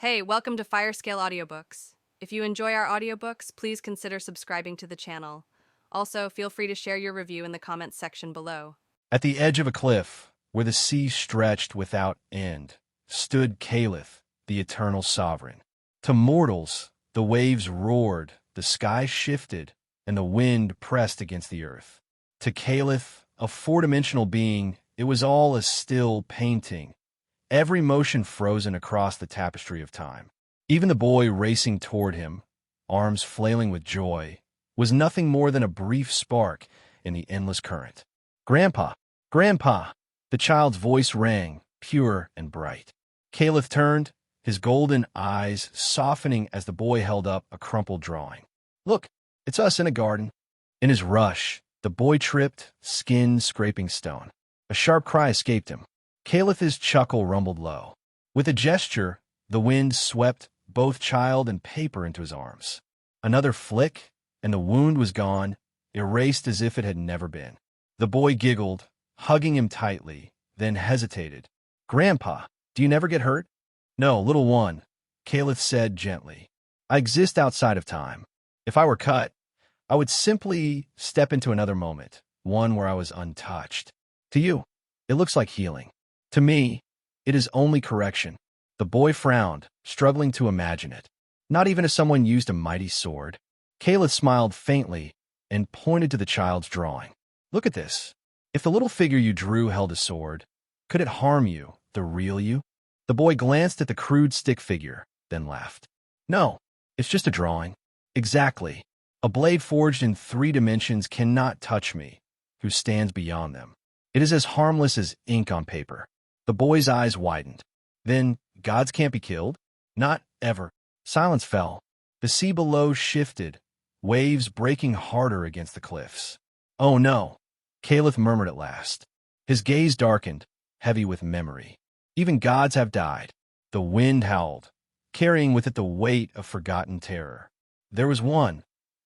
Hey, welcome to Firescale Audiobooks. If you enjoy our audiobooks, please consider subscribing to the channel. Also, feel free to share your review in the comments section below. At the edge of a cliff, where the sea stretched without end, stood Caliph, the eternal sovereign. To mortals, the waves roared, the sky shifted, and the wind pressed against the earth. To Caliph, a four-dimensional being, it was all a still painting, every motion frozen across the tapestry of time. Even the boy racing toward him, arms flailing with joy, was nothing more than a brief spark in the endless current. "Grandpa! Grandpa!" The child's voice rang, pure and bright. Caliph turned, his golden eyes softening as the boy held up a crumpled drawing. "Look, it's us in a garden." In his rush, the boy tripped, skin scraping stone. A sharp cry escaped him. Caliph's chuckle rumbled low. With a gesture, the wind swept both child and paper into his arms. Another flick, and the wound was gone, erased as if it had never been. The boy giggled, hugging him tightly, then hesitated. "Grandpa, do you never get hurt?" "No, little one," Caliph said gently. "I exist outside of time. If I were cut, I would simply step into another moment, one where I was untouched. To you, it looks like healing. To me, it is only correction." The boy frowned, struggling to imagine it. Not even if someone used a mighty sword. Caliph smiled faintly and pointed to the child's drawing. "Look at this. If the little figure you drew held a sword, could it harm you, the real you?" The boy glanced at the crude stick figure, then laughed. "No, it's just a drawing." "Exactly. A blade forged in 3 dimensions cannot touch me, who stands beyond them. It is as harmless as ink on paper." The boy's eyes widened. "Then gods can't be killed?" "Not ever." Silence fell. The sea below shifted, waves breaking harder against the cliffs. "Oh no," Caliph murmured at last. His gaze darkened, heavy with memory. "Even gods have died." The wind howled, carrying with it the weight of forgotten terror. There was one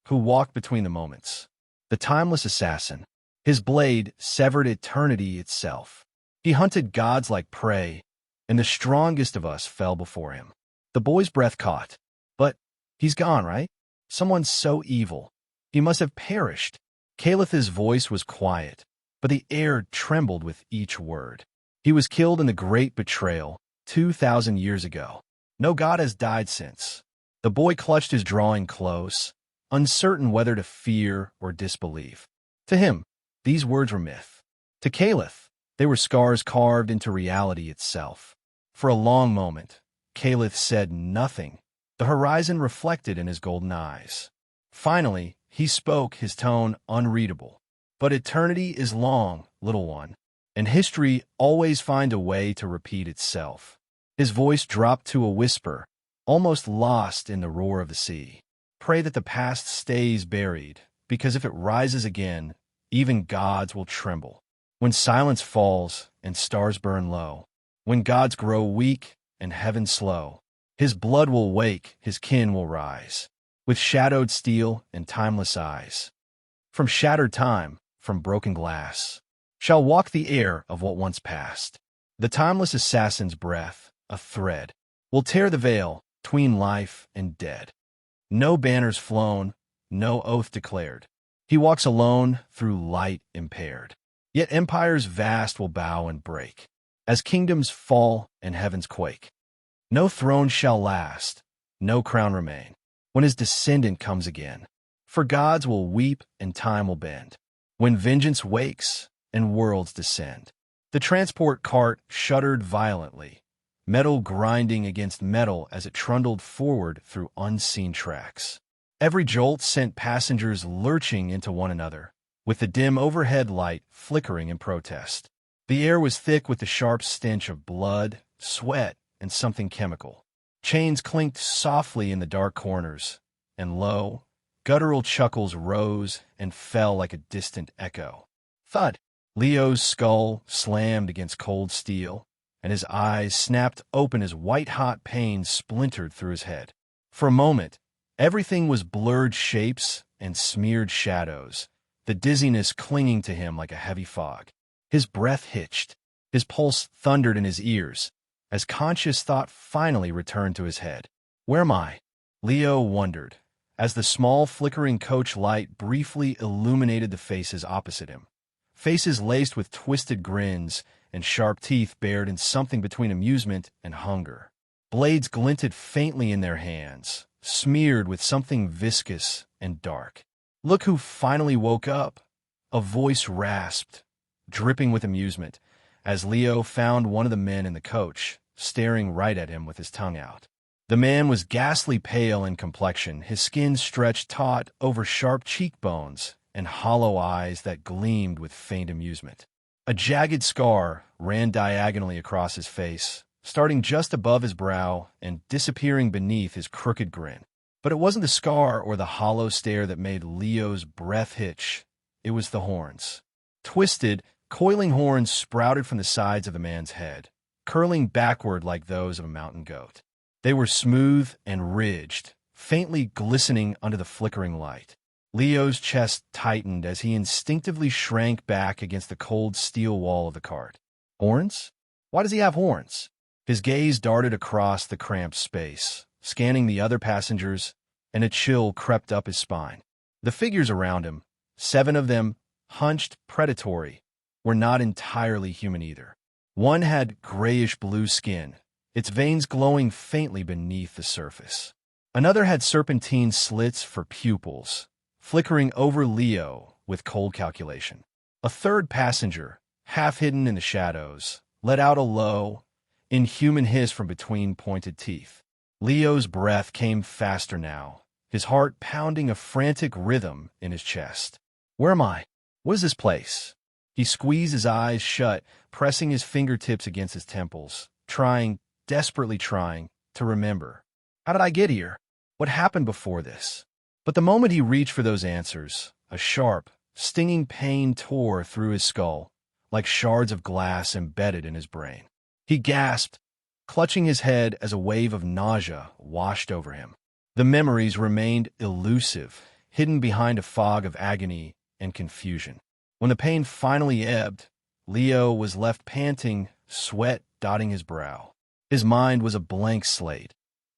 who walked between the moments. The timeless assassin. His blade severed eternity itself. He hunted gods like prey, and the strongest of us fell before him. The boy's breath caught. "But he's gone, right? Someone so evil. He must have perished." Caliph's voice was quiet, but the air trembled with each word. "He was killed in the great betrayal 2,000 years ago. No god has died since." The boy clutched his drawing close, uncertain whether to fear or disbelieve. To him, these words were myth. To Caliph, they were scars carved into reality itself. For a long moment, Caliph said nothing. The horizon reflected in his golden eyes. Finally, he spoke, his tone unreadable. "But eternity is long, little one, and history always finds a way to repeat itself." His voice dropped to a whisper, almost lost in the roar of the sea. "Pray that the past stays buried, because if it rises again, even gods will tremble. When silence falls and stars burn low, when gods grow weak and heaven slow, his blood will wake, his kin will rise, with shadowed steel and timeless eyes. From shattered time, from broken glass, shall walk the heir of what once passed. The timeless assassin's breath, a thread, will tear the veil 'tween life and dead. No banners flown, no oath declared. He walks alone through light impaired. Yet empires vast will bow and break, as kingdoms fall and heavens quake. No throne shall last, no crown remain, when his descendant comes again. For gods will weep and time will bend, when vengeance wakes and worlds descend." The transport cart shuddered violently, metal grinding against metal as it trundled forward through unseen tracks. Every jolt sent passengers lurching into one another, with the dim overhead light flickering in protest. The air was thick with the sharp stench of blood, sweat, and something chemical. Chains clinked softly in the dark corners, and low, guttural chuckles rose and fell like a distant echo. Thud! Leo's skull slammed against cold steel, and his eyes snapped open as white-hot pain splintered through his head. For a moment, everything was blurred shapes and smeared shadows, the dizziness clinging to him like a heavy fog. His breath hitched. His pulse thundered in his ears, as conscious thought finally returned to his head. Where am I? Leo wondered, as the small flickering coach light briefly illuminated the faces opposite him. Faces laced with twisted grins and sharp teeth bared in something between amusement and hunger. Blades glinted faintly in their hands, smeared with something viscous and dark. Look who finally woke up! A voice rasped, dripping with amusement, as Leo found one of the men in the coach, staring right at him with his tongue out. The man was ghastly pale in complexion, his skin stretched taut over sharp cheekbones and hollow eyes that gleamed with faint amusement. A jagged scar ran diagonally across his face, starting just above his brow and disappearing beneath his crooked grin. But it wasn't the scar or the hollow stare that made Leo's breath hitch. It was the horns. Twisted, coiling horns sprouted from the sides of the man's head, curling backward like those of a mountain goat. They were smooth and ridged, faintly glistening under the flickering light. Leo's chest tightened as he instinctively shrank back against the cold steel wall of the cart. Horns? Why does he have horns? His gaze darted across the cramped space, scanning the other passengers, and a chill crept up his spine. The figures around him, 7 of them, hunched, predatory, were not entirely human either. One had grayish-blue skin, its veins glowing faintly beneath the surface. Another had serpentine slits for pupils, flickering over Leo with cold calculation. A third passenger, half hidden in the shadows, let out a low, inhuman hiss from between pointed teeth. Leo's breath came faster now, his heart pounding a frantic rhythm in his chest. Where am I? What is this place? He squeezed his eyes shut, pressing his fingertips against his temples, desperately trying, to remember. How did I get here? What happened before this? But the moment he reached for those answers, a sharp, stinging pain tore through his skull, like shards of glass embedded in his brain. He gasped, clutching his head as a wave of nausea washed over him. The memories remained elusive, hidden behind a fog of agony and confusion. When the pain finally ebbed, Leo was left panting, sweat dotting his brow. His mind was a blank slate,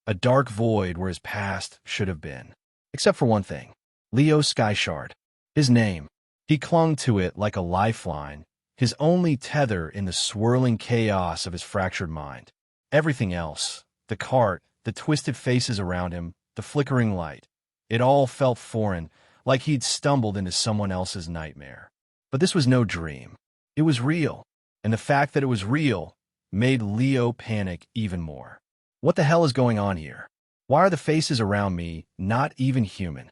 a dark void where his past should have been. Except for one thing. Leo Skyshard. His name. He clung to it like a lifeline, his only tether in the swirling chaos of his fractured mind. Everything else, the cart, the twisted faces around him, the flickering light, it all felt foreign, like he'd stumbled into someone else's nightmare. But this was no dream. It was real, and the fact that it was real made Leo panic even more. What the hell is going on here? Why are the faces around me not even human?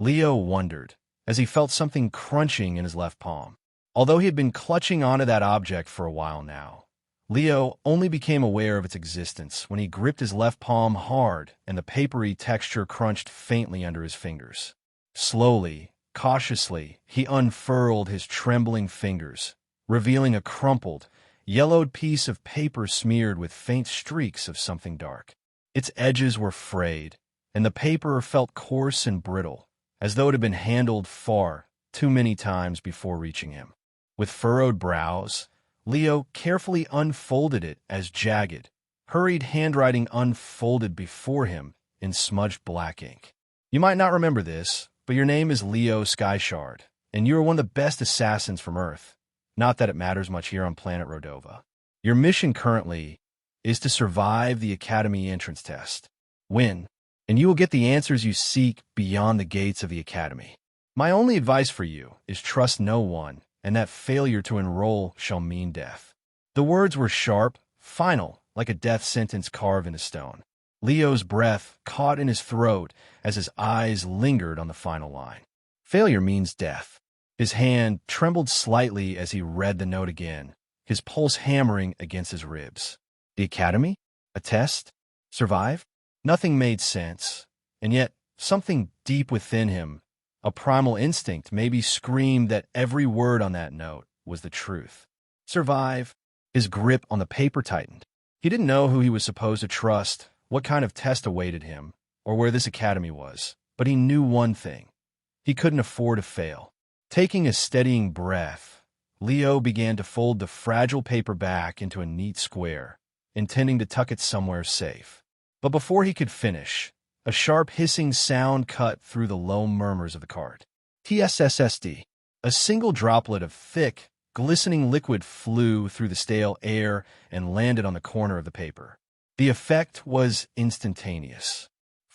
Leo wondered, as he felt something crunching in his left palm. Although he had been clutching onto that object for a while now, Leo only became aware of its existence when he gripped his left palm hard and the papery texture crunched faintly under his fingers. Slowly, cautiously, he unfurled his trembling fingers, revealing a crumpled, yellowed piece of paper smeared with faint streaks of something dark. Its edges were frayed, and the paper felt coarse and brittle, as though it had been handled far too many times before reaching him. With furrowed brows, Leo carefully unfolded it as jagged, hurried handwriting unfolded before him in smudged black ink. You might not remember this, but your name is Leo Skyshard, and you are one of the best assassins from Earth. Not that it matters much here on planet Rodova. Your mission currently is to survive the Academy entrance test. Win, and you will get the answers you seek beyond the gates of the Academy. My only advice for you is trust no one, and that failure to enroll shall mean death. The words were sharp, final, like a death sentence carved into stone. Leo's breath caught in his throat as his eyes lingered on the final line. Failure means death. His hand trembled slightly as he read the note again, his pulse hammering against his ribs. The Academy? A test? Survive? Nothing made sense, and yet something deep within him, a primal instinct, maybe screamed that every word on that note was the truth. Survive? His grip on the paper tightened. He didn't know who he was supposed to trust, what kind of test awaited him, or where this academy was, but he knew one thing. He couldn't afford to fail. Taking a steadying breath, Leo began to fold the fragile paper back into a neat square, intending to tuck it somewhere safe. But before he could finish, a sharp hissing sound cut through the low murmurs of the cart. TSSSD. A single droplet of thick, glistening liquid flew through the stale air and landed on the corner of the paper. The effect was instantaneous.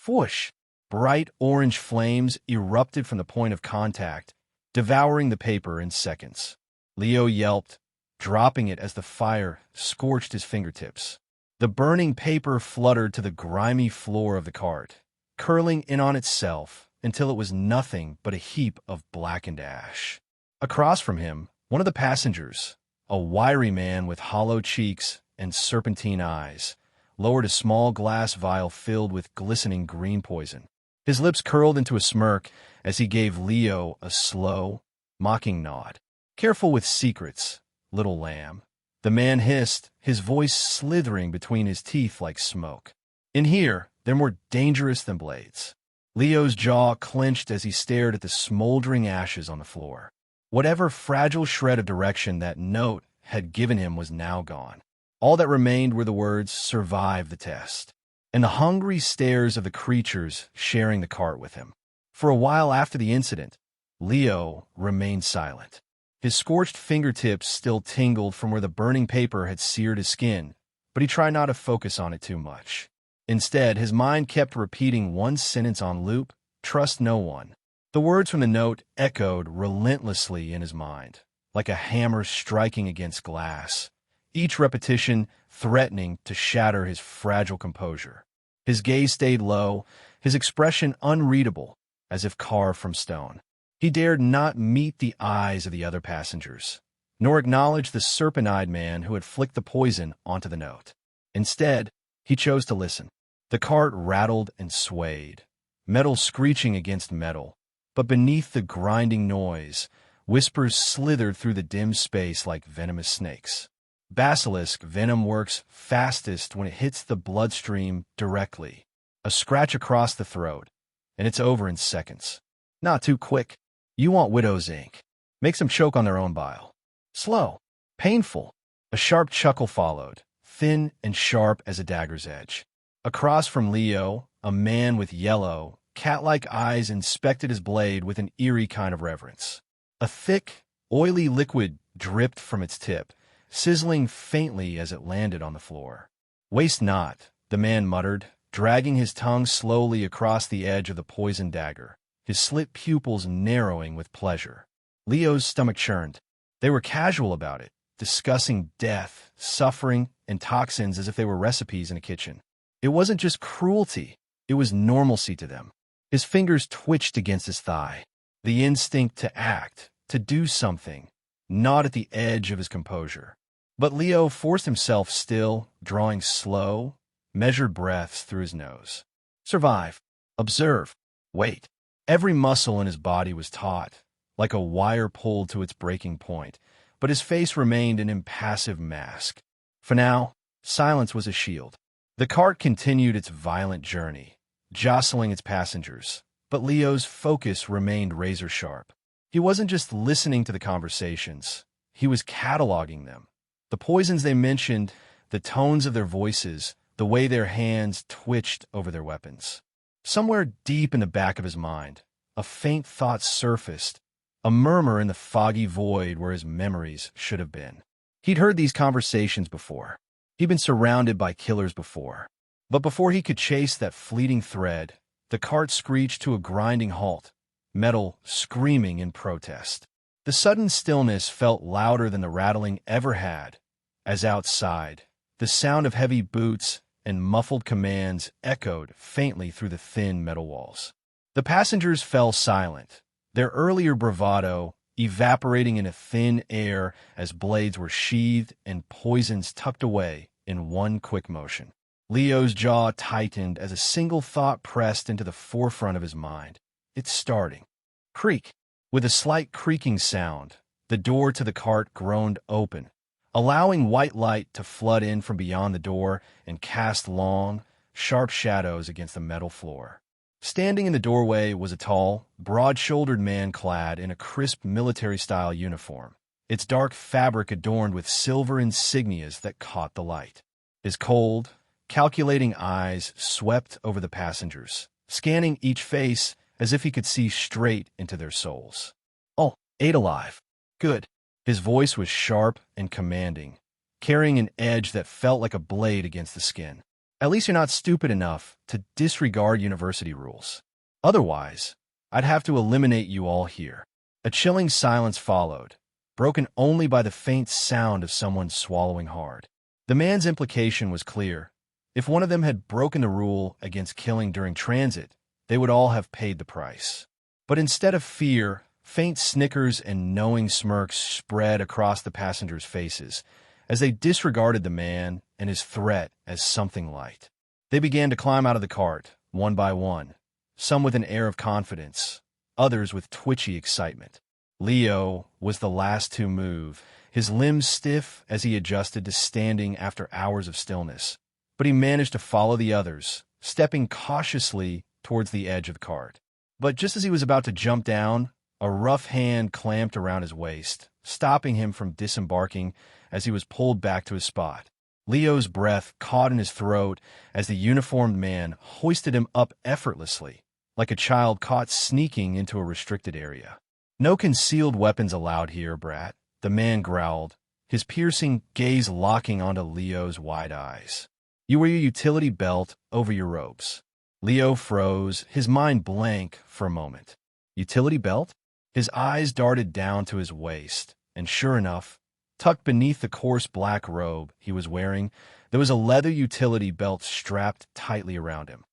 Whoosh! Bright orange flames erupted from the point of contact, devouring the paper in seconds. Leo yelped, dropping it as the fire scorched his fingertips. The burning paper fluttered to the grimy floor of the cart, curling in on itself until it was nothing but a heap of blackened ash. Across from him, one of the passengers, a wiry man with hollow cheeks and serpentine eyes, lowered a small glass vial filled with glistening green poison. His lips curled into a smirk as he gave Leo a slow, mocking nod. "Careful with secrets, little lamb," the man hissed, his voice slithering between his teeth like smoke. "In here, they're more dangerous than blades." Leo's jaw clenched as he stared at the smoldering ashes on the floor. Whatever fragile shred of direction that note had given him was now gone. All that remained were the words, "Survive the test," and the hungry stares of the creatures sharing the cart with him. For a while after the incident, Leo remained silent. His scorched fingertips still tingled from where the burning paper had seared his skin, but he tried not to focus on it too much. Instead, his mind kept repeating one sentence on loop: "Trust no one." The words from the note echoed relentlessly in his mind, like a hammer striking against glass, each repetition threatening to shatter his fragile composure. His gaze stayed low, his expression unreadable, as if carved from stone. He dared not meet the eyes of the other passengers, nor acknowledge the serpent-eyed man who had flicked the poison onto the note. Instead, he chose to listen. The cart rattled and swayed, metal screeching against metal, but beneath the grinding noise, whispers slithered through the dim space like venomous snakes. Basilisk venom works fastest when it hits the bloodstream directly. A scratch across the throat, and it's over in seconds. Not too quick. You want widow's ink. Makes them choke on their own bile. Slow. Painful. A sharp chuckle followed, thin and sharp as a dagger's edge. Across from Leo, a man with yellow, cat-like eyes inspected his blade with an eerie kind of reverence. A thick, oily liquid dripped from its tip, sizzling faintly as it landed on the floor. "Waste not," the man muttered, dragging his tongue slowly across the edge of the poisoned dagger, his slit pupils narrowing with pleasure. Leo's stomach churned. They were casual about it, discussing death, suffering, and toxins as if they were recipes in a kitchen. It wasn't just cruelty, it was normalcy to them. His fingers twitched against his thigh. The instinct to act, to do something, gnawed at the edge of his composure. But Leo forced himself still, drawing slow, measured breaths through his nose. Survive. Observe. Wait. Every muscle in his body was taut, like a wire pulled to its breaking point, but his face remained an impassive mask. For now, silence was a shield. The cart continued its violent journey, jostling its passengers, but Leo's focus remained razor-sharp. He wasn't just listening to the conversations, he was cataloging them. The poisons they mentioned, the tones of their voices, the way their hands twitched over their weapons. Somewhere deep in the back of his mind, a faint thought surfaced, a murmur in the foggy void where his memories should have been. He'd heard these conversations before. He'd been surrounded by killers before. But before he could chase that fleeting thread, the cart screeched to a grinding halt, metal screaming in protest. The sudden stillness felt louder than the rattling ever had, as outside, the sound of heavy boots and muffled commands echoed faintly through the thin metal walls. The passengers fell silent, their earlier bravado evaporating in a thin air as blades were sheathed and poisons tucked away in one quick motion. Leo's jaw tightened as a single thought pressed into the forefront of his mind. It's starting. Creak. With a slight creaking sound, the door to the cart groaned open, allowing white light to flood in from beyond the door and cast long, sharp shadows against the metal floor. Standing in the doorway was a tall, broad-shouldered man clad in a crisp military-style uniform, its dark fabric adorned with silver insignias that caught the light. His cold, calculating eyes swept over the passengers, scanning each face as if he could see straight into their souls. "Oh, 8 alive. Good." His voice was sharp and commanding, carrying an edge that felt like a blade against the skin. "At least you're not stupid enough to disregard university rules. Otherwise, I'd have to eliminate you all here." A chilling silence followed, broken only by the faint sound of someone swallowing hard. The man's implication was clear. If one of them had broken the rule against killing during transit, they would all have paid the price. But instead of fear, faint snickers and knowing smirks spread across the passengers' faces as they disregarded the man and his threat as something light. They began to climb out of the cart, one by one, some with an air of confidence, others with twitchy excitement. Leo was the last to move, his limbs stiff as he adjusted to standing after hours of stillness. But he managed to follow the others, stepping cautiously towards the edge of the cart. But just as he was about to jump down, a rough hand clamped around his waist, stopping him from disembarking as he was pulled back to his spot. Leo's breath caught in his throat as the uniformed man hoisted him up effortlessly, like a child caught sneaking into a restricted area. "No concealed weapons allowed here, brat," the man growled, his piercing gaze locking onto Leo's wide eyes. "You wear your utility belt over your robes." Leo froze, his mind blank for a moment. Utility belt? His eyes darted down to his waist, and sure enough, tucked beneath the coarse black robe he was wearing, there was a leather utility belt strapped tightly around him.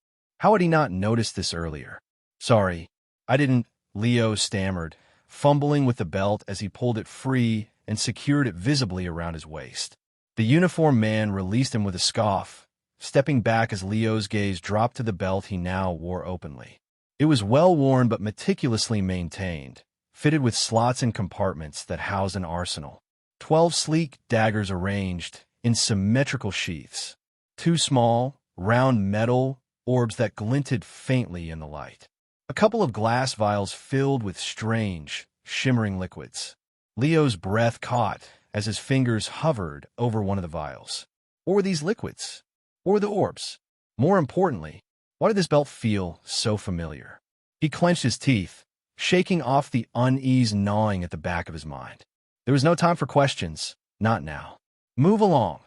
How had he not noticed this earlier? "Sorry, I didn't," Leo stammered, fumbling with the belt as he pulled it free and secured it visibly around his waist. The uniformed man released him with a scoff, stepping back as Leo's gaze dropped to the belt he now wore openly. It was well-worn but meticulously maintained, fitted with slots and compartments that housed an arsenal. 12 sleek daggers arranged in symmetrical sheaths. 2 small, round metal orbs that glinted faintly in the light. A couple of glass vials filled with strange, shimmering liquids. Leo's breath caught as his fingers hovered over one of the vials. What were these liquids? What were the orbs? More importantly, why did this belt feel so familiar? He clenched his teeth, shaking off the unease gnawing at the back of his mind. There was no time for questions, not now. "Move along,"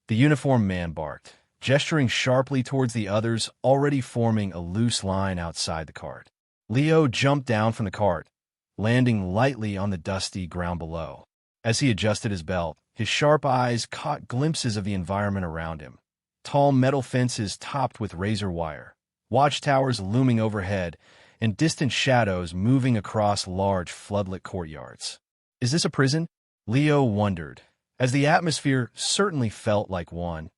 the uniformed man barked, gesturing sharply towards the others already forming a loose line outside the cart. Leo jumped down from the cart, landing lightly on the dusty ground below. As he adjusted his belt, his sharp eyes caught glimpses of the environment around him. Tall metal fences topped with razor wire, watchtowers looming overhead, and distant shadows moving across large floodlit courtyards. "Is this a prison?" Leo wondered, as the atmosphere certainly felt like one,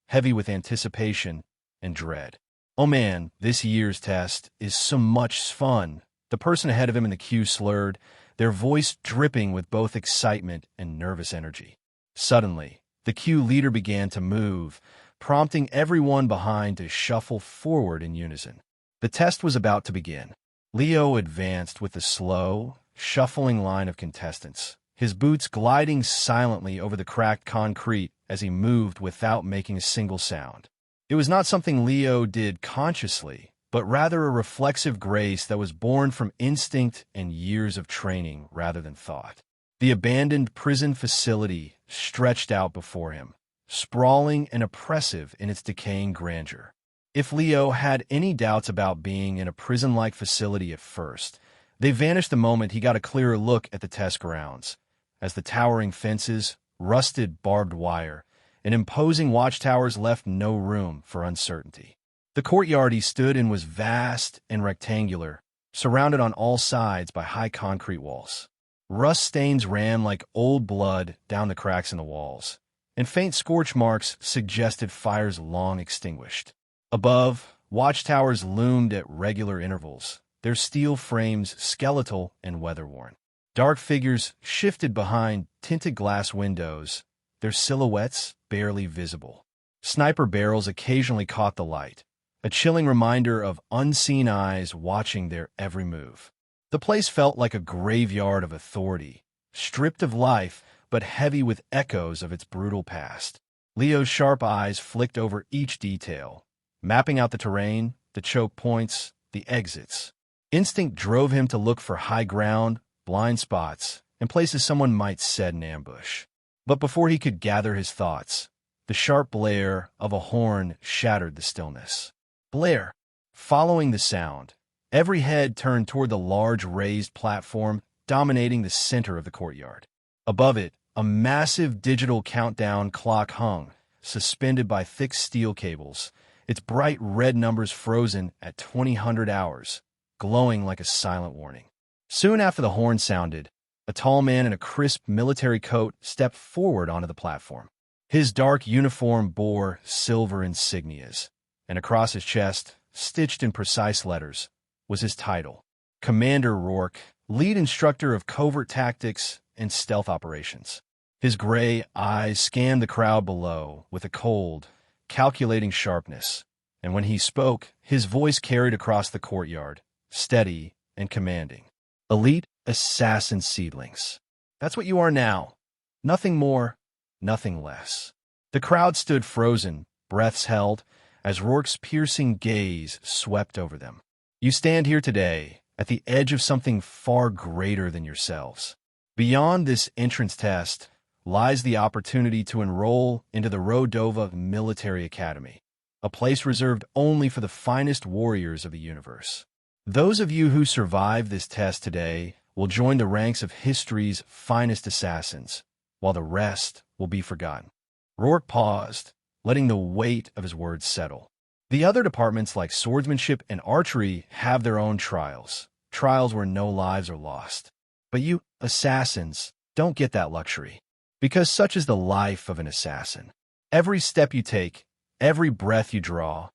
heavy with anticipation and dread. "Oh man, this year's test is so much fun," the person ahead of him in the queue slurred, their voice dripping with both excitement and nervous energy. Suddenly, the queue leader began to move, prompting everyone behind to shuffle forward in unison. The test was about to begin. Leo advanced with a slow, shuffling line of contestants, his boots gliding silently over the cracked concrete as he moved without making a single sound. It was not something Leo did consciously, but rather a reflexive grace that was born from instinct and years of training rather than thought. The abandoned prison facility stretched out before him, sprawling and oppressive in its decaying grandeur. If Leo had any doubts about being in a prison-like facility at first, they vanished the moment he got a clearer look at the test grounds, as the towering fences, rusted barbed wire, and imposing watchtowers left no room for uncertainty. The courtyard he stood in was vast and rectangular, surrounded on all sides by high concrete walls. Rust stains ran like old blood down the cracks in the walls, and faint scorch marks suggested fires long extinguished. Above, watchtowers loomed at regular intervals, their steel frames skeletal and weather-worn. Dark figures shifted behind tinted glass windows, their silhouettes barely visible. Sniper barrels occasionally caught the light, a chilling reminder of unseen eyes watching their every move. The place felt like a graveyard of authority, stripped of life but heavy with echoes of its brutal past. Leo's sharp eyes flicked over each detail, mapping out the terrain, the choke points, the exits. Instinct drove him to look for high ground, blind spots, and places someone might set an ambush. But before he could gather his thoughts, the sharp blare of a horn shattered the stillness. Blare! Following the sound, every head turned toward the large raised platform dominating the center of the courtyard. Above it, a massive digital countdown clock hung, suspended by thick steel cables, its bright red numbers frozen at 2000 hours, glowing like a silent warning. Soon after the horn sounded, a tall man in a crisp military coat stepped forward onto the platform. His dark uniform bore silver insignias, and across his chest, stitched in precise letters, was his title: Commander Rourke, lead instructor of covert tactics and stealth operations. His gray eyes scanned the crowd below with a cold, calculating sharpness, and when he spoke, his voice carried across the courtyard, steady and commanding. Elite assassin seedlings. That's what you are now. Nothing more, nothing less. The crowd stood frozen, breaths held, as Rourke's piercing gaze swept over them. You stand here today, at the edge of something far greater than yourselves. Beyond this entrance test lies the opportunity to enroll into the Rodova Military Academy, a place reserved only for the finest warriors of the universe. Those of you who survive this test today will join the ranks of history's finest assassins, while the rest will be forgotten. Rourke paused, letting the weight of his words settle. The other departments like swordsmanship and archery have their own trials where no lives are lost. But you, assassins, don't get that luxury, because such is the life of an assassin. Every step you take, every breath you draw,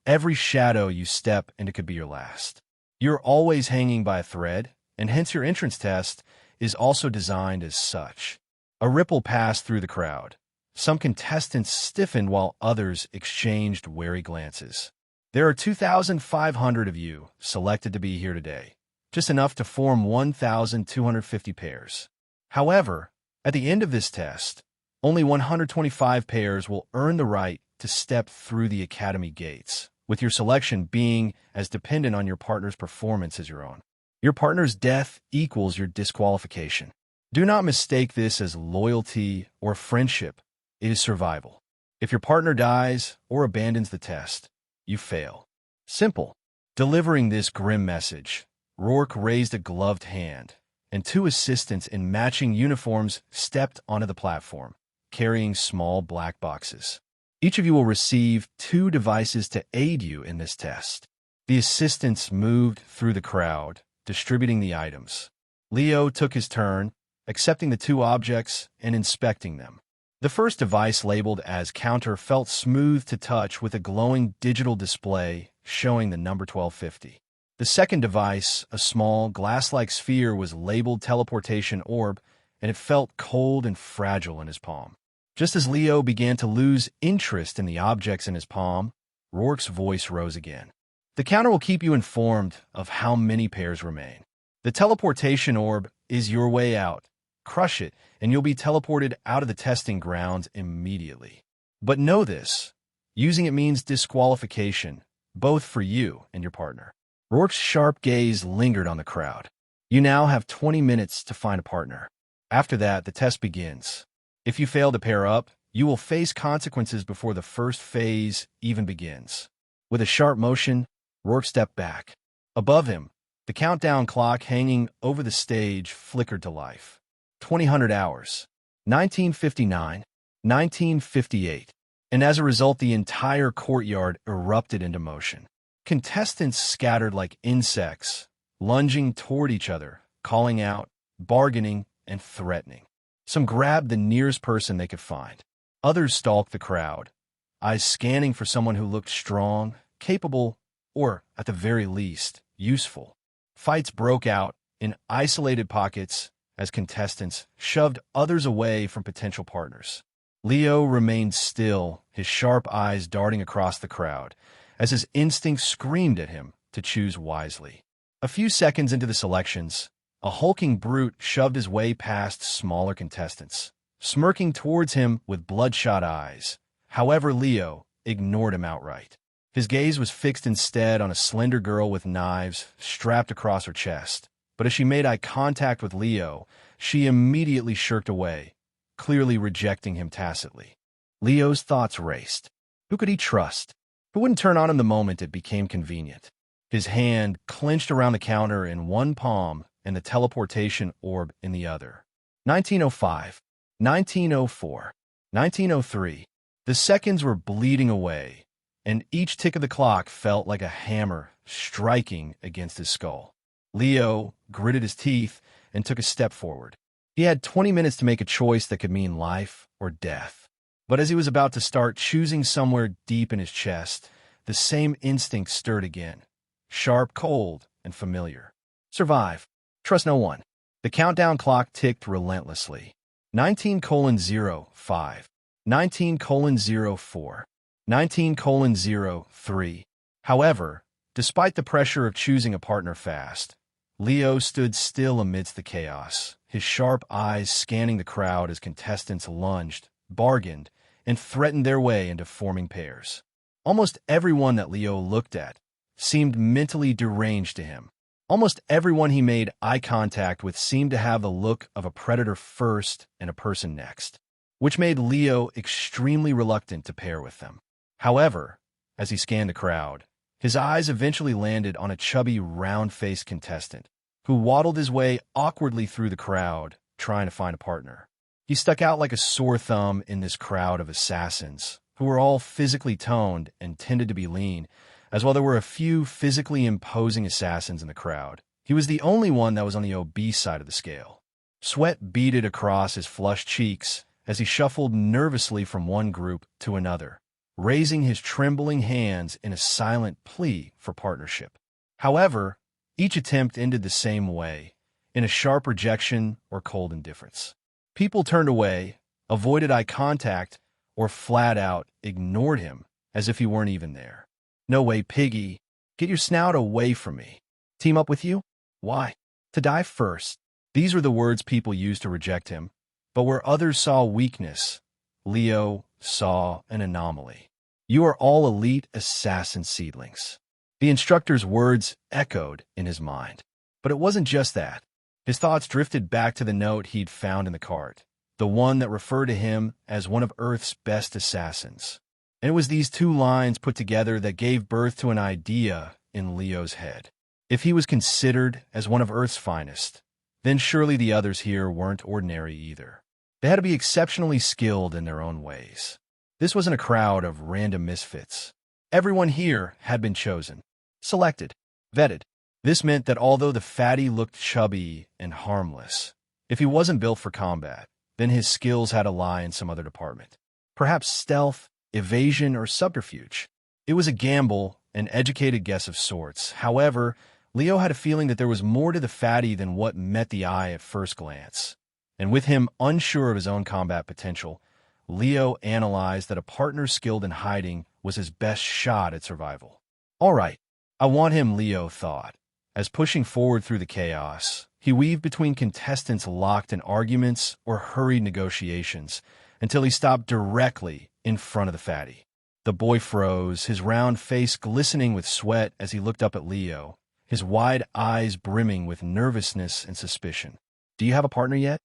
every shadow you step into could be your last. You're always hanging by a thread, and hence your entrance test is also designed as such. A ripple passed through the crowd. Some contestants stiffened while others exchanged wary glances. There are 2,500 of you selected to be here today, just enough to form 1,250 pairs. However, at the end of this test, only 125 pairs will earn the right to step through the academy gates, with your selection being as dependent on your partner's performance as your own. Your partner's death equals your disqualification. Do not mistake this as loyalty or friendship. It is survival. If your partner dies or abandons the test, you fail. Simple. Delivering this grim message, Rourke raised a gloved hand, and two assistants in matching uniforms stepped onto the platform, carrying small black boxes. Each of you will receive 2 devices to aid you in this test. The assistants moved through the crowd, distributing the items. Leo took his turn, accepting the 2 objects and inspecting them. The first device, labeled as Counter, felt smooth to touch with a glowing digital display showing the number 1250. The second device, a small, glass-like sphere, was labeled Teleportation Orb, and it felt cold and fragile in his palm. Just as Leo began to lose interest in the objects in his palm, Rourke's voice rose again. The counter will keep you informed of how many pairs remain. The Teleportation Orb is your way out. Crush it, and you'll be teleported out of the testing grounds immediately. But know this, using it means disqualification, both for you and your partner. Rourke's sharp gaze lingered on the crowd. You now have 20 minutes to find a partner. After that, the test begins. If you fail to pair up, you will face consequences before the first phase even begins. With a sharp motion, Rourke stepped back. Above him, the countdown clock hanging over the stage flickered to life. 2000 hours, 1959, 1958, and as a result, the entire courtyard erupted into motion. Contestants scattered like insects, lunging toward each other, calling out, bargaining, and threatening. Some grabbed the nearest person they could find. Others stalked the crowd, eyes scanning for someone who looked strong, capable, or, at the very least, useful. Fights broke out in isolated pockets as contestants shoved others away from potential partners. Leo remained still, his sharp eyes darting across the crowd, as his instinct screamed at him to choose wisely. A few seconds into the selections, a hulking brute shoved his way past smaller contestants, smirking towards him with bloodshot eyes, However, Leo ignored him outright. His gaze was fixed instead on a slender girl with knives strapped across her chest. But as she made eye contact with Leo, she immediately shirked away, clearly rejecting him tacitly. Leo's thoughts raced. Who could he trust? Who wouldn't turn on him the moment it became convenient? His hand clenched around the counter in one palm and the teleportation orb in the other. 1905, 1904, 1903. The seconds were bleeding away, and each tick of the clock felt like a hammer striking against his skull. Leo gritted his teeth and took a step forward. He had 20 minutes to make a choice that could mean life or death. But as he was about to start choosing somewhere deep in his chest, the same instinct stirred again. Sharp, cold, and familiar. Survive. Trust no one. The countdown clock ticked relentlessly. 19:05, 19:04, 19:03. However, despite the pressure of choosing a partner fast, Leo stood still amidst the chaos, his sharp eyes scanning the crowd as contestants lunged, bargained, and threatened their way into forming pairs. Almost everyone that Leo looked at seemed mentally deranged to him. Almost everyone he made eye contact with seemed to have the look of a predator first and a person next, which made Leo extremely reluctant to pair with them. However, as he scanned the crowd, his eyes eventually landed on a chubby, round-faced contestant who waddled his way awkwardly through the crowd, trying to find a partner. He stuck out like a sore thumb in this crowd of assassins, who were all physically toned and tended to be lean, as while there were a few physically imposing assassins in the crowd, he was the only one that was on the obese side of the scale. Sweat beaded across his flushed cheeks as he shuffled nervously from one group to another, raising his trembling hands in a silent plea for partnership. However, each attempt ended the same way, in a sharp rejection or cold indifference. People turned away, avoided eye contact, or flat out ignored him as if he weren't even there. No way, piggy. Get your snout away from me. Team up with you? Why? To die first. These were the words people used to reject him. But where others saw weakness, Leo saw an anomaly. You are all elite assassin seedlings. The instructor's words echoed in his mind. But it wasn't just that. His thoughts drifted back to the note he'd found in the cart, the one that referred to him as one of Earth's best assassins. And it was these two lines put together that gave birth to an idea in Leo's head. If he was considered as one of Earth's finest, then surely the others here weren't ordinary either. They had to be exceptionally skilled in their own ways. This wasn't a crowd of random misfits. Everyone here had been chosen, selected, vetted. This meant that although the fatty looked chubby and harmless, if he wasn't built for combat, then his skills had to lie in some other department. Perhaps stealth, evasion, or subterfuge. It was a gamble, an educated guess of sorts. However, Leo had a feeling that there was more to the fatty than what met the eye at first glance. And with him unsure of his own combat potential, Leo analyzed that a partner skilled in hiding was his best shot at survival. All right, I want him, Leo thought. As pushing forward through the chaos, he weaved between contestants locked in arguments or hurried negotiations until he stopped directly in front of the fatty. The boy froze, his round face glistening with sweat as he looked up at Leo, his wide eyes brimming with nervousness and suspicion. Do you have a partner yet?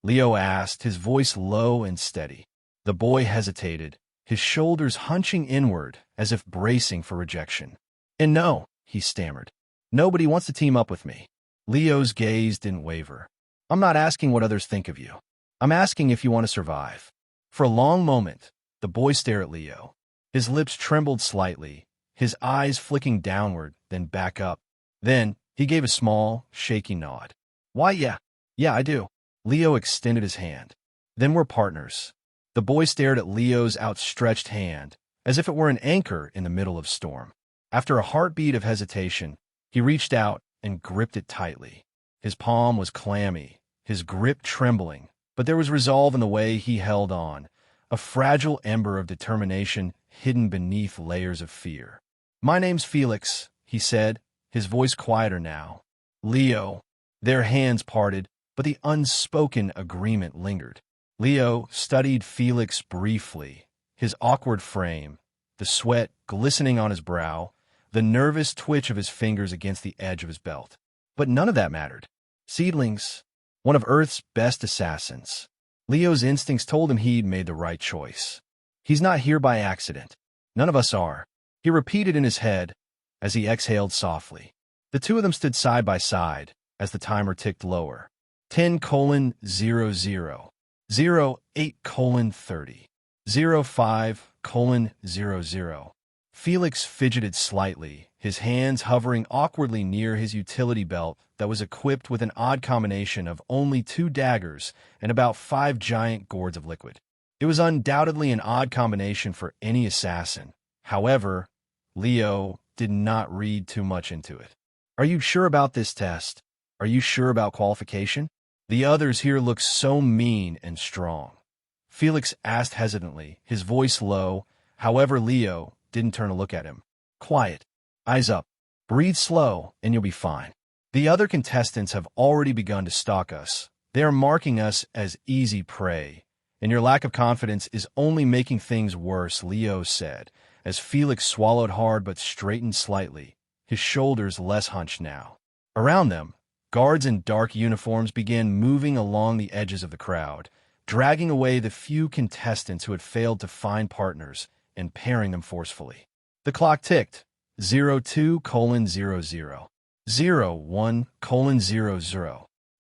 Leo asked, his voice low and steady. The boy hesitated, his shoulders hunching inward as if bracing for rejection. And no, he stammered. Nobody wants to team up with me. Leo's gaze didn't waver. I'm not asking what others think of you. I'm asking if you want to survive. For a long moment, the boy stared at Leo. His lips trembled slightly, his eyes flicking downward, then back up. Then, he gave a small, shaky nod. Why, yeah. Yeah, I do. Leo extended his hand. Then we're partners. The boy stared at Leo's outstretched hand, as if it were an anchor in the middle of storm. After a heartbeat of hesitation, he reached out and gripped it tightly. His palm was clammy, his grip trembling, but there was resolve in the way he held on, a fragile ember of determination hidden beneath layers of fear. My name's Felix, he said, his voice quieter now. Leo. Their hands parted, but the unspoken agreement lingered. Leo studied Felix briefly, his awkward frame, the sweat glistening on his brow, the nervous twitch of his fingers against the edge of his belt. But none of that mattered. Seedlings, one of Earth's best assassins. Leo's instincts told him he'd made the right choice. He's not here by accident. None of us are. He repeated in his head as he exhaled softly. The two of them stood side by side as the timer ticked lower. 10:00, 08:30, 05:00. Felix fidgeted slightly, his hands hovering awkwardly near his utility belt that was equipped with an odd combination of only 2 daggers and about 5 giant gourds of liquid. It was undoubtedly an odd combination for any assassin. However, Leo did not read too much into it. Are you sure about this test? Are you sure about qualification? The others here look so mean and strong. Felix asked hesitantly, his voice low. However, Leo didn't turn to look at him. Quiet. Eyes up. Breathe slow, and you'll be fine. The other contestants have already begun to stalk us. They are marking us as easy prey, and your lack of confidence is only making things worse, Leo said, as Felix swallowed hard but straightened slightly, his shoulders less hunched now. Around them, guards in dark uniforms began moving along the edges of the crowd, dragging away the few contestants who had failed to find partners and pairing them forcefully. The clock ticked. 02:00, 01:00,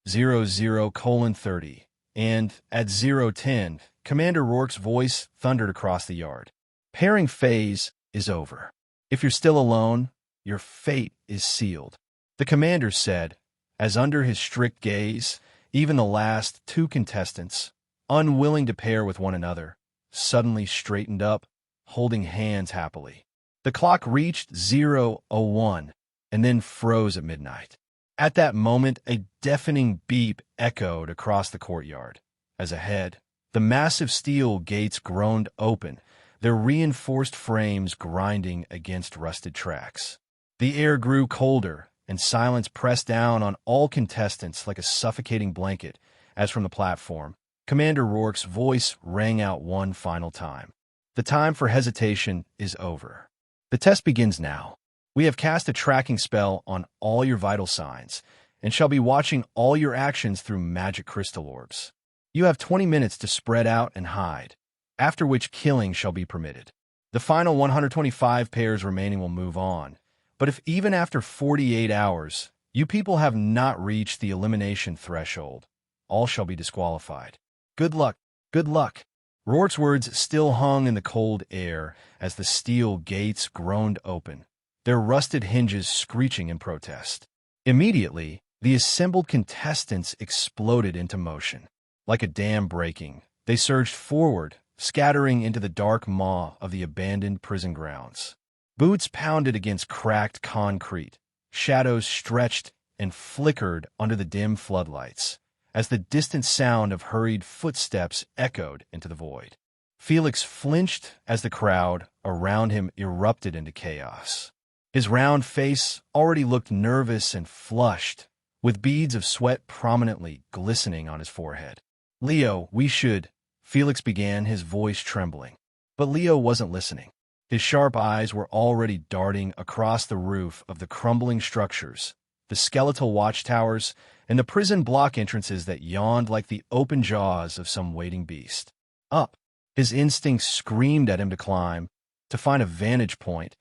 00:30, and at 0:10, Commander Rourke's voice thundered across the yard. Pairing phase is over. If you're still alone, your fate is sealed, the commander said, as under his strict gaze, even the last 2 contestants, unwilling to pair with one another, suddenly straightened up, holding hands happily. The clock reached 0:01 and then froze at midnight. At that moment, a deafening beep echoed across the courtyard. As ahead, the massive steel gates groaned open, their reinforced frames grinding against rusted tracks. The air grew colder, and silence pressed down on all contestants like a suffocating blanket, as from the platform, Commander Rourke's voice rang out one final time. The time for hesitation is over. The test begins now. We have cast a tracking spell on all your vital signs, and shall be watching all your actions through magic crystal orbs. You have 20 minutes to spread out and hide, after which killing shall be permitted. The final 125 pairs remaining will move on, but if even after 48 hours, you people have not reached the elimination threshold, all shall be disqualified. Good luck, good luck. Rourke's words still hung in the cold air as the steel gates groaned open, their rusted hinges screeching in protest. Immediately, the assembled contestants exploded into motion. Like a dam breaking, they surged forward, scattering into the dark maw of the abandoned prison grounds. Boots pounded against cracked concrete, shadows stretched and flickered under the dim floodlights, as the distant sound of hurried footsteps echoed into the void. Felix flinched as the crowd around him erupted into chaos. His round face already looked nervous and flushed, with beads of sweat prominently glistening on his forehead. Leo, we should, Felix began, his voice trembling. But Leo wasn't listening. His sharp eyes were already darting across the roof of the crumbling structures, the skeletal watchtowers, and the prison block entrances that yawned like the open jaws of some waiting beast. Up. His instincts screamed at him to climb, to find a vantage point,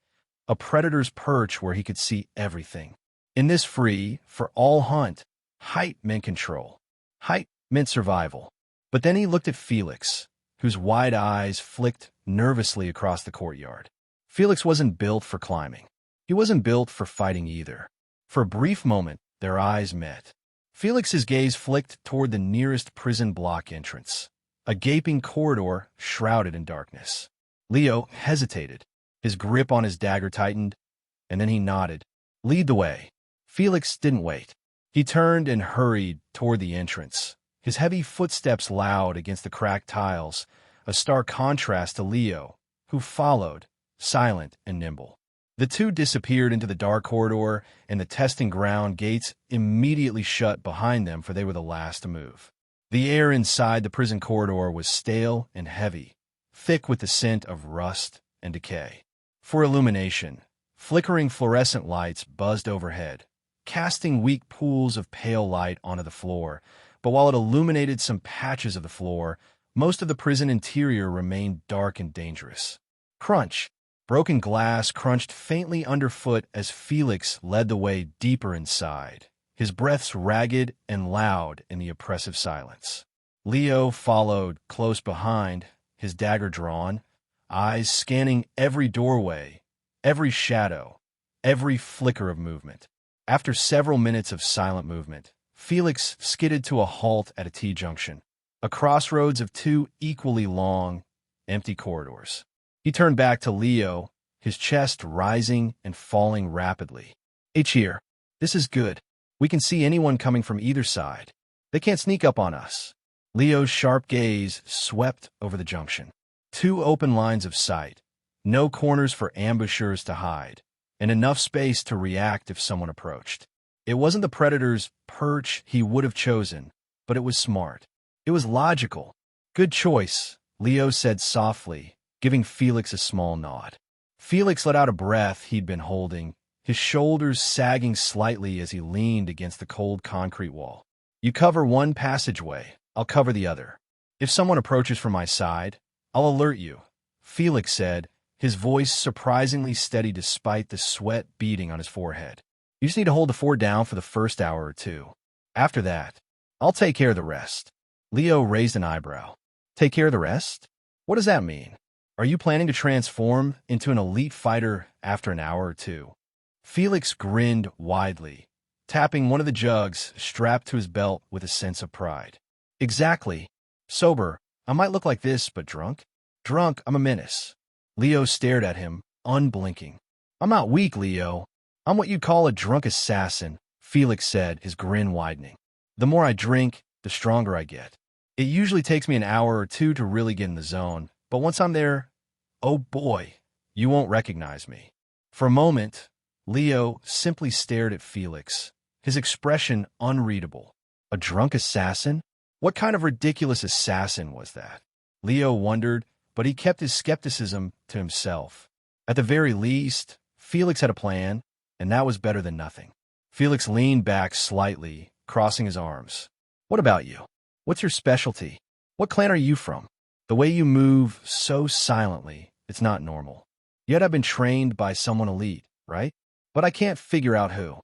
a predator's perch where he could see everything. In this free, for all hunt, height meant control. Height meant survival. But then he looked at Felix, whose wide eyes flicked nervously across the courtyard. Felix wasn't built for climbing. He wasn't built for fighting either. For a brief moment, their eyes met. Felix's gaze flicked toward the nearest prison block entrance, a gaping corridor shrouded in darkness. Leo hesitated. His grip on his dagger tightened, and then he nodded. Lead the way. Felix didn't wait. He turned and hurried toward the entrance, his heavy footsteps loud against the cracked tiles, a stark contrast to Leo, who followed, silent and nimble. The two disappeared into the dark corridor, and the testing ground gates immediately shut behind them, for they were the last to move. The air inside the prison corridor was stale and heavy, thick with the scent of rust and decay. For illumination, flickering fluorescent lights buzzed overhead, casting weak pools of pale light onto the floor, but while it illuminated some patches of the floor, most of the prison interior remained dark and dangerous. Crunch! Broken glass crunched faintly underfoot as Felix led the way deeper inside, his breaths ragged and loud in the oppressive silence. Leo followed close behind, his dagger drawn, eyes scanning every doorway, every shadow, every flicker of movement. After several minutes of silent movement, Felix skidded to a halt at a T-junction, a crossroads of two equally long, empty corridors. He turned back to Leo, his chest rising and falling rapidly. Here. This is good. We can see anyone coming from either side. They can't sneak up on us. Leo's sharp gaze swept over the junction. Two open lines of sight, no corners for ambushers to hide, and enough space to react if someone approached. It wasn't the predator's perch he would have chosen, but it was smart. It was logical. Good choice, Leo said softly, giving Felix a small nod. Felix let out a breath he'd been holding, his shoulders sagging slightly as he leaned against the cold concrete wall. You cover one passageway, I'll cover the other. If someone approaches from my side, I'll alert you, Felix said, his voice surprisingly steady despite the sweat beading on his forehead. You just need to hold the fort down for the first hour or two. After that, I'll take care of the rest. Leo raised an eyebrow. Take care of the rest? What does that mean? Are you planning to transform into an elite fighter after an hour or two? Felix grinned widely, tapping one of the jugs strapped to his belt with a sense of pride. Exactly. Sober, I might look like this, but drunk? Drunk, I'm a menace. Leo stared at him, unblinking. I'm not weak, Leo. I'm what you'd call a drunk assassin, Felix said, his grin widening. The more I drink, the stronger I get. It usually takes me an hour or two to really get in the zone, but once I'm there, oh boy, you won't recognize me. For a moment, Leo simply stared at Felix, his expression unreadable. A drunk assassin? What kind of ridiculous assassin was that? Leo wondered, but he kept his skepticism to himself. At the very least, Felix had a plan, and that was better than nothing. Felix leaned back slightly, crossing his arms. What about you? What's your specialty? What clan are you from? The way you move so silently, it's not normal. Yet I've been trained by someone elite, right? But I can't figure out who.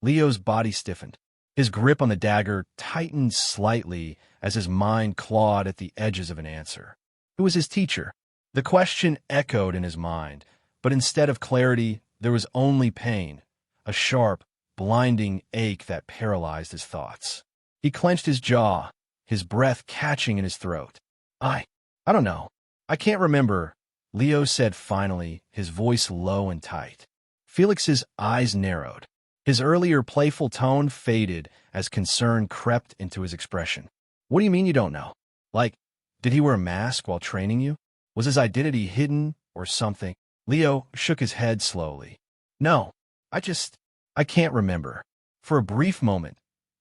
Leo's body stiffened. His grip on the dagger tightened slightly as his mind clawed at the edges of an answer. Who was his teacher? The question echoed in his mind, but instead of clarity, there was only pain, a sharp, blinding ache that paralyzed his thoughts. He clenched his jaw, his breath catching in his throat. I don't know. I can't remember, Leo said finally, his voice low and tight. Felix's eyes narrowed. His earlier playful tone faded as concern crept into his expression. What do you mean you don't know? Like, did he wear a mask while training you? Was his identity hidden or something? Leo shook his head slowly. No, I can't remember. For a brief moment,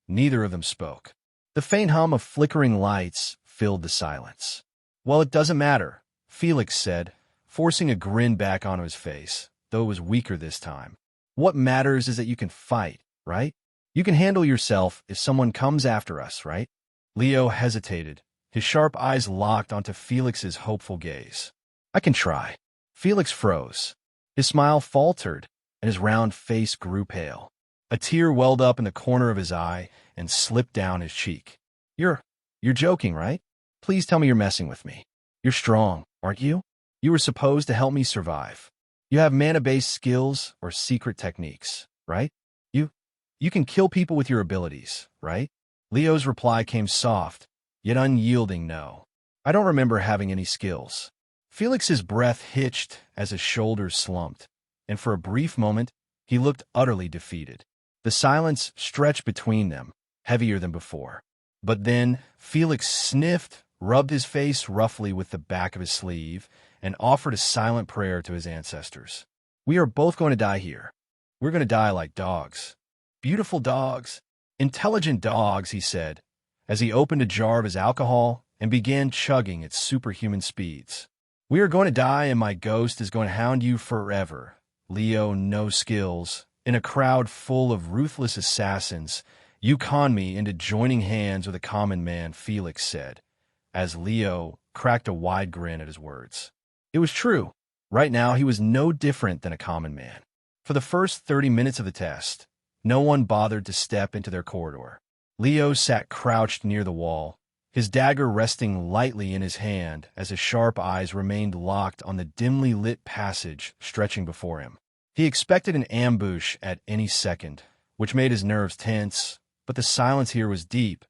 neither of them spoke. The faint hum of flickering lights filled the silence. Well, it doesn't matter, Felix said, forcing a grin back onto his face, though it was weaker this time. What matters is that you can fight, right? You can handle yourself if someone comes after us, right? Leo hesitated, his sharp eyes locked onto Felix's hopeful gaze. I can try. Felix froze. His smile faltered, and his round face grew pale. A tear welled up in the corner of his eye and slipped down his cheek. You're joking, right? Please tell me you're messing with me. You're strong, aren't you? You were supposed to help me survive. You have mana-based skills or secret techniques, right? You can kill people with your abilities, right? Leo's reply came soft, yet unyielding no. I don't remember having any skills. Felix's breath hitched as his shoulders slumped, and for a brief moment, he looked utterly defeated. The silence stretched between them, heavier than before. But then, Felix sniffed, rubbed his face roughly with the back of his sleeve, and offered a silent prayer to his ancestors. We are both going to die here. We're going to die like dogs. Beautiful dogs. Intelligent dogs, he said, as he opened a jar of his alcohol and began chugging at superhuman speeds. We are going to die and my ghost is going to hound you forever. Leo, no skills. In a crowd full of ruthless assassins, you con me into joining hands with a common man, Felix said, as Leo cracked a wide grin at his words. It was true. Right now, he was no different than a common man. For the first 30 minutes of the test, no one bothered to step into their corridor. Leo sat crouched near the wall, his dagger resting lightly in his hand as his sharp eyes remained locked on the dimly lit passage stretching before him. He expected an ambush at any second, which made his nerves tense, but the silence here was deep,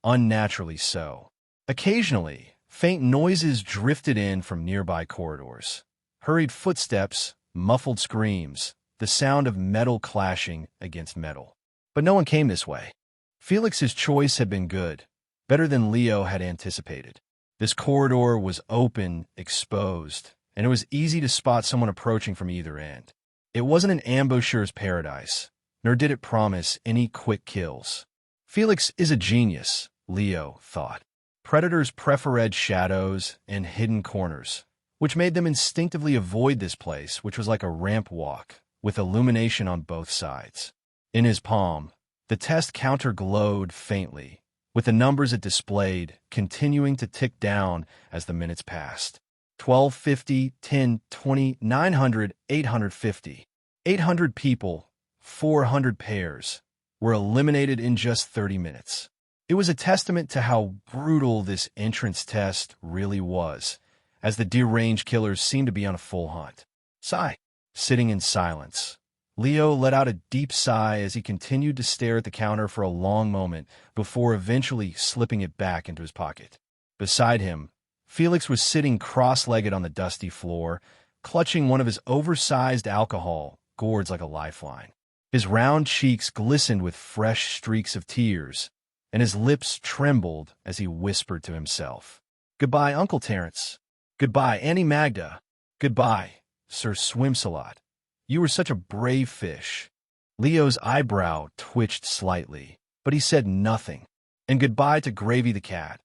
unnaturally so. Occasionally, faint noises drifted in from nearby corridors. Hurried footsteps, muffled screams, the sound of metal clashing against metal. But no one came this way. Felix's choice had been good, better than Leo had anticipated. This corridor was open, exposed, and it was easy to spot someone approaching from either end. It wasn't an ambusher's paradise, nor did it promise any quick kills. Felix is a genius, Leo thought. Predators preferred shadows and hidden corners, which made them instinctively avoid this place, which was like a ramp walk, with illumination on both sides. In his palm, the test counter glowed faintly, with the numbers it displayed continuing to tick down as the minutes passed. 1250, 10, 20, 900, 850. 800 people, 400 pairs, were eliminated in just 30 minutes. It was a testament to how brutal this entrance test really was, as the deranged killers seemed to be on a full hunt. Sigh. Sitting in silence, Leo let out a deep sigh as he continued to stare at the counter for a long moment before eventually slipping it back into his pocket. Beside him, Felix was sitting cross-legged on the dusty floor, clutching one of his oversized alcohol gourds like a lifeline. His round cheeks glistened with fresh streaks of tears, and his lips trembled as he whispered to himself, "Goodbye, Uncle Terence. Goodbye, Auntie Magda. Goodbye, Sir Swimsalot. You were such a brave fish." Leo's eyebrow twitched slightly, but he said nothing. "And goodbye to Gravy the cat.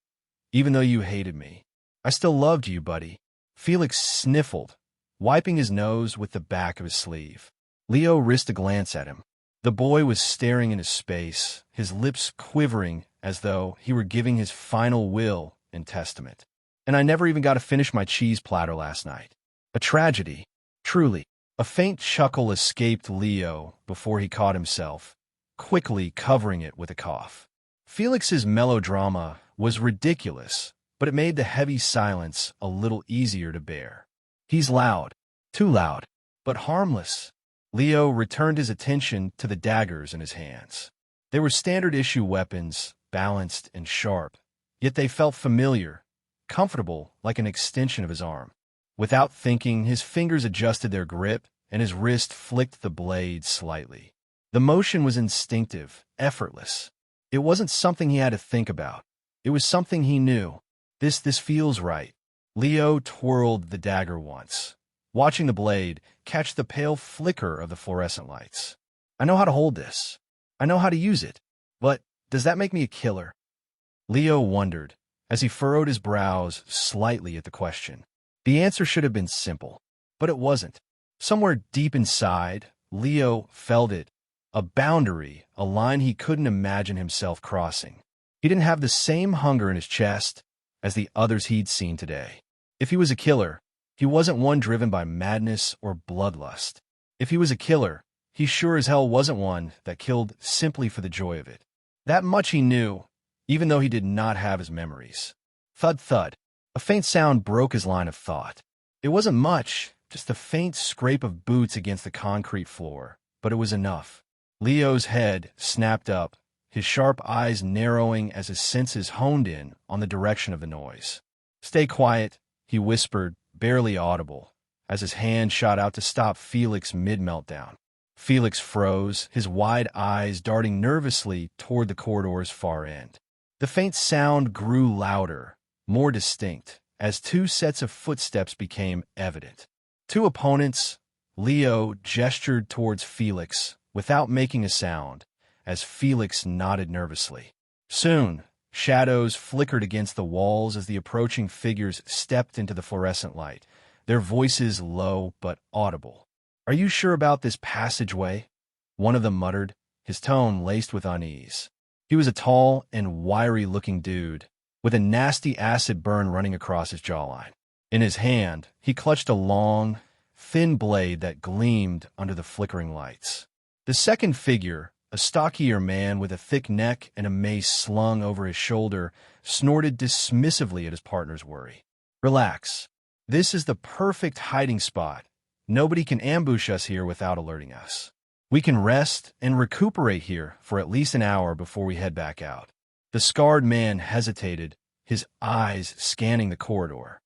Even though you hated me, I still loved you, buddy." Felix sniffled, wiping his nose with the back of his sleeve. Leo risked a glance at him. The boy was staring into space, his lips quivering as though he were giving his final will and testament. "And I never even got to finish my cheese platter last night. A tragedy, truly." A faint chuckle escaped Leo before he caught himself, quickly covering it with a cough. Felix's melodrama was ridiculous, but it made the heavy silence a little easier to bear. "He's loud, too loud, but harmless." Leo returned his attention to the daggers in his hands. They were standard-issue weapons, balanced and sharp, yet they felt familiar, comfortable like an extension of his arm. Without thinking, his fingers adjusted their grip, and his wrist flicked the blade slightly. The motion was instinctive, effortless. It wasn't something he had to think about. It was something he knew. This feels right. Leo twirled the dagger once, watching the blade catch the pale flicker of the fluorescent lights. "I know how to hold this. I know how to use it. But does that make me a killer?" Leo wondered, as he furrowed his brows slightly at the question. The answer should have been simple, but it wasn't. Somewhere deep inside, Leo felt it, a boundary, a line he couldn't imagine himself crossing. He didn't have the same hunger in his chest as the others he'd seen today. If he was a killer, he wasn't one driven by madness or bloodlust. If he was a killer, he sure as hell wasn't one that killed simply for the joy of it. That much he knew, even though he did not have his memories. Thud thud. A faint sound broke his line of thought. It wasn't much, just a faint scrape of boots against the concrete floor, but it was enough. Leo's head snapped up, his sharp eyes narrowing as his senses honed in on the direction of the noise. "Stay quiet," he whispered, barely audible, as his hand shot out to stop Felix mid-meltdown. Felix froze, his wide eyes darting nervously toward the corridor's far end. The faint sound grew louder, more distinct, as two sets of footsteps became evident. Two opponents. Leo gestured towards Felix without making a sound, as Felix nodded nervously. Soon, shadows flickered against the walls as the approaching figures stepped into the fluorescent light, their voices low but audible. "Are you sure about this passageway?" one of them muttered, his tone laced with unease. He was a tall and wiry-looking dude, with a nasty acid burn running across his jawline. In his hand, he clutched a long, thin blade that gleamed under the flickering lights. The second figure, a stockier man with a thick neck and a mace slung over his shoulder, snorted dismissively at his partner's worry. "Relax. This is the perfect hiding spot. Nobody can ambush us here without alerting us. We can rest and recuperate here for at least an hour before we head back out." The scarred man hesitated, his eyes scanning the corridor.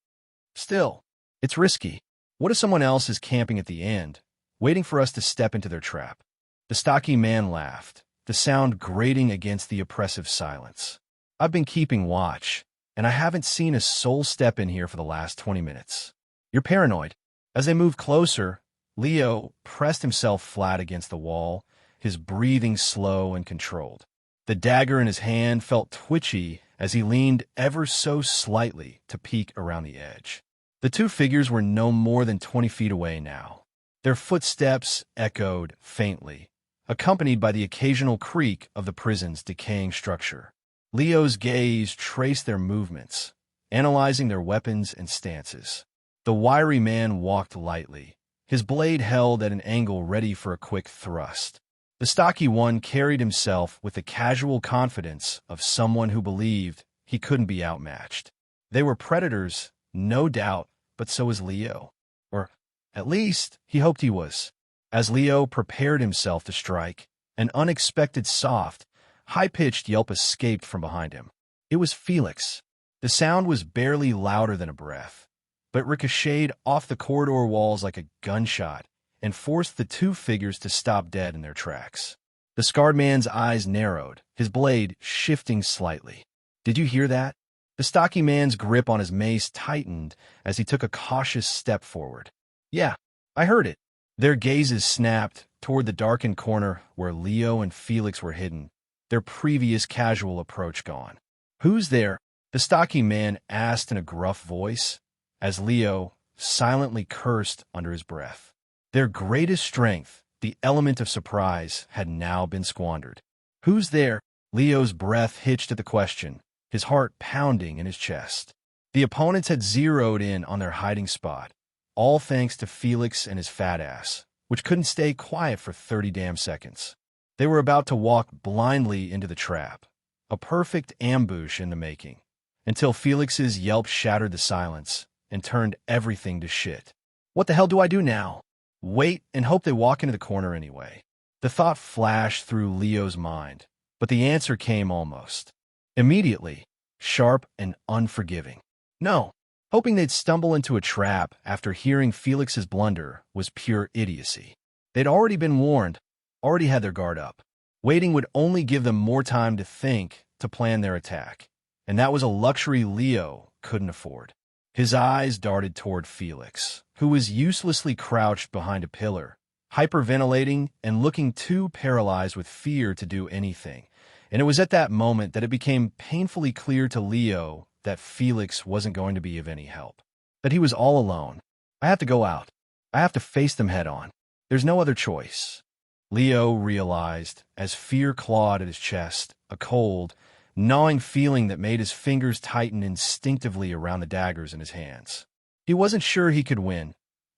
"Still, it's risky. What if someone else is camping at the end, waiting for us to step into their trap?" The stocky man laughed, the sound grating against the oppressive silence. "I've been keeping watch, and I haven't seen a soul step in here for the last 20 minutes. You're paranoid." As they moved closer, Leo pressed himself flat against the wall, his breathing slow and controlled. The dagger in his hand felt twitchy as he leaned ever so slightly to peek around the edge. The two figures were no more than 20 feet away now. Their footsteps echoed faintly, accompanied by the occasional creak of the prison's decaying structure. Leo's gaze traced their movements, analyzing their weapons and stances. The wiry man walked lightly, his blade held at an angle ready for a quick thrust. The stocky one carried himself with the casual confidence of someone who believed he couldn't be outmatched. They were predators, no doubt, but so was Leo. Or, at least, he hoped he was. As Leo prepared himself to strike, an unexpected soft, high-pitched yelp escaped from behind him. It was Felix. The sound was barely louder than a breath, but ricocheted off the corridor walls like a gunshot and forced the two figures to stop dead in their tracks. The scarred man's eyes narrowed, his blade shifting slightly. "Did you hear that?" The stocky man's grip on his mace tightened as he took a cautious step forward. "Yeah, I heard it." Their gazes snapped toward the darkened corner where Leo and Felix were hidden, their previous casual approach gone. "Who's there?" the stocky man asked in a gruff voice, as Leo silently cursed under his breath. Their greatest strength, the element of surprise, had now been squandered. "Who's there?" Leo's breath hitched at the question, his heart pounding in his chest. The opponents had zeroed in on their hiding spot, all thanks to Felix and his fat ass, which couldn't stay quiet for 30 damn seconds. They were about to walk blindly into the trap, a perfect ambush in the making, until Felix's yelp shattered the silence and turned everything to shit. "What the hell do I do now? Wait and hope they walk into the corner anyway." The thought flashed through Leo's mind, but the answer came almost immediately, sharp and unforgiving. No. Hoping they'd stumble into a trap after hearing Felix's blunder was pure idiocy. They'd already been warned, already had their guard up. Waiting would only give them more time to think, to plan their attack, and that was a luxury Leo couldn't afford. His eyes darted toward Felix, who was uselessly crouched behind a pillar, hyperventilating and looking too paralyzed with fear to do anything. And it was at that moment that it became painfully clear to Leo that Felix wasn't going to be of any help, that he was all alone. "I have to go out. I have to face them head on. There's no other choice," Leo realized as fear clawed at his chest, a cold, gnawing feeling that made his fingers tighten instinctively around the daggers in his hands. He wasn't sure he could win,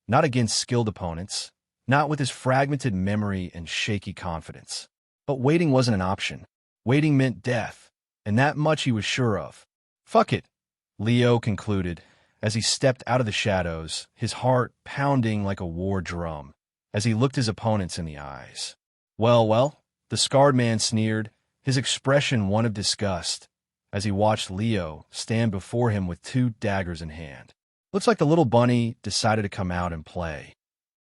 not against skilled opponents, not with his fragmented memory and shaky confidence. But waiting wasn't an option. Waiting meant death, and that much he was sure of. "Fuck it," Leo concluded as he stepped out of the shadows, his heart pounding like a war drum, as he looked his opponents in the eyes. "Well, well," the scarred man sneered, his expression one of disgust, as he watched Leo stand before him with two daggers in hand. "Looks like the little bunny decided to come out and play.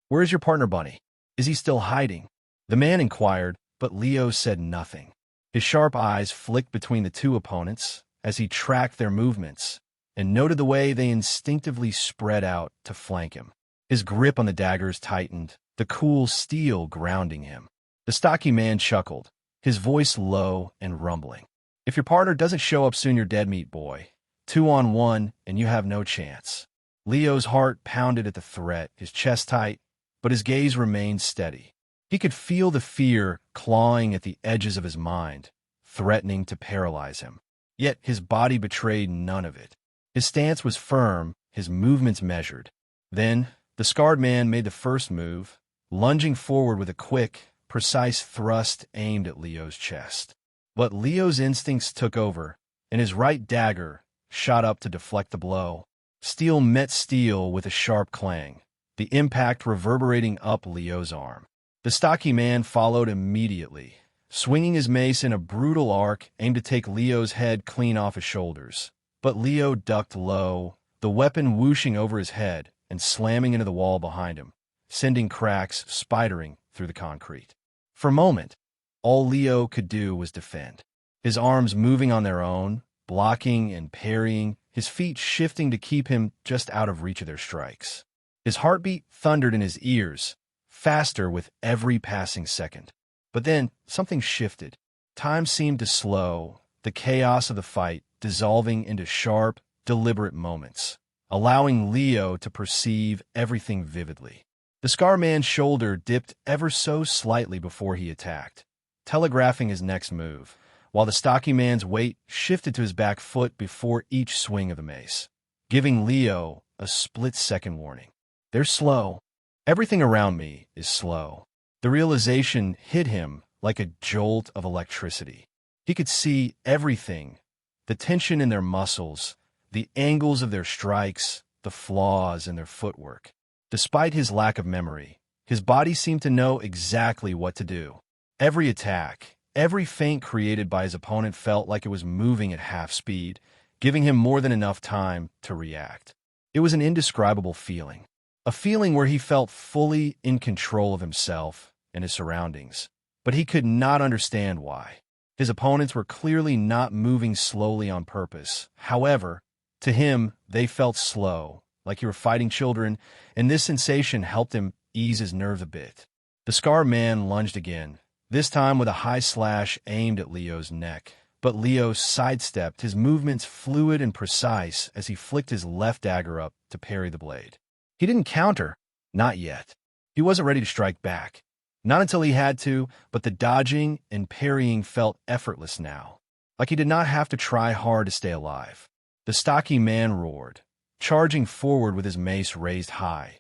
Where's your partner, Bunny? Is he still hiding?" The man inquired, but Leo said nothing. His sharp eyes flicked between the two opponents as he tracked their movements and noted the way they instinctively spread out to flank him. His grip on the daggers tightened, the cool steel grounding him. The stocky man chuckled, his voice low and rumbling. "If your partner doesn't show up soon, you're dead meat, boy. 2 on 1, and you have no chance." Leo's heart pounded at the threat, his chest tight, but his gaze remained steady. He could feel the fear clawing at the edges of his mind, threatening to paralyze him. Yet his body betrayed none of it. His stance was firm, his movements measured. Then, the scarred man made the first move, lunging forward with a quick, precise thrust aimed at Leo's chest. But Leo's instincts took over, and his right dagger shot up to deflect the blow. Steel met steel with a sharp clang, the impact reverberating up Leo's arm. The stocky man followed immediately, swinging his mace in a brutal arc aimed to take Leo's head clean off his shoulders. But Leo ducked low, the weapon whooshing over his head and slamming into the wall behind him, sending cracks spidering through the concrete. For a moment, all Leo could do was defend, his arms moving on their own, blocking and parrying, his feet shifting to keep him just out of reach of their strikes. His heartbeat thundered in his ears, faster with every passing second. But then something shifted. Time seemed to slow, the chaos of the fight dissolving into sharp, deliberate moments, allowing Leo to perceive everything vividly. The scar man's shoulder dipped ever so slightly before he attacked, telegraphing his next move, while the stocky man's weight shifted to his back foot before each swing of the mace, giving Leo a split-second warning. They're slow. Everything around me is slow. The realization hit him like a jolt of electricity. He could see everything, the tension in their muscles, the angles of their strikes, the flaws in their footwork. Despite his lack of memory, his body seemed to know exactly what to do. Every attack, every feint created by his opponent felt like it was moving at half speed, giving him more than enough time to react. It was an indescribable feeling, a feeling where he felt fully in control of himself and his surroundings, but he could not understand why. His opponents were clearly not moving slowly on purpose. However, to him, they felt slow, like he were fighting children, and this sensation helped him ease his nerves a bit. The scar man lunged again, this time with a high slash aimed at Leo's neck. But Leo sidestepped, his movements fluid and precise as he flicked his left dagger up to parry the blade. He didn't counter, not yet. He wasn't ready to strike back. Not until he had to, but the dodging and parrying felt effortless now, like he did not have to try hard to stay alive. The stocky man roared, charging forward with his mace raised high,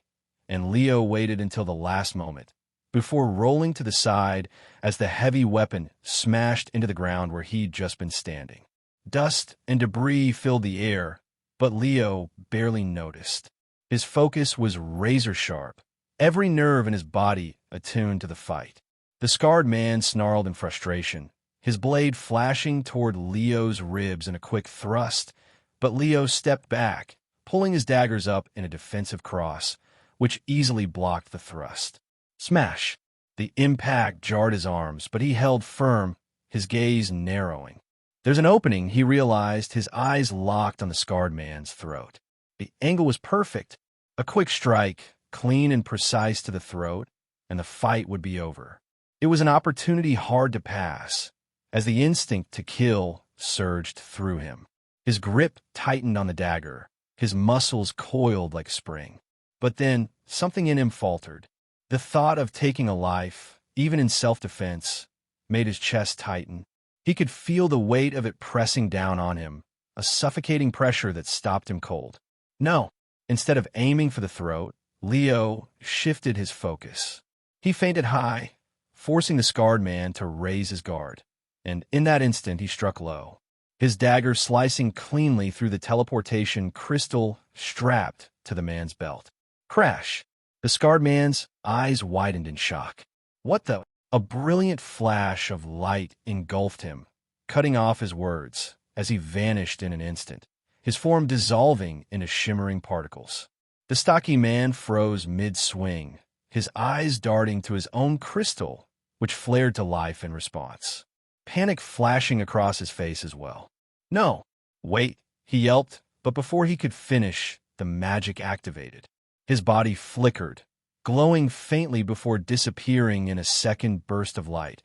and Leo waited until the last moment, before rolling to the side as the heavy weapon smashed into the ground where he'd just been standing. Dust and debris filled the air, but Leo barely noticed. His focus was razor-sharp, every nerve in his body attuned to the fight. The scarred man snarled in frustration, his blade flashing toward Leo's ribs in a quick thrust, but Leo stepped back, pulling his daggers up in a defensive cross, which easily blocked the thrust. Smash! The impact jarred his arms, but he held firm, his gaze narrowing. There's an opening, he realized, his eyes locked on the scarred man's throat. The angle was perfect. A quick strike, clean and precise to the throat, and the fight would be over. It was an opportunity hard to pass, as the instinct to kill surged through him. His grip tightened on the dagger, his muscles coiled like spring. But then, something in him faltered. The thought of taking a life, even in self-defense, made his chest tighten. He could feel the weight of it pressing down on him, a suffocating pressure that stopped him cold. No, instead of aiming for the throat, Leo shifted his focus. He feinted high, forcing the scarred man to raise his guard, and in that instant he struck low, his dagger slicing cleanly through the teleportation crystal strapped to the man's belt. Crash! The scarred man's eyes widened in shock. What the? A brilliant flash of light engulfed him, cutting off his words as he vanished in an instant, his form dissolving into shimmering particles. The stocky man froze mid-swing, his eyes darting to his own crystal, which flared to life in response, panic flashing across his face as well. No! Wait, he yelped, but before he could finish, the magic activated. His body flickered, glowing faintly before disappearing in a second burst of light,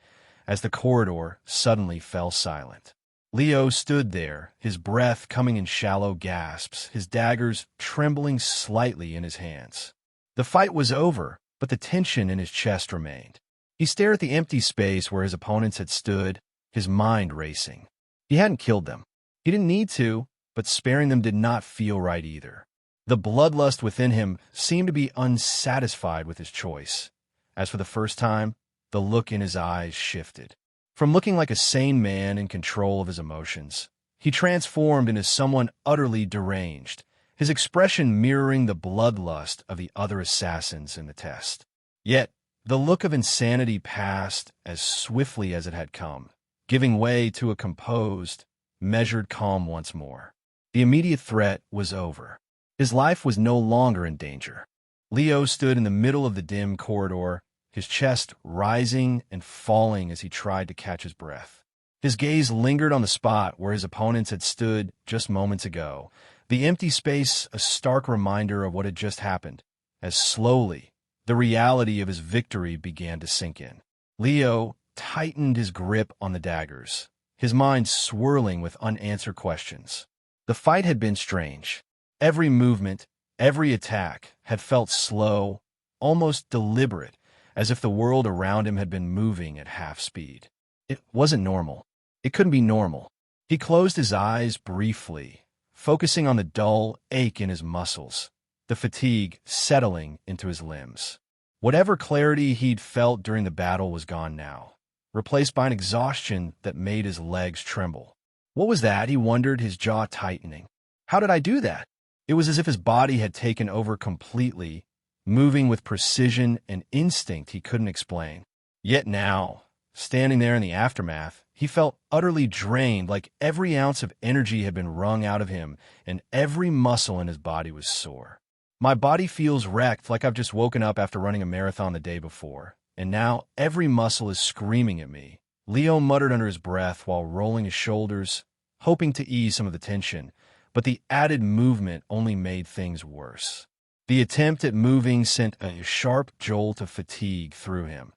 as the corridor suddenly fell silent. Leo stood there, his breath coming in shallow gasps, his daggers trembling slightly in his hands. The fight was over, but the tension in his chest remained. He stared at the empty space where his opponents had stood, his mind racing. He hadn't killed them. He didn't need to, but sparing them did not feel right either. The bloodlust within him seemed to be unsatisfied with his choice. As for the first time, the look in his eyes shifted. From looking like a sane man in control of his emotions, he transformed into someone utterly deranged, his expression mirroring the bloodlust of the other assassins in the test. Yet, the look of insanity passed as swiftly as it had come, giving way to a composed, measured calm once more. The immediate threat was over. His life was no longer in danger. Leo stood in the middle of the dim corridor, his chest rising and falling as he tried to catch his breath. His gaze lingered on the spot where his opponents had stood just moments ago, the empty space a stark reminder of what had just happened, as slowly the reality of his victory began to sink in. Leo tightened his grip on the daggers, his mind swirling with unanswered questions. The fight had been strange. Every movement, every attack had felt slow, almost deliberate, as if the world around him had been moving at half speed. It wasn't normal. It couldn't be normal. He closed his eyes briefly, focusing on the dull ache in his muscles, the fatigue settling into his limbs. Whatever clarity he'd felt during the battle was gone now, replaced by an exhaustion that made his legs tremble. What was that? He wondered, his jaw tightening. How did I do that? It was as if his body had taken over completely, moving with precision and instinct he couldn't explain. Yet now, standing there in the aftermath, he felt utterly drained, like every ounce of energy had been wrung out of him, and every muscle in his body was sore. My body feels wrecked, like I've just woken up after running a marathon the day before, and now every muscle is screaming at me. Leo muttered under his breath while rolling his shoulders, hoping to ease some of the tension, but the added movement only made things worse. The attempt at moving sent a sharp jolt of fatigue through him,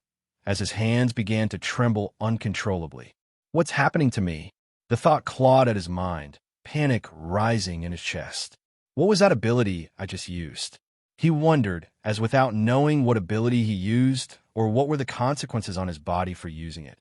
as his hands began to tremble uncontrollably. What's happening to me? The thought clawed at his mind, panic rising in his chest. What was that ability I just used? He wondered, as without knowing what ability he used, or what were the consequences on his body for using it.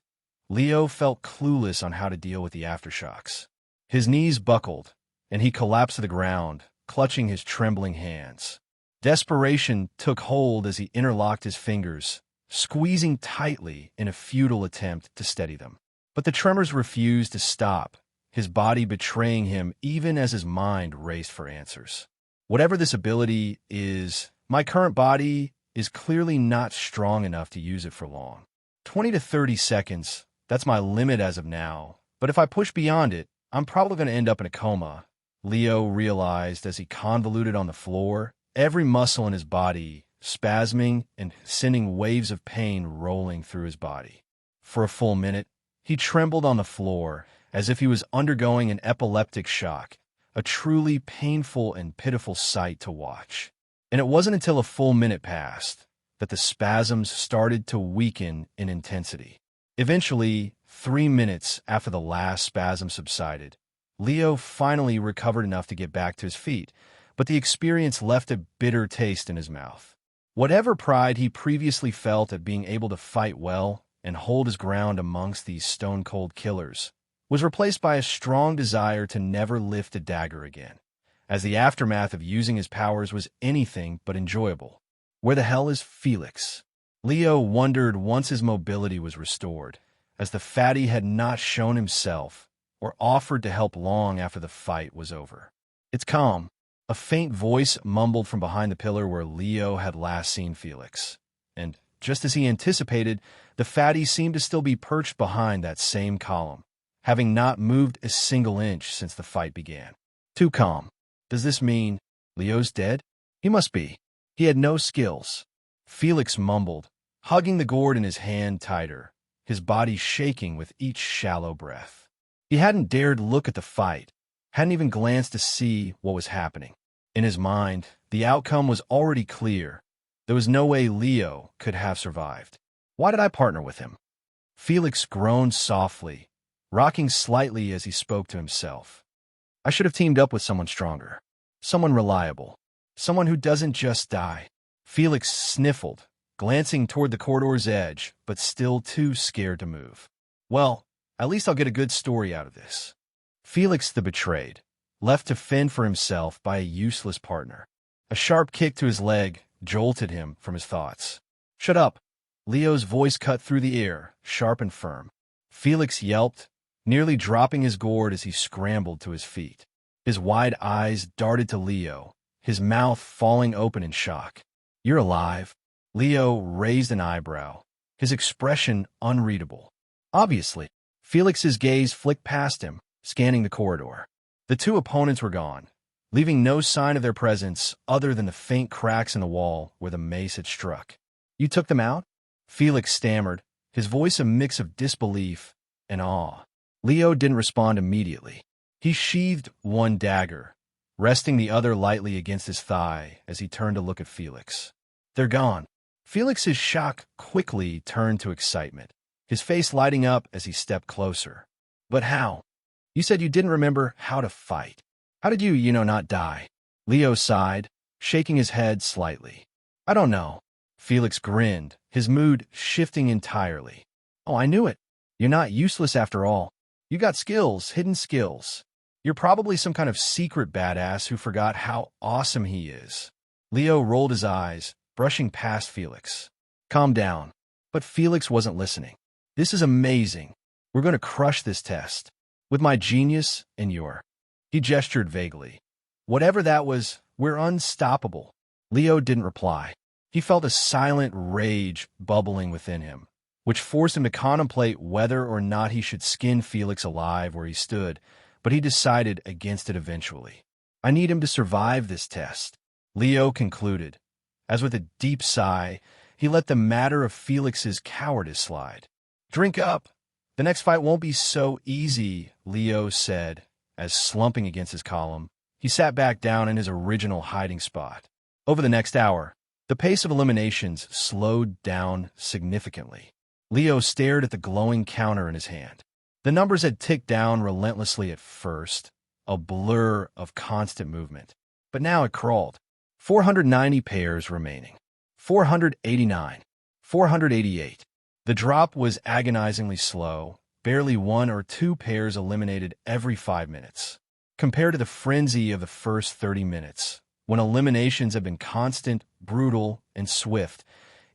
Leo felt clueless on how to deal with the aftershocks. His knees buckled, and he collapsed to the ground, clutching his trembling hands. Desperation took hold as he interlocked his fingers, squeezing tightly in a futile attempt to steady them. But the tremors refused to stop, his body betraying him even as his mind raced for answers. Whatever this ability is, my current body is clearly not strong enough to use it for long. 20 to 30 seconds, that's my limit as of now, but if I push beyond it, I'm probably going to end up in a coma, Leo realized as he convoluted on the floor, every muscle in his body spasming and sending waves of pain rolling through his body. For a full minute, he trembled on the floor as if he was undergoing an epileptic shock, a truly painful and pitiful sight to watch. And it wasn't until a full minute passed that the spasms started to weaken in intensity. Eventually, 3 minutes after the last spasm subsided, Leo finally recovered enough to get back to his feet, but the experience left a bitter taste in his mouth. Whatever pride he previously felt at being able to fight well and hold his ground amongst these stone-cold killers was replaced by a strong desire to never lift a dagger again, as the aftermath of using his powers was anything but enjoyable. Where the hell is Felix? Leo wondered once his mobility was restored, as the fatty had not shown himself or offered to help long after the fight was over. It's calm. A faint voice mumbled from behind the pillar where Leo had last seen Felix. And, just as he anticipated, the fatty seemed to still be perched behind that same column, having not moved a single inch since the fight began. Too calm. Does this mean Leo's dead? He must be. He had no skills. Felix mumbled, hugging the gourd in his hand tighter, his body shaking with each shallow breath. He hadn't dared look at the fight, hadn't even glanced to see what was happening. In his mind, the outcome was already clear. There was no way Leo could have survived. Why did I partner with him? Felix groaned softly, rocking slightly as he spoke to himself. I should have teamed up with someone stronger, someone reliable, someone who doesn't just die. Felix sniffled, glancing toward the corridor's edge, but still too scared to move. Well, at least I'll get a good story out of this. Felix the betrayed, left to fend for himself by a useless partner. A sharp kick to his leg jolted him from his thoughts. Shut up! Leo's voice cut through the air, sharp and firm. Felix yelped, nearly dropping his gourd as he scrambled to his feet. His wide eyes darted to Leo, his mouth falling open in shock. You're alive? Leo raised an eyebrow, his expression unreadable. Obviously, Felix's gaze flicked past him, scanning the corridor. The two opponents were gone, leaving no sign of their presence other than the faint cracks in the wall where the mace had struck. You took them out? Felix stammered, his voice a mix of disbelief and awe. Leo didn't respond immediately. He sheathed one dagger, resting the other lightly against his thigh as he turned to look at Felix. They're gone. Felix's shock quickly turned to excitement, his face lighting up as he stepped closer. But how? You said you didn't remember how to fight. How did you not die? Leo sighed, shaking his head slightly. I don't know. Felix grinned, his mood shifting entirely. Oh, I knew it. You're not useless after all. You got skills, hidden skills. You're probably some kind of secret badass who forgot how awesome he is. Leo rolled his eyes, brushing past Felix. Calm down. But Felix wasn't listening. This is amazing. We're going to crush this test. With my genius and your... He gestured vaguely. Whatever that was, we're unstoppable. Leo didn't reply. He felt a silent rage bubbling within him, which forced him to contemplate whether or not he should skin Felix alive where he stood, but he decided against it eventually. I need him to survive this test, Leo concluded, as with a deep sigh, he let the matter of Felix's cowardice slide. Drink up. The next fight won't be so easy, Leo said, as slumping against his column, he sat back down in his original hiding spot. Over the next hour, the pace of eliminations slowed down significantly. Leo stared at the glowing counter in his hand. The numbers had ticked down relentlessly at first, a blur of constant movement. But now it crawled. 490 pairs remaining. 489. 488. The drop was agonizingly slow, barely 1 or 2 pairs eliminated every 5 minutes. Compared to the frenzy of the first 30 minutes, when eliminations had been constant, brutal, and swift,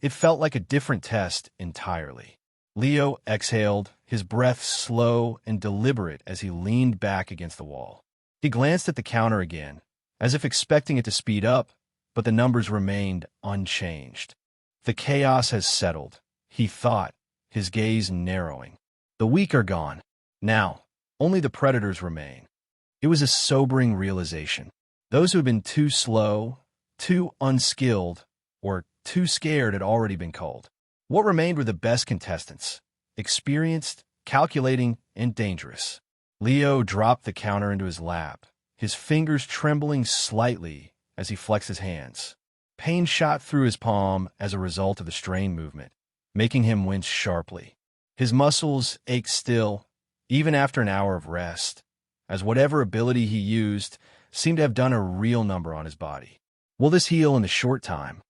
it felt like a different test entirely. Leo exhaled, his breath slow and deliberate as he leaned back against the wall. He glanced at the counter again, as if expecting it to speed up, but the numbers remained unchanged. The chaos has settled, he thought, his gaze narrowing. The weak are gone. Now, only the predators remain. It was a sobering realization. Those who had been too slow, too unskilled, or too scared had already been culled. What remained were the best contestants, experienced, calculating, and dangerous. Leo dropped the counter into his lap, his fingers trembling slightly as he flexed his hands. Pain shot through his palm as a result of the strain movement, making him wince sharply. His muscles ached still, even after an hour of rest, as whatever ability he used seemed to have done a real number on his body. Will this heal in the short time?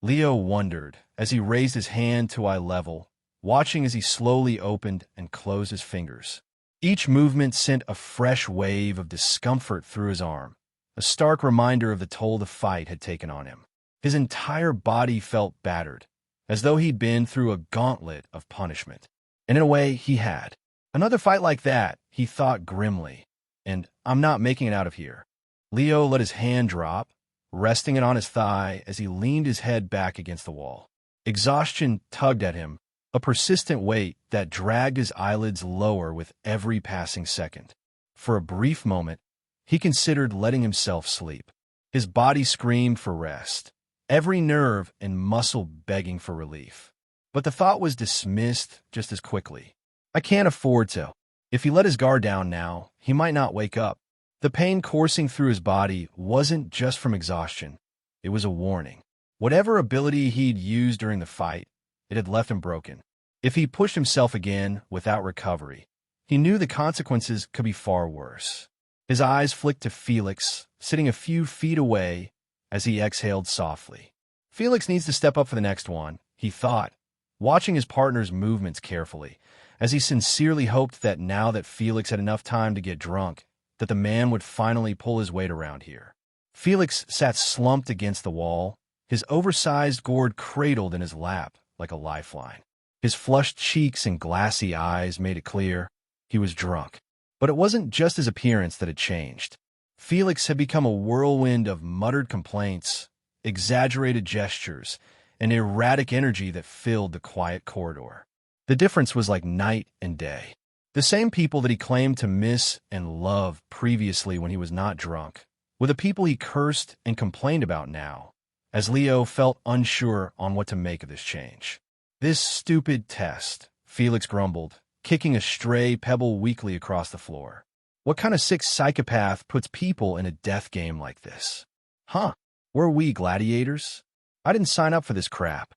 Leo wondered as he raised his hand to eye level, watching as he slowly opened and closed his fingers. Each movement sent a fresh wave of discomfort through his arm, a stark reminder of the toll the fight had taken on him. His entire body felt battered, as though he'd been through a gauntlet of punishment. And in a way, he had. Another fight like that, he thought grimly, and I'm not making it out of here. Leo let his hand drop, resting it on his thigh as he leaned his head back against the wall. Exhaustion tugged at him, a persistent weight that dragged his eyelids lower with every passing second. For a brief moment, he considered letting himself sleep. His body screamed for rest, every nerve and muscle begging for relief. But the thought was dismissed just as quickly. I can't afford to. If he let his guard down now, he might not wake up. The pain coursing through his body wasn't just from exhaustion. It was a warning. Whatever ability he'd used during the fight, it had left him broken. If he pushed himself again without recovery, He knew the consequences could be far worse. His eyes flicked to Felix, sitting a few feet away, as he exhaled softly. Felix needs to step up for the next one, he thought, watching his partner's movements carefully, as he sincerely hoped that now that Felix had enough time to get drunk, that the man would finally pull his weight around here. Felix sat slumped against the wall, his oversized gourd cradled in his lap like a lifeline. His flushed cheeks and glassy eyes made it clear he was drunk. But it wasn't just his appearance that had changed. Felix had become a whirlwind of muttered complaints, exaggerated gestures, and erratic energy that filled the quiet corridor. The difference was like night and day. The same people that he claimed to miss and love previously when he was not drunk were the people he cursed and complained about now, as Leo felt unsure on what to make of this change. "This stupid test," Felix grumbled, kicking a stray pebble weakly across the floor. "What kind of sick psychopath puts people in a death game like this? Huh? Were we gladiators? I didn't sign up for this crap."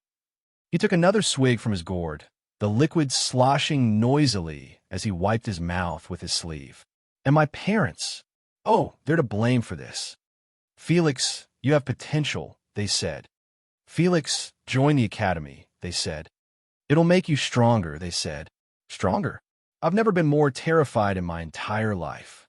He took another swig from his gourd, the liquid sloshing noisily as he wiped his mouth with his sleeve. "And my parents? Oh, they're to blame for this." "Felix, you have potential," they said. "Felix, join the academy," they said. "It'll make you stronger," they said. Stronger? I've never been more terrified in my entire life.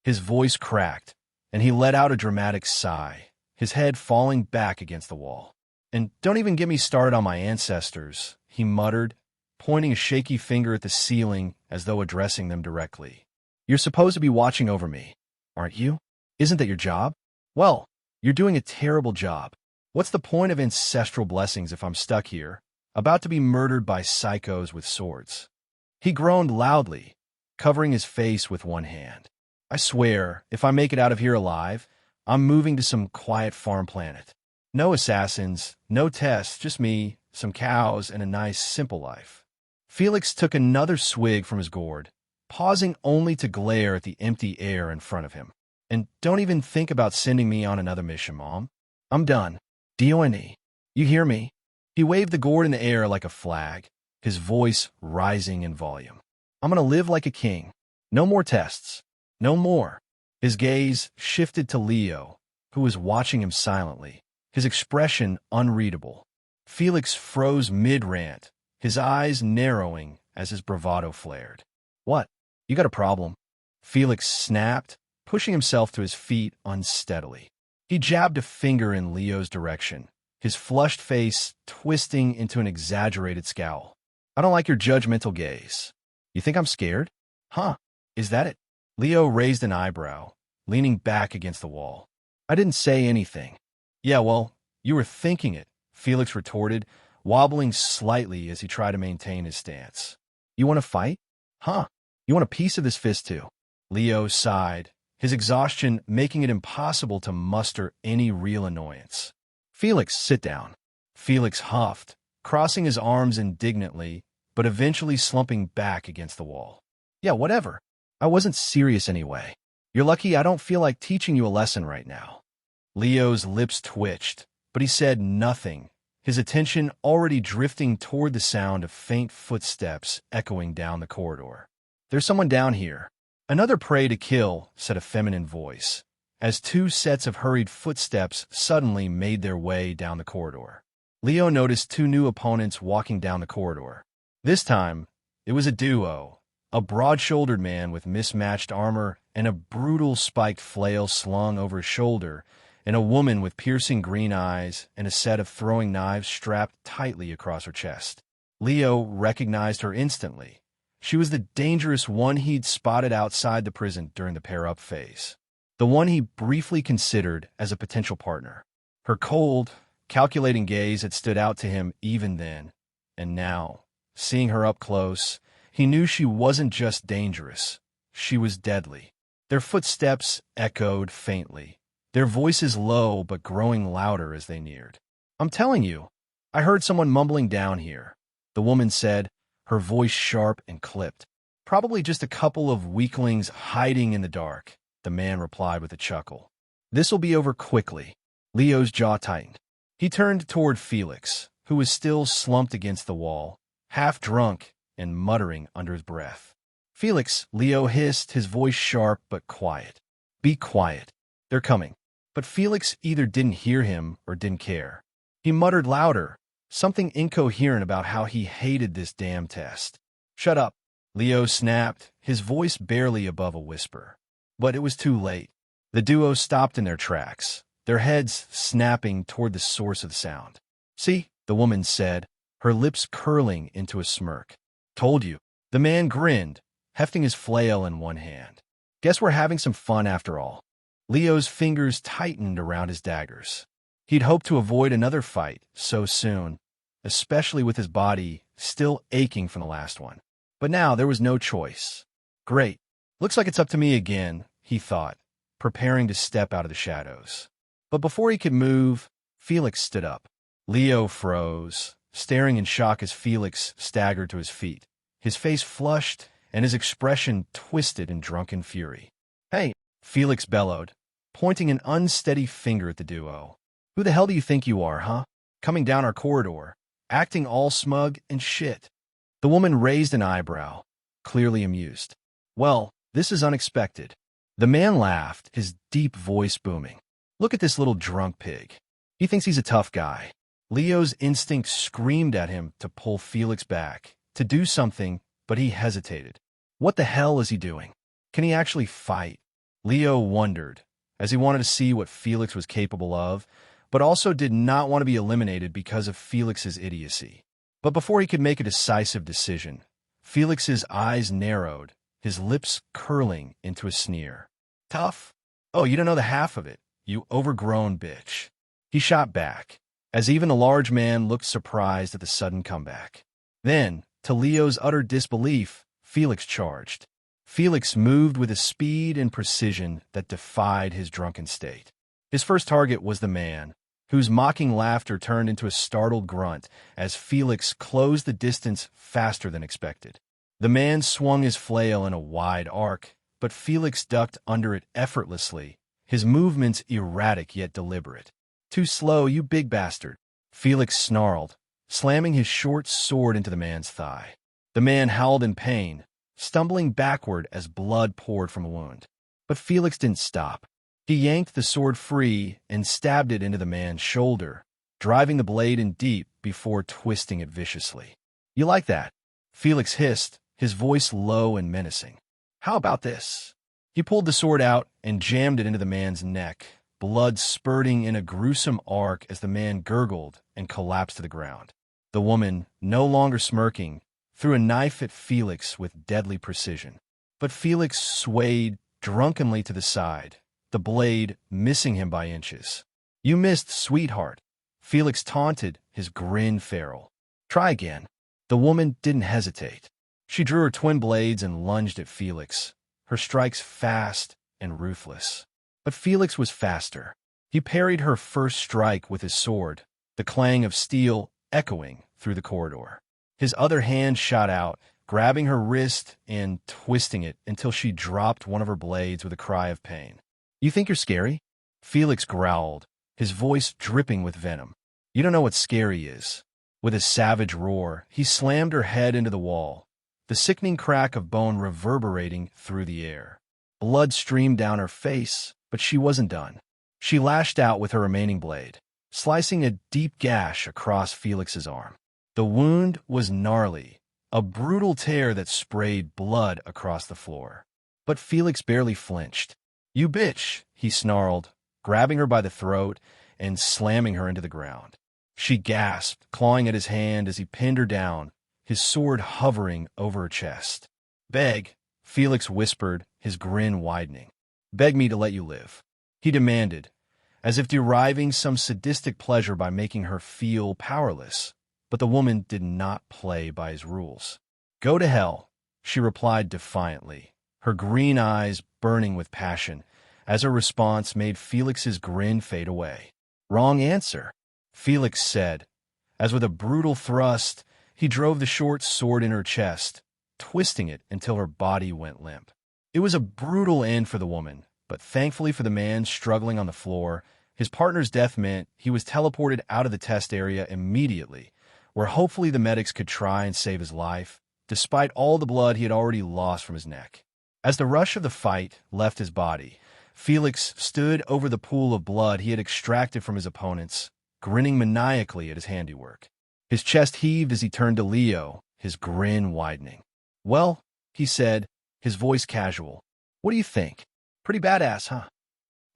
His voice cracked, and he let out a dramatic sigh, his head falling back against the wall. "And don't even get me started on my ancestors," he muttered, pointing a shaky finger at the ceiling as though addressing them directly. "You're supposed to be watching over me, aren't you? Isn't that your job? Well, you're doing a terrible job. What's the point of ancestral blessings if I'm stuck here, about to be murdered by psychos with swords?" He groaned loudly, covering his face with one hand. "I swear, if I make it out of here alive, I'm moving to some quiet farm planet. No assassins, no tests, just me, some cows, and a nice, simple life." Felix took another swig from his gourd, pausing only to glare at the empty air in front of him. "And don't even think about sending me on another mission, Mom. I'm done. D-O-N-E. You hear me?" He waved the gourd in the air like a flag, his voice rising in volume. "I'm gonna live like a king. No more tests. No more." His gaze shifted to Leo, who was watching him silently, his expression unreadable. Felix froze mid-rant, his eyes narrowing as his bravado flared. "What? You got a problem?" Felix snapped, pushing himself to his feet unsteadily. He jabbed a finger in Leo's direction, his flushed face twisting into an exaggerated scowl. "I don't like your judgmental gaze. You think I'm scared? Huh? Is that it?" Leo raised an eyebrow, leaning back against the wall. "I didn't say anything." "Yeah, well, you were thinking it," Felix retorted, wobbling slightly as he tried to maintain his stance. "You want to fight? Huh? You want a piece of this fist too?" Leo sighed, his exhaustion making it impossible to muster any real annoyance. "Felix, sit down." Felix huffed, crossing his arms indignantly, but eventually slumping back against the wall. "Yeah, whatever. I wasn't serious anyway. You're lucky I don't feel like teaching you a lesson right now." Leo's lips twitched, but he said nothing, his attention already drifting toward the sound of faint footsteps echoing down the corridor. "There's someone down here." "Another prey to kill," said a feminine voice, as two sets of hurried footsteps suddenly made their way down the corridor. Leo noticed two new opponents walking down the corridor. This time, it was a duo, a broad-shouldered man with mismatched armor and a brutal spiked flail slung over his shoulder, and a woman with piercing green eyes and a set of throwing knives strapped tightly across her chest. Leo recognized her instantly. She was the dangerous one he'd spotted outside the prison during the pair-up phase, the one he briefly considered as a potential partner. Her cold, calculating gaze had stood out to him even then, and now, seeing her up close, he knew she wasn't just dangerous, she was deadly. Their footsteps echoed faintly, their voices low but growing louder as they neared. "I'm telling you, I heard someone mumbling down here," the woman said, her voice sharp and clipped. "Probably just a couple of weaklings hiding in the dark," the man replied with a chuckle. "This'll be over quickly." Leo's jaw tightened. He turned toward Felix, who was still slumped against the wall, half drunk and muttering under his breath. Felix, Leo hissed, his voice sharp but quiet. Be quiet. They're coming. But Felix either didn't hear him or didn't care. He muttered louder, something incoherent about how he hated this damn test. Shut up, Leo snapped, his voice barely above a whisper. But it was too late. The duo stopped in their tracks, their heads snapping toward the source of the sound. See, the woman said, her lips curling into a smirk. Told you. The man grinned, hefting his flail in one hand. Guess we're having some fun after all. Leo's fingers tightened around his daggers. He'd hoped to avoid another fight so soon, especially with his body still aching from the last one. But now there was no choice. Great. Looks like it's up to me again, he thought, preparing to step out of the shadows. But before he could move, Felix stood up. Leo froze, staring in shock as Felix staggered to his feet, his face flushed and his expression twisted in drunken fury. Hey, Felix bellowed, pointing an unsteady finger at the duo. Who the hell do you think you are, huh? Coming down our corridor, acting all smug and shit. The woman raised an eyebrow, clearly amused. Well, this is unexpected. The man laughed, his deep voice booming. Look at this little drunk pig. He thinks he's a tough guy. Leo's instinct screamed at him to pull Felix back, to do something, but he hesitated. What the hell is he doing? Can he actually fight? Leo wondered, as he wanted to see what Felix was capable of, but also did not want to be eliminated because of Felix's idiocy. But before he could make a decisive decision, Felix's eyes narrowed, his lips curling into a sneer. Tough? Oh, you don't know the half of it, you overgrown bitch. He shot back, as even the large man looked surprised at the sudden comeback. Then, to Leo's utter disbelief, Felix charged. Felix moved with a speed and precision that defied his drunken state. His first target was the man, whose mocking laughter turned into a startled grunt as Felix closed the distance faster than expected. The man swung his flail in a wide arc, but Felix ducked under it effortlessly, his movements erratic yet deliberate. Too slow, you big bastard, Felix snarled, slamming his short sword into the man's thigh. The man howled in pain, stumbling backward as blood poured from a wound. But Felix didn't stop. He yanked the sword free and stabbed it into the man's shoulder, driving the blade in deep before twisting it viciously. You like that? Felix hissed, his voice low and menacing. How about this? He pulled the sword out and jammed it into the man's neck, blood spurting in a gruesome arc as the man gurgled and collapsed to the ground. The woman, no longer smirking, threw a knife at Felix with deadly precision. But Felix swayed drunkenly to the side, the blade missing him by inches. You missed, sweetheart, Felix taunted, his grin feral. Try again. The woman didn't hesitate. She drew her twin blades and lunged at Felix, her strikes fast and ruthless. But Felix was faster. He parried her first strike with his sword, the clang of steel echoing through the corridor. His other hand shot out, grabbing her wrist and twisting it until she dropped one of her blades with a cry of pain. You think you're scary? Felix growled, his voice dripping with venom. You don't know what scary is. With a savage roar, he slammed her head into the wall, the sickening crack of bone reverberating through the air. Blood streamed down her face, but she wasn't done. She lashed out with her remaining blade, slicing a deep gash across Felix's arm. The wound was gnarly, a brutal tear that sprayed blood across the floor. But Felix barely flinched. You bitch, he snarled, grabbing her by the throat and slamming her into the ground. She gasped, clawing at his hand as he pinned her down, his sword hovering over her chest. Beg, Felix whispered, his grin widening. Beg me to let you live, he demanded, as if deriving some sadistic pleasure by making her feel powerless. But the woman did not play by his rules. Go to hell, she replied defiantly, her green eyes burning with passion, as her response made Felix's grin fade away. Wrong answer, Felix said, as with a brutal thrust, he drove the short sword in her chest, twisting it until her body went limp. It was a brutal end for the woman, but thankfully for the man struggling on the floor, his partner's death meant he was teleported out of the test area immediately, where hopefully the medics could try and save his life, despite all the blood he had already lost from his neck. As the rush of the fight left his body, Felix stood over the pool of blood he had extracted from his opponents, grinning maniacally at his handiwork. His chest heaved as he turned to Leo, his grin widening. "Well," he said, his voice casual, "what do you think? Pretty badass, huh?"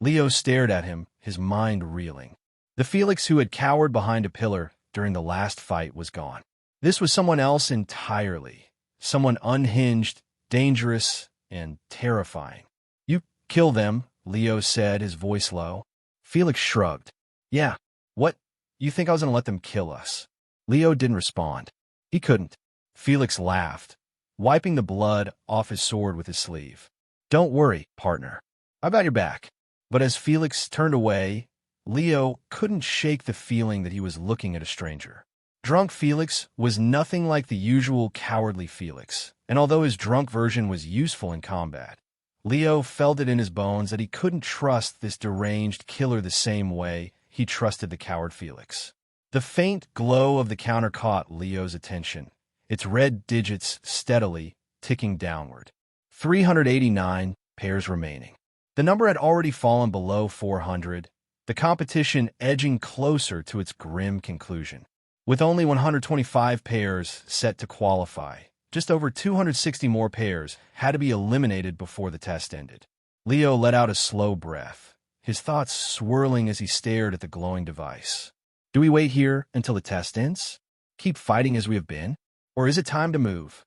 Leo stared at him, his mind reeling. The Felix who had cowered behind a pillar during the last fight was gone. This was someone else entirely, someone unhinged, dangerous, and terrifying. "You kill them," Leo said, his voice low. Felix shrugged. "Yeah, what? You think I was going to let them kill us?" Leo didn't respond. He couldn't. Felix laughed, wiping the blood off his sword with his sleeve. "Don't worry, partner. I've got your back." But as Felix turned away, Leo couldn't shake the feeling that he was looking at a stranger. Drunk Felix was nothing like the usual cowardly Felix, and although his drunk version was useful in combat, Leo felt it in his bones that he couldn't trust this deranged killer the same way he trusted the coward Felix. The faint glow of the counter caught Leo's attention, its red digits steadily ticking downward. 389 pairs remaining. The number had already fallen below 400, the competition edging closer to its grim conclusion. With only 125 pairs set to qualify, just over 260 more pairs had to be eliminated before the test ended. Leo let out a slow breath, his thoughts swirling as he stared at the glowing device. Do we wait here until the test ends? Keep fighting as we have been? Or is it time to move?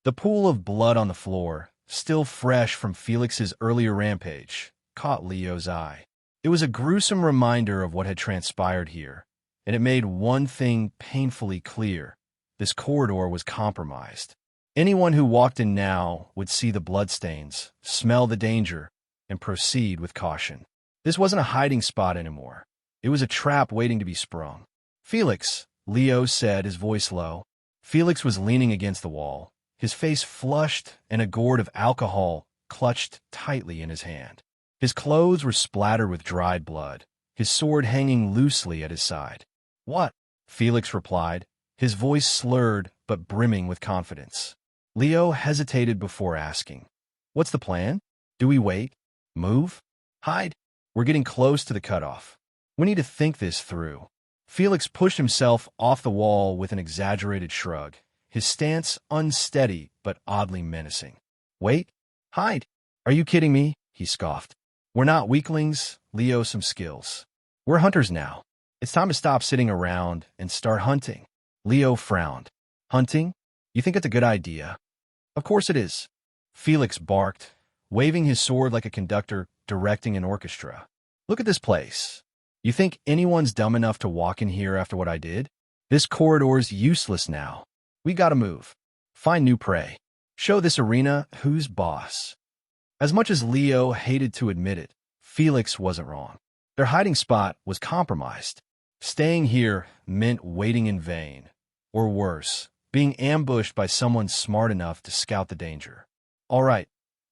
The pool of blood on the floor, still fresh from Felix's earlier rampage, caught Leo's eye. It was a gruesome reminder of what had transpired here, and it made one thing painfully clear. This corridor was compromised. Anyone who walked in now would see the bloodstains, smell the danger, and proceed with caution. This wasn't a hiding spot anymore. It was a trap waiting to be sprung. "Felix," Leo said, his voice low. Felix was leaning against the wall, his face flushed and a gourd of alcohol clutched tightly in his hand. His clothes were splattered with dried blood, his sword hanging loosely at his side. "What?" Felix replied, his voice slurred but brimming with confidence. Leo hesitated before asking, "What's the plan? Do we wait? Move? Hide? We're getting close to the cutoff. We need to think this through." Felix pushed himself off the wall with an exaggerated shrug, his stance unsteady but oddly menacing. "Wait? Hide? Are you kidding me?" he scoffed. "We're not weaklings, Leo, some skills. We're hunters now. It's time to stop sitting around and start hunting." Leo frowned. "Hunting? You think it's a good idea?" "Of course it is," Felix barked, waving his sword like a conductor directing an orchestra. "Look at this place. You think anyone's dumb enough to walk in here after what I did? This corridor's useless now. We gotta move. Find new prey. Show this arena who's boss." As much as Leo hated to admit it, Felix wasn't wrong. Their hiding spot was compromised. Staying here meant waiting in vain, or worse, being ambushed by someone smart enough to scout the danger. "All right,"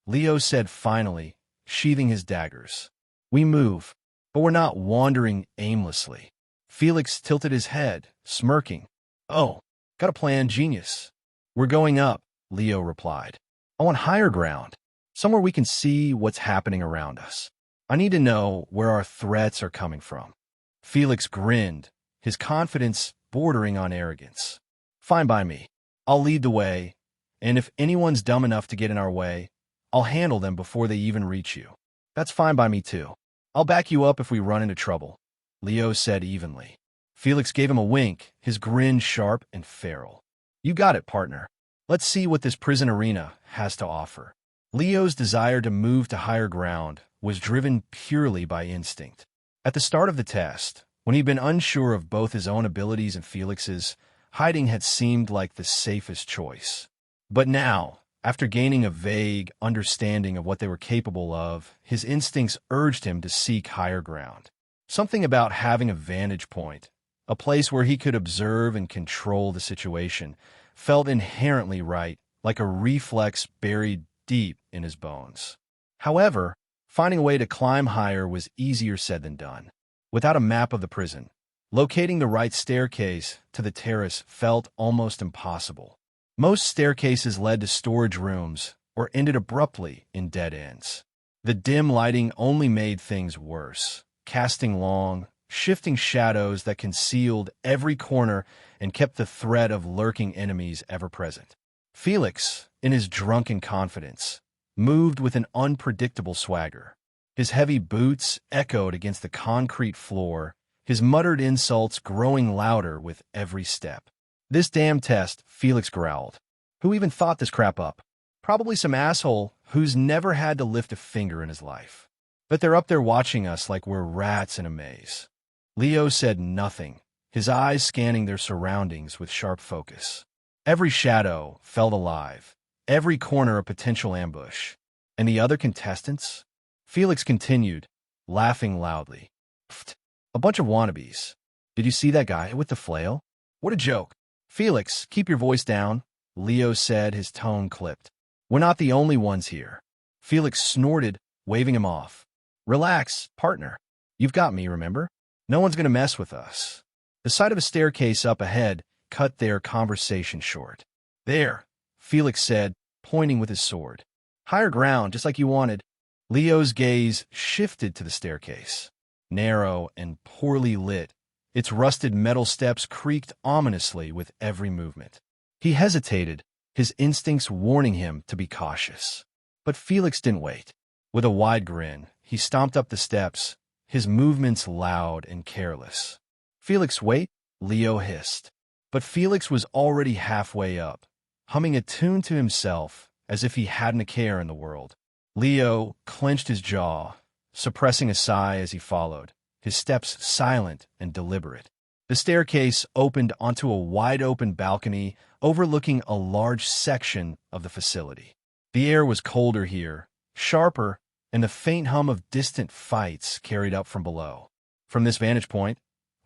Leo said finally, sheathing his daggers. "We move, but we're not wandering aimlessly." Felix tilted his head, smirking. "Oh, got a plan, genius." "We're going up," Leo replied. "I want higher ground, somewhere we can see what's happening around us. I need to know where our threats are coming from." Felix grinned, his confidence bordering on arrogance. "Fine by me. I'll lead the way, and if anyone's dumb enough to get in our way, I'll handle them before they even reach you." "That's fine by me too. I'll back you up if we run into trouble," Leo said evenly. Felix gave him a wink, his grin sharp and feral. "You got it, partner. Let's see what this prison arena has to offer." Leo's desire to move to higher ground was driven purely by instinct. At the start of the test, when he'd been unsure of both his own abilities and Felix's, hiding had seemed like the safest choice. But now, after gaining a vague understanding of what they were capable of, his instincts urged him to seek higher ground. Something about having a vantage point, a place where he could observe and control the situation, felt inherently right, like a reflex buried deep in his bones. However, finding a way to climb higher was easier said than done. Without a map of the prison, locating the right staircase to the terrace felt almost impossible. Most staircases led to storage rooms or ended abruptly in dead ends. The dim lighting only made things worse, casting long, shifting shadows that concealed every corner and kept the threat of lurking enemies ever present. Felix, in his drunken confidence, moved with an unpredictable swagger. His heavy boots echoed against the concrete floor, his muttered insults growing louder with every step. "This damn test," Felix growled. "Who even thought this crap up? Probably some asshole who's never had to lift a finger in his life. But they're up there watching us like we're rats in a maze." Leo said nothing, his eyes scanning their surroundings with sharp focus. Every shadow felt alive, every corner a potential ambush. And the other contestants? Felix continued, laughing loudly. "Pfft, a bunch of wannabes. Did you see that guy with the flail? What a joke." "Felix, keep your voice down," Leo said, his tone clipped. "We're not the only ones here." Felix snorted, waving him off. "Relax, partner. You've got me, remember? No one's going to mess with us." The sight of a staircase up ahead cut their conversation short. "There," Felix said, pointing with his sword. "Higher ground, just like you wanted." Leo's gaze shifted to the staircase. Narrow and poorly lit, its rusted metal steps creaked ominously with every movement. He hesitated, his instincts warning him to be cautious. But Felix didn't wait. With a wide grin, he stomped up the steps, his movements loud and careless. "Felix, wait," Leo hissed. But Felix was already halfway up, humming a tune to himself as if he hadn't a care in the world. Leo clenched his jaw, suppressing a sigh as he followed, his steps silent and deliberate. The staircase opened onto a wide-open balcony overlooking a large section of the facility. The air was colder here, sharper, and the faint hum of distant fights carried up from below. From this vantage point,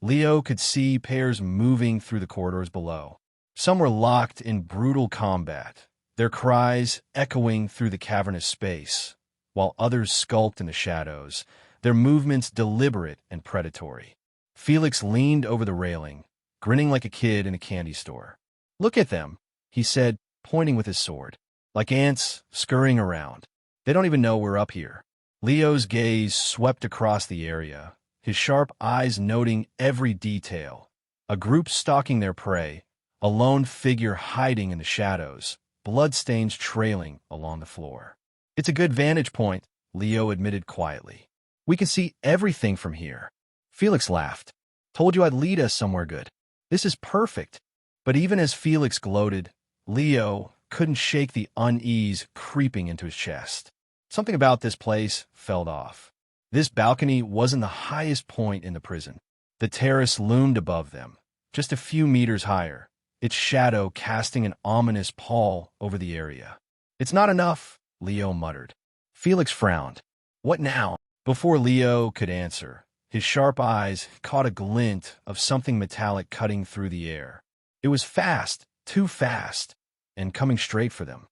Leo could see pairs moving through the corridors below. Some were locked in brutal combat, their cries echoing through the cavernous space, while others skulked in the shadows, their movements deliberate and predatory. Felix leaned over the railing, grinning like a kid in a candy store. "Look at them," he said, pointing with his sword. "Like ants scurrying around. They don't even know we're up here." Leo's gaze swept across the area, his sharp eyes noting every detail. A group stalking their prey, a lone figure hiding in the shadows, bloodstains trailing along the floor. "It's a good vantage point," Leo admitted quietly. "We can see everything from here." Felix laughed. "Told you I'd lead us somewhere good. This is perfect." But even as Felix gloated, Leo couldn't shake the unease creeping into his chest. Something about this place felt off. This balcony wasn't the highest point in the prison. The terrace loomed above them, just a few meters higher, its shadow casting an ominous pall over the area. "It's not enough," Leo muttered. Felix frowned. "What now?" Before Leo could answer, his sharp eyes caught a glint of something metallic cutting through the air. It was fast, too fast, and coming straight for them.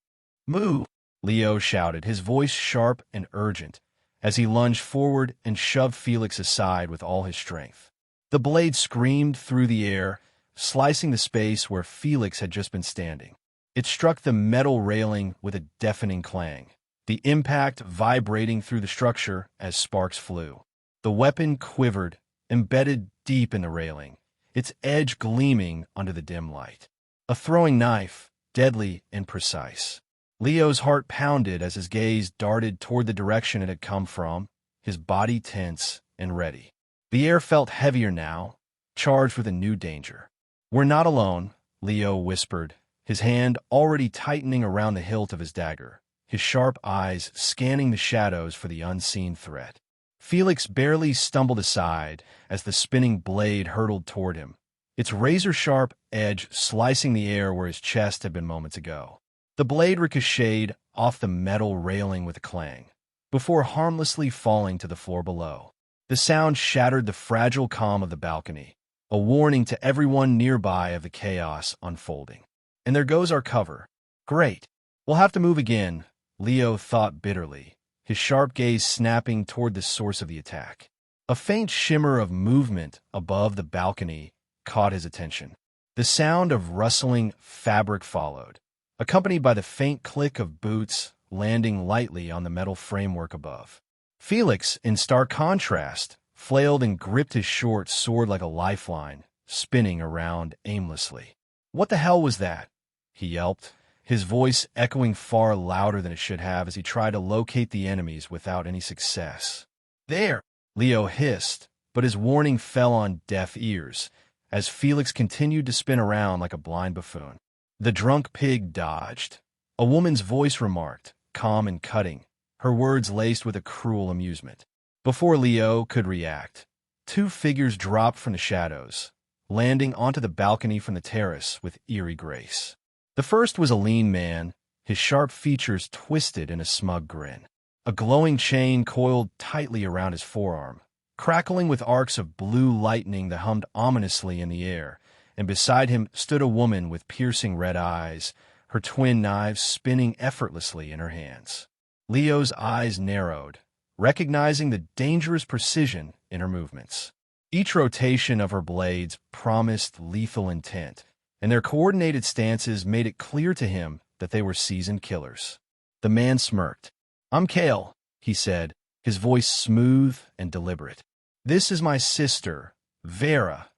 "Move!" Leo shouted, his voice sharp and urgent, as he lunged forward and shoved Felix aside with all his strength. The blade screamed through the air, slicing the space where Felix had just been standing. It struck the metal railing with a deafening clang, the impact vibrating through the structure as sparks flew. The weapon quivered, embedded deep in the railing, its edge gleaming under the dim light. A throwing knife, deadly and precise. Leo's heart pounded as his gaze darted toward the direction it had come from, his body tense and ready. The air felt heavier now, charged with a new danger. "We're not alone," Leo whispered, his hand already tightening around the hilt of his dagger, his sharp eyes scanning the shadows for the unseen threat. Felix barely stumbled aside as the spinning blade hurtled toward him, its razor-sharp edge slicing the air where his chest had been moments ago. The blade ricocheted off the metal railing with a clang, before harmlessly falling to the floor below. The sound shattered the fragile calm of the balcony, a warning to everyone nearby of the chaos unfolding. "And there goes our cover. Great. We'll have to move again," Leo thought bitterly, his sharp gaze snapping toward the source of the attack. A faint shimmer of movement above the balcony caught his attention. The sound of rustling fabric followed, accompanied by the faint click of boots landing lightly on the metal framework above. Felix, in stark contrast, flailed and gripped his short sword like a lifeline, spinning around aimlessly. "What the hell was that?" he yelped, his voice echoing far louder than it should have as he tried to locate the enemies without any success. "There!" Leo hissed, but his warning fell on deaf ears, as Felix continued to spin around like a blind buffoon. The drunk pig dodged. A woman's voice remarked, calm and cutting, her words laced with a cruel amusement. Before Leo could react, two figures dropped from the shadows, landing onto the balcony from the terrace with eerie grace. The first was a lean man, his sharp features twisted in a smug grin. A glowing chain coiled tightly around his forearm, crackling with arcs of blue lightning that hummed ominously in the air, and beside him stood a woman with piercing red eyes, her twin knives spinning effortlessly in her hands. Leo's eyes narrowed, recognizing the dangerous precision in her movements. Each rotation of her blades promised lethal intent, and their coordinated stances made it clear to him that they were seasoned killers. The man smirked. "I'm Kale," he said, his voice smooth and deliberate. "This is my sister, Vera,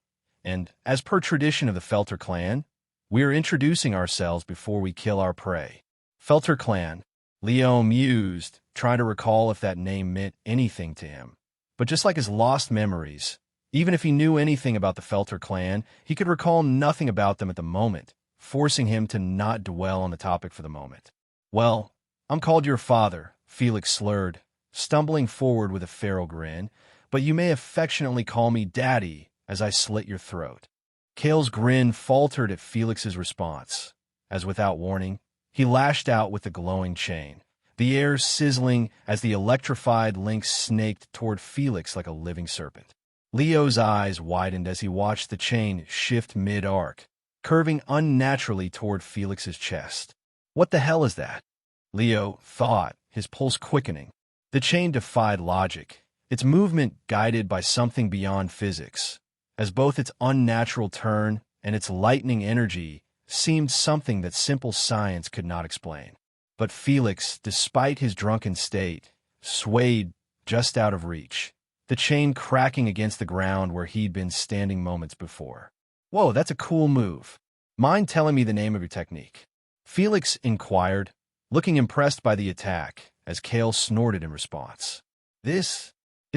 and, as per tradition of the Felter clan, we are introducing ourselves before we kill our prey." Felter clan, Leo mused, trying to recall if that name meant anything to him. But just like his lost memories, even if he knew anything about the Felter clan, he could recall nothing about them at the moment, forcing him to not dwell on the topic for the moment. "Well, I'm called your father," Felix slurred, stumbling forward with a feral grin, "but you may affectionately call me Daddy as I slit your throat." Kale's grin faltered at Felix's response, as without warning, he lashed out with the glowing chain, the air sizzling as the electrified link snaked toward Felix like a living serpent. Leo's eyes widened as he watched the chain shift mid-arc, curving unnaturally toward Felix's chest. "What the hell is that?" Leo thought, his pulse quickening. The chain defied logic, its movement guided by something beyond physics, as both its unnatural turn and its lightning energy seemed something that simple science could not explain. But Felix, despite his drunken state, swayed just out of reach, the chain cracking against the ground where he'd been standing moments before. "Whoa, that's a cool move. Mind telling me the name of your technique?" Felix inquired, looking impressed by the attack, as Kale snorted in response. It's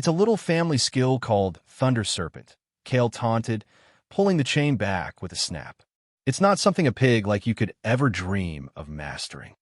a little family skill called Thunder Serpent," Kale taunted, pulling the chain back with a snap. "It's not something a pig like you could ever dream of mastering."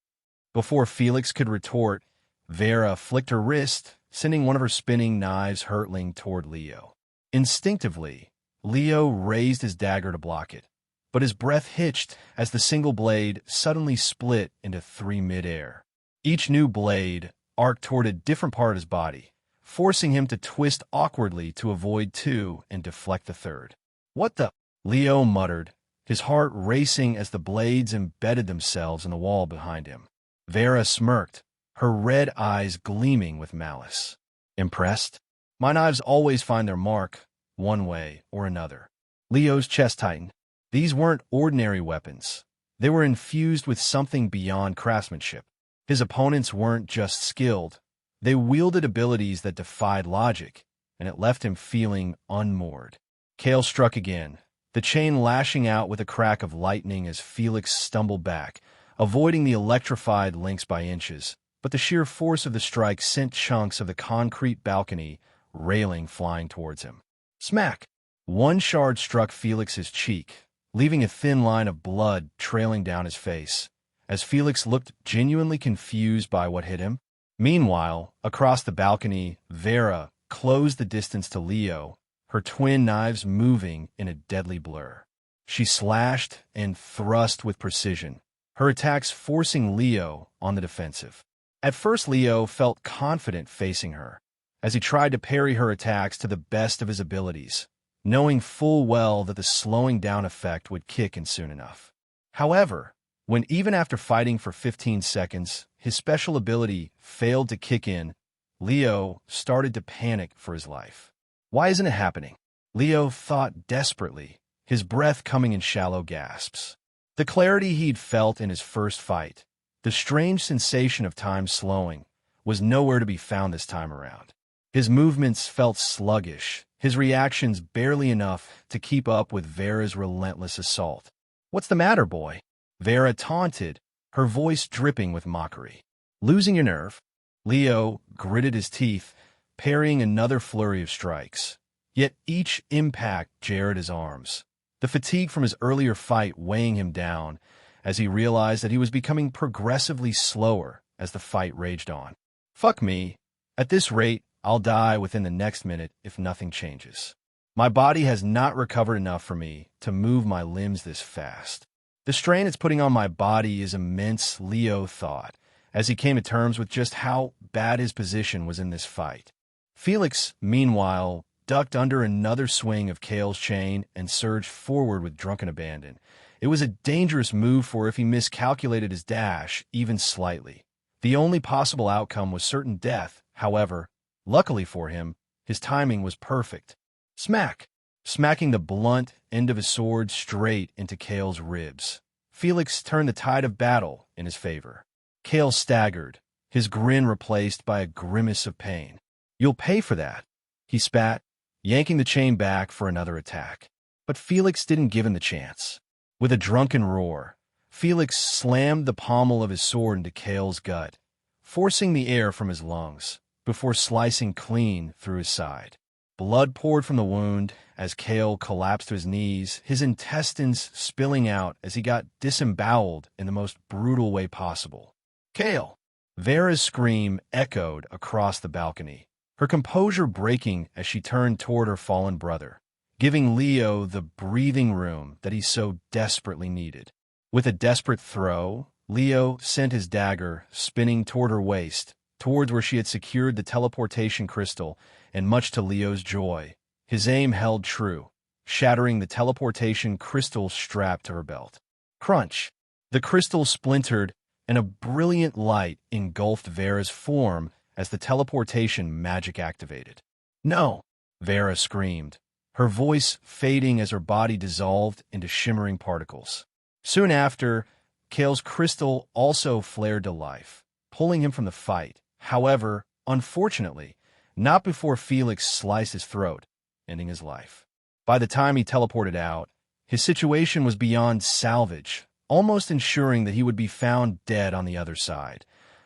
Before Felix could retort, Vera flicked her wrist, sending one of her spinning knives hurtling toward Leo. Instinctively, Leo raised his dagger to block it, but his breath hitched as the single blade suddenly split into three mid-air. Each new blade arced toward a different part of his body, forcing him to twist awkwardly to avoid two and deflect the third. "What the?" Leo muttered, his heart racing as the blades embedded themselves in the wall behind him. Vera smirked, her red eyes gleaming with malice. "Impressed? My knives always find their mark, one way or another." Leo's chest tightened. These weren't ordinary weapons. They were infused with something beyond craftsmanship. His opponents weren't just skilled. They wielded abilities that defied logic, and it left him feeling unmoored. Kale struck again, the chain lashing out with a crack of lightning as Felix stumbled back, avoiding the electrified links by inches, but the sheer force of the strike sent chunks of the concrete balcony railing flying towards him. Smack! One shard struck Felix's cheek, leaving a thin line of blood trailing down his face, as Felix looked genuinely confused by what hit him. Meanwhile, across the balcony, Vera closed the distance to Leo, her twin knives moving in a deadly blur. She slashed and thrust with precision, her attacks forcing Leo on the defensive. At first, Leo felt confident facing her, as he tried to parry her attacks to the best of his abilities, knowing full well that the slowing down effect would kick in soon enough. However, when even after fighting for 15 seconds, his special ability failed to kick in, Leo started to panic for his life. Why isn't it happening? Leo thought desperately, his breath coming in shallow gasps. The clarity he'd felt in his first fight, the strange sensation of time slowing, was nowhere to be found this time around. His movements felt sluggish, his reactions barely enough to keep up with Vera's relentless assault. "What's the matter, boy?" Vera taunted, her voice dripping with mockery. "Losing your nerve?" Leo gritted his teeth, parrying another flurry of strikes. Yet each impact jarred his arms, the fatigue from his earlier fight weighing him down as he realized that he was becoming progressively slower as the fight raged on. "Fuck me. At this rate, I'll die within the next minute if nothing changes. My body has not recovered enough for me to move my limbs this fast. The strain it's putting on my body is immense," Leo thought, as he came to terms with just how bad his position was in this fight. Felix, meanwhile, ducked under another swing of Kale's chain and surged forward with drunken abandon. It was a dangerous move, for if he miscalculated his dash even slightly, the only possible outcome was certain death. However, luckily for him, his timing was perfect. Smack! Smacking the blunt end of his sword straight into Kale's ribs. Felix turned the tide of battle in his favor. Kale staggered, his grin replaced by a grimace of pain. "You'll pay for that," he spat, yanking the chain back for another attack. But Felix didn't give him the chance. With a drunken roar, Felix slammed the pommel of his sword into Kale's gut, forcing the air from his lungs, before slicing clean through his side. Blood poured from the wound as Kale collapsed to his knees, his intestines spilling out as he got disemboweled in the most brutal way possible. "Kale!" Vera's scream echoed across the balcony, her composure breaking as she turned toward her fallen brother, giving Leo the breathing room that he so desperately needed. With a desperate throw, Leo sent his dagger spinning toward her waist, towards where she had secured the teleportation crystal, and much to Leo's joy, his aim held true, shattering the teleportation crystal strapped to her belt. Crunch! The crystal splintered, and a brilliant light engulfed Vera's form as the teleportation magic activated. "No!" Vera screamed, her voice fading as her body dissolved into shimmering particles. Soon after, Kale's crystal also flared to life, pulling him from the fight. However, unfortunately, not before Felix sliced his throat, ending his life. By the time he teleported out, his situation was beyond salvage, almost ensuring that he would be found dead on the other side,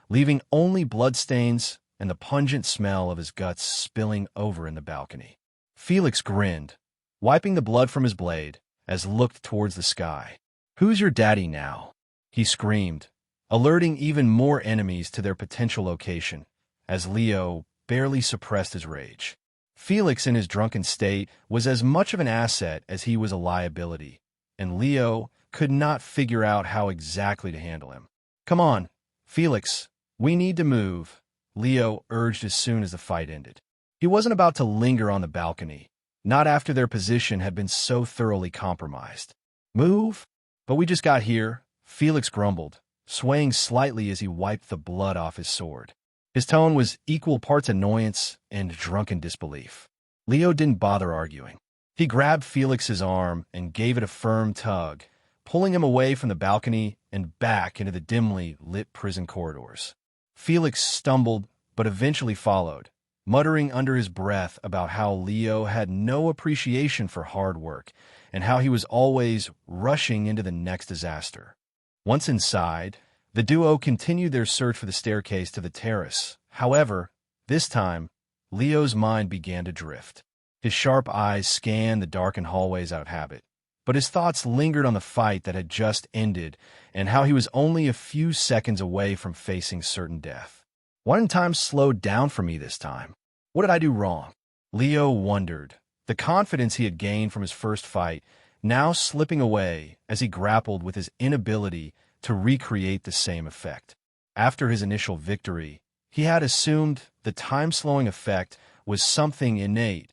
leaving only bloodstains and the pungent smell of his guts spilling over in the balcony. Felix grinned, wiping the blood from his blade, as looked towards the sky. "Who's your daddy now?" he screamed, alerting even more enemies to their potential location, as Leo barely suppressed his rage. Felix, in his drunken state, was as much of an asset as he was a liability, and Leo could not figure out how exactly to handle him. "Come on, Felix, we need to move," Leo urged as soon as the fight ended. He wasn't about to linger on the balcony, not after their position had been so thoroughly compromised. "Move? But we just got here," Felix grumbled, swaying slightly as he wiped the blood off his sword. His tone was equal parts annoyance and drunken disbelief. Leo didn't bother arguing. He grabbed Felix's arm and gave it a firm tug, pulling him away from the balcony and back into the dimly lit prison corridors. Felix stumbled, but eventually followed, muttering under his breath about how Leo had no appreciation for hard work and how he was always rushing into the next disaster. Once inside, the duo continued their search for the staircase to the terrace. However, this time, Leo's mind began to drift. His sharp eyes scanned the darkened hallways out of habit, but his thoughts lingered on the fight that had just ended and how he was only a few seconds away from facing certain death. Why didn't time slow down for me this time? What did I do wrong? Leo wondered, the confidence he had gained from his first fight now slipping away as he grappled with his inability to recreate the same effect. After his initial victory, he had assumed the time-slowing effect was something innate,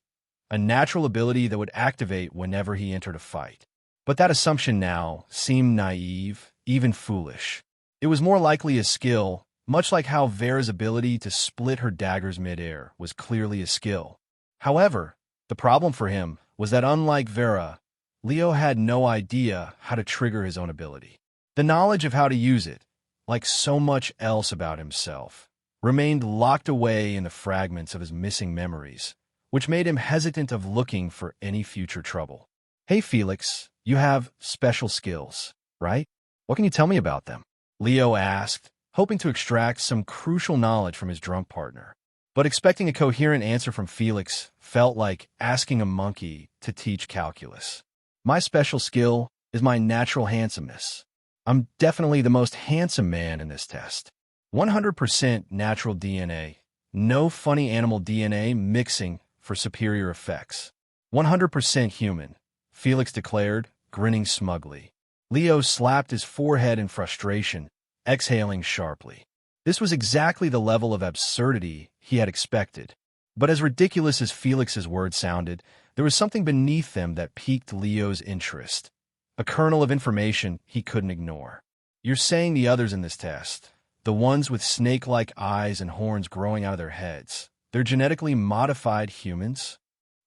a natural ability that would activate whenever he entered a fight. But that assumption now seemed naive, even foolish. It was more likely a skill, much like how Vera's ability to split her daggers midair was clearly a skill. However, the problem for him was that unlike Vera, Leo had no idea how to trigger his own ability. The knowledge of how to use it, like so much else about himself, remained locked away in the fragments of his missing memories, which made him hesitant of looking for any future trouble. Hey, Felix, you have special skills, right? What can you tell me about them? Leo asked, hoping to extract some crucial knowledge from his drunk partner. But expecting a coherent answer from Felix felt like asking a monkey to teach calculus. My special skill is my natural handsomeness. I'm definitely the most handsome man in this test. 100% natural DNA, no funny animal DNA mixing for superior effects. 100% human, Felix declared, grinning smugly. Leo slapped his forehead in frustration, exhaling sharply. This was exactly the level of absurdity he had expected. But as ridiculous as Felix's words sounded, there was something beneath them that piqued Leo's interest. A kernel of information he couldn't ignore. You're saying the others in this test, the ones with snake-like eyes and horns growing out of their heads, they're genetically modified humans?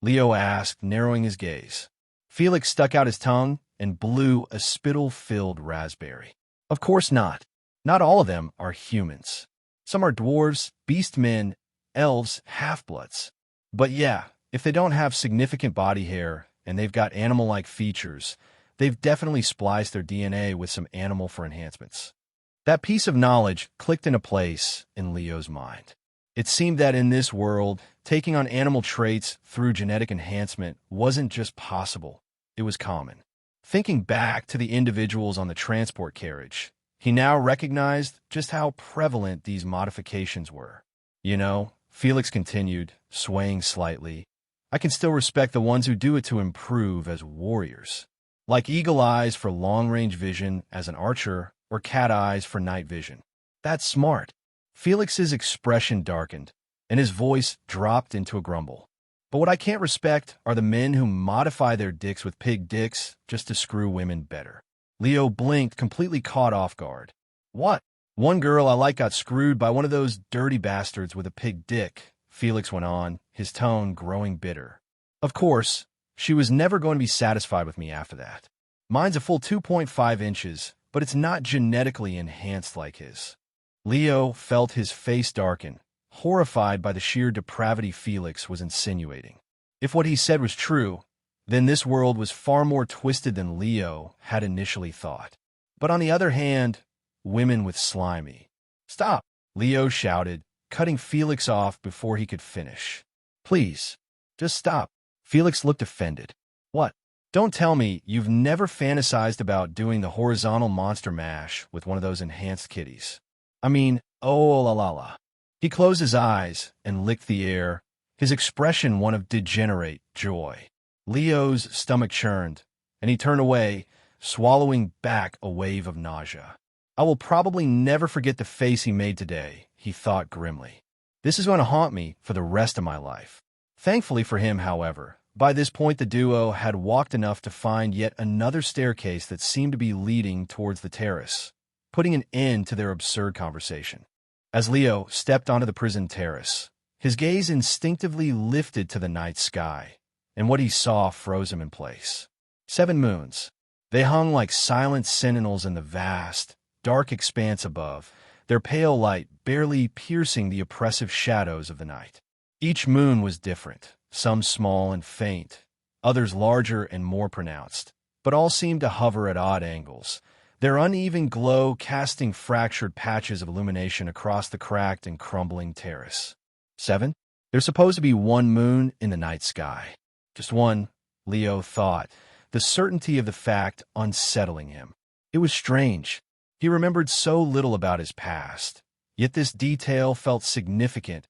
Leo asked, narrowing his gaze. Felix stuck out his tongue and blew a spittle-filled raspberry. Of course not. Not all of them are humans. Some are dwarves, beast-men, elves, half-bloods. But yeah, if they don't have significant body hair and they've got animal-like features, they've definitely spliced their DNA with some animal for enhancements. That piece of knowledge clicked into place in Leo's mind. It seemed that in this world, taking on animal traits through genetic enhancement wasn't just possible, it was common. Thinking back to the individuals on the transport carriage, he now recognized just how prevalent these modifications were. You know, Felix continued, swaying slightly, I can still respect the ones who do it to improve as warriors. Like eagle eyes for long-range vision as an archer, or cat eyes for night vision. That's smart. Felix's expression darkened, and his voice dropped into a grumble. But what I can't respect are the men who modify their dicks with pig dicks just to screw women better. Leo blinked, completely caught off guard. What? One girl I like got screwed by one of those dirty bastards with a pig dick, Felix went on, his tone growing bitter. Of course, she was never going to be satisfied with me after that. Mine's a full 2.5 inches, but it's not genetically enhanced like his. Leo felt his face darken, horrified by the sheer depravity Felix was insinuating. If what he said was true, then this world was far more twisted than Leo had initially thought. But on the other hand, women with slimy. Stop, Leo shouted, cutting Felix off before he could finish. Please, just stop. Felix looked offended. What? Don't tell me you've never fantasized about doing the horizontal monster mash with one of those enhanced kitties. I mean, oh la la la. He closed his eyes and licked the air, his expression one of degenerate joy. Leo's stomach churned, and he turned away, swallowing back a wave of nausea. I will probably never forget the face he made today, he thought grimly. This is going to haunt me for the rest of my life. Thankfully for him, however, by this point the duo had walked enough to find yet another staircase that seemed to be leading towards the terrace, putting an end to their absurd conversation. As Leo stepped onto the prison terrace, his gaze instinctively lifted to the night sky, and what he saw froze him in place. 7 moons. They hung like silent sentinels in the vast, dark expanse above, their pale light barely piercing the oppressive shadows of the night. Each moon was different, some small and faint, others larger and more pronounced, but all seemed to hover at odd angles, their uneven glow casting fractured patches of illumination across the cracked and crumbling terrace. 7? There's supposed to be 1 moon in the night sky. Just 1, Leo thought, the certainty of the fact unsettling him. It was strange. He remembered so little about his past, yet this detail felt significant,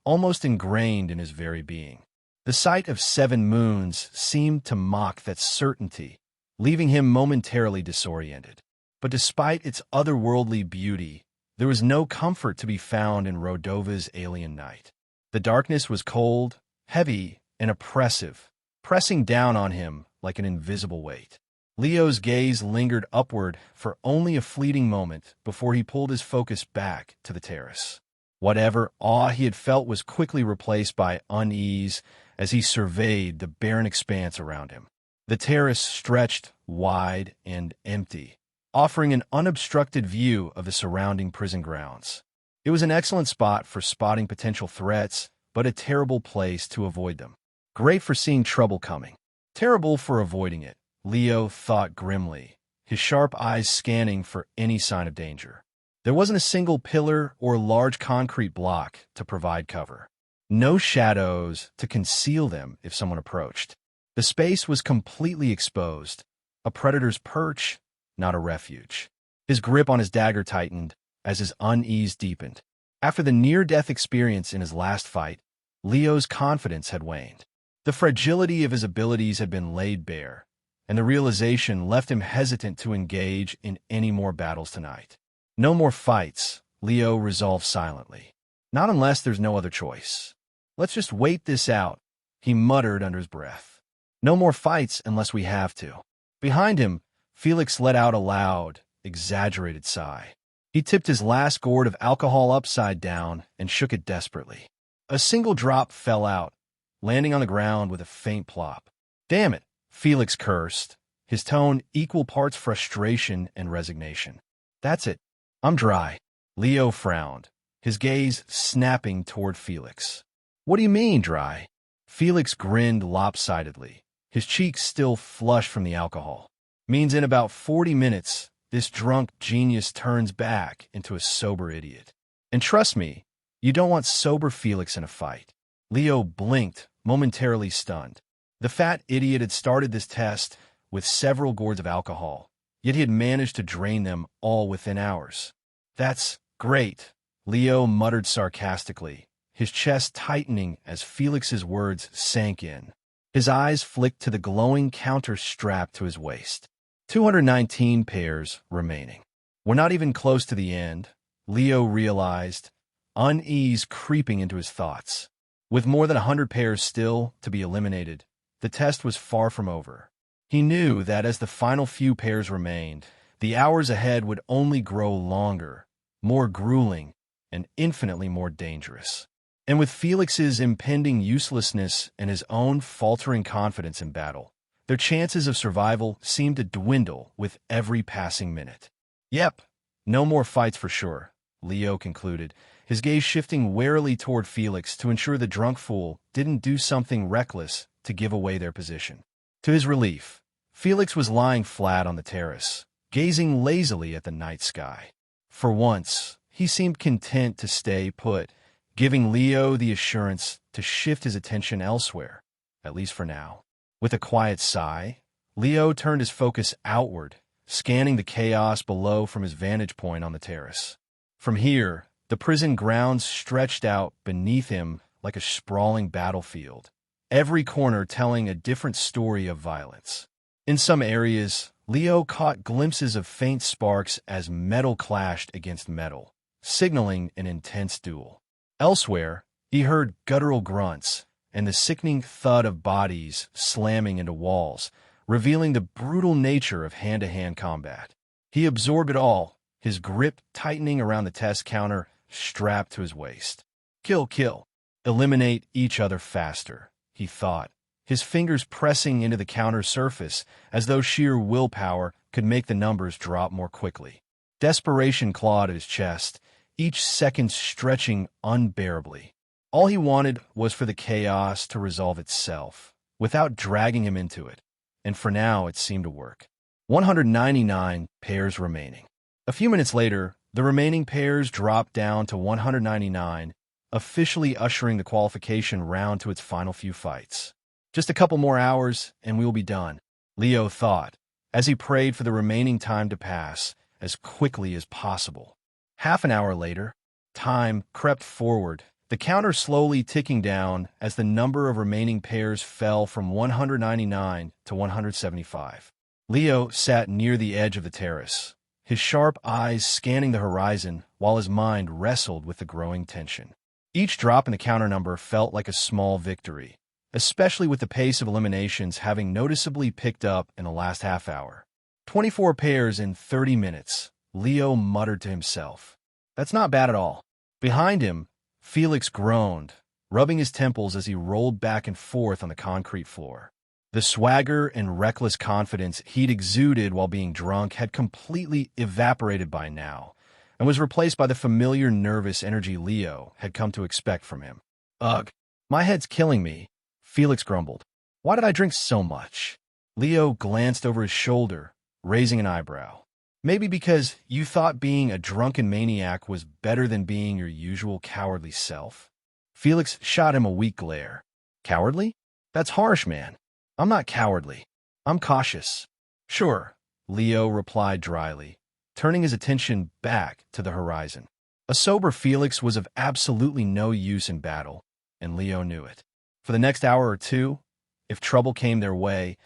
almost ingrained in his very being. The sight of 7 moons seemed to mock that certainty, leaving him momentarily disoriented. But despite its otherworldly beauty, there was no comfort to be found in Rodova's alien night. The darkness was cold, heavy, and oppressive, pressing down on him like an invisible weight. Leo's gaze lingered upward for only a fleeting moment before he pulled his focus back to the terrace. Whatever awe he had felt was quickly replaced by unease as he surveyed the barren expanse around him. The terrace stretched wide and empty, offering an unobstructed view of the surrounding prison grounds. It was an excellent spot for spotting potential threats, but a terrible place to avoid them. Great for seeing trouble coming. Terrible for avoiding it, Leo thought grimly, his sharp eyes scanning for any sign of danger. There wasn't a single pillar or large concrete block to provide cover. No shadows to conceal them if someone approached. The space was completely exposed, a predator's perch, not a refuge. His grip on his dagger tightened as his unease deepened. After the near-death experience in his last fight, Leo's confidence had waned. The fragility of his abilities had been laid bare, and the realization left him hesitant to engage in any more battles tonight. No more fights, Leo resolved silently. Not unless there's no other choice. Let's just wait this out, he muttered under his breath. No more fights unless we have to. Behind him, Felix let out a loud, exaggerated sigh. He tipped his last gourd of alcohol upside down and shook it desperately. A single drop fell out, landing on the ground with a faint plop. Damn it, Felix cursed, his tone equal parts frustration and resignation. That's it. I'm dry. Leo frowned, his gaze snapping toward Felix. What do you mean, dry? Felix grinned lopsidedly, his cheeks still flushed from the alcohol. Means in about 40 minutes, this drunk genius turns back into a sober idiot. And trust me, you don't want sober Felix in a fight. Leo blinked, momentarily stunned. The fat idiot had started this test with several gourds of alcohol, yet he had managed to drain them all within hours. That's great, Leo muttered sarcastically, his chest tightening as Felix's words sank in. His eyes flicked to the glowing counter strapped to his waist. 219 pairs remaining. We're not even close to the end, Leo realized, unease creeping into his thoughts. With more than 100 pairs still to be eliminated, the test was far from over. He knew that as the final few pairs remained, the hours ahead would only grow longer, more grueling, and infinitely more dangerous. And with Felix's impending uselessness and his own faltering confidence in battle, their chances of survival seemed to dwindle with every passing minute. Yep, no more fights for sure, Leo concluded, his gaze shifting warily toward Felix to ensure the drunk fool didn't do something reckless to give away their position. To his relief, Felix was lying flat on the terrace, gazing lazily at the night sky. For once, he seemed content to stay put, giving Leo the assurance to shift his attention elsewhere, at least for now. With a quiet sigh, Leo turned his focus outward, scanning the chaos below from his vantage point on the terrace. From here, the prison grounds stretched out beneath him like a sprawling battlefield, every corner telling a different story of violence. In some areas, Leo caught glimpses of faint sparks as metal clashed against metal, signaling an intense duel. Elsewhere, he heard guttural grunts and the sickening thud of bodies slamming into walls, revealing the brutal nature of hand-to-hand combat. He absorbed it all, his grip tightening around the test counter strapped to his waist. Kill, kill. Eliminate each other faster, he thought, his fingers pressing into the counter surface as though sheer willpower could make the numbers drop more quickly. Desperation clawed at his chest, each second stretching unbearably. All he wanted was for the chaos to resolve itself, without dragging him into it, and for now it seemed to work. 199 pairs remaining. A few minutes later, the remaining pairs dropped down to 199, officially ushering the qualification round to its final few fights. Just a couple more hours, and we will be done, Leo thought, as he prayed for the remaining time to pass as quickly as possible. Half an hour later, time crept forward, the counter slowly ticking down as the number of remaining pairs fell from 199 to 175. Leo sat near the edge of the terrace, his sharp eyes scanning the horizon while his mind wrestled with the growing tension. Each drop in the counter number felt like a small victory, especially with the pace of eliminations having noticeably picked up in the last half hour. 24 pairs in 30 minutes, Leo muttered to himself. That's not bad at all. Behind him, Felix groaned, rubbing his temples as he rolled back and forth on the concrete floor. The swagger and reckless confidence he'd exuded while being drunk had completely evaporated by now, and was replaced by the familiar nervous energy Leo had come to expect from him. Ugh, my head's killing me, Felix grumbled. Why did I drink so much? Leo glanced over his shoulder, raising an eyebrow. Maybe because you thought being a drunken maniac was better than being your usual cowardly self? Felix shot him a weak glare. Cowardly? That's harsh, man. I'm not cowardly. I'm cautious. Sure, Leo replied dryly, turning his attention back to the horizon. A sober Felix was of absolutely no use in battle, and Leo knew it. For the next hour or two, if trouble came their way,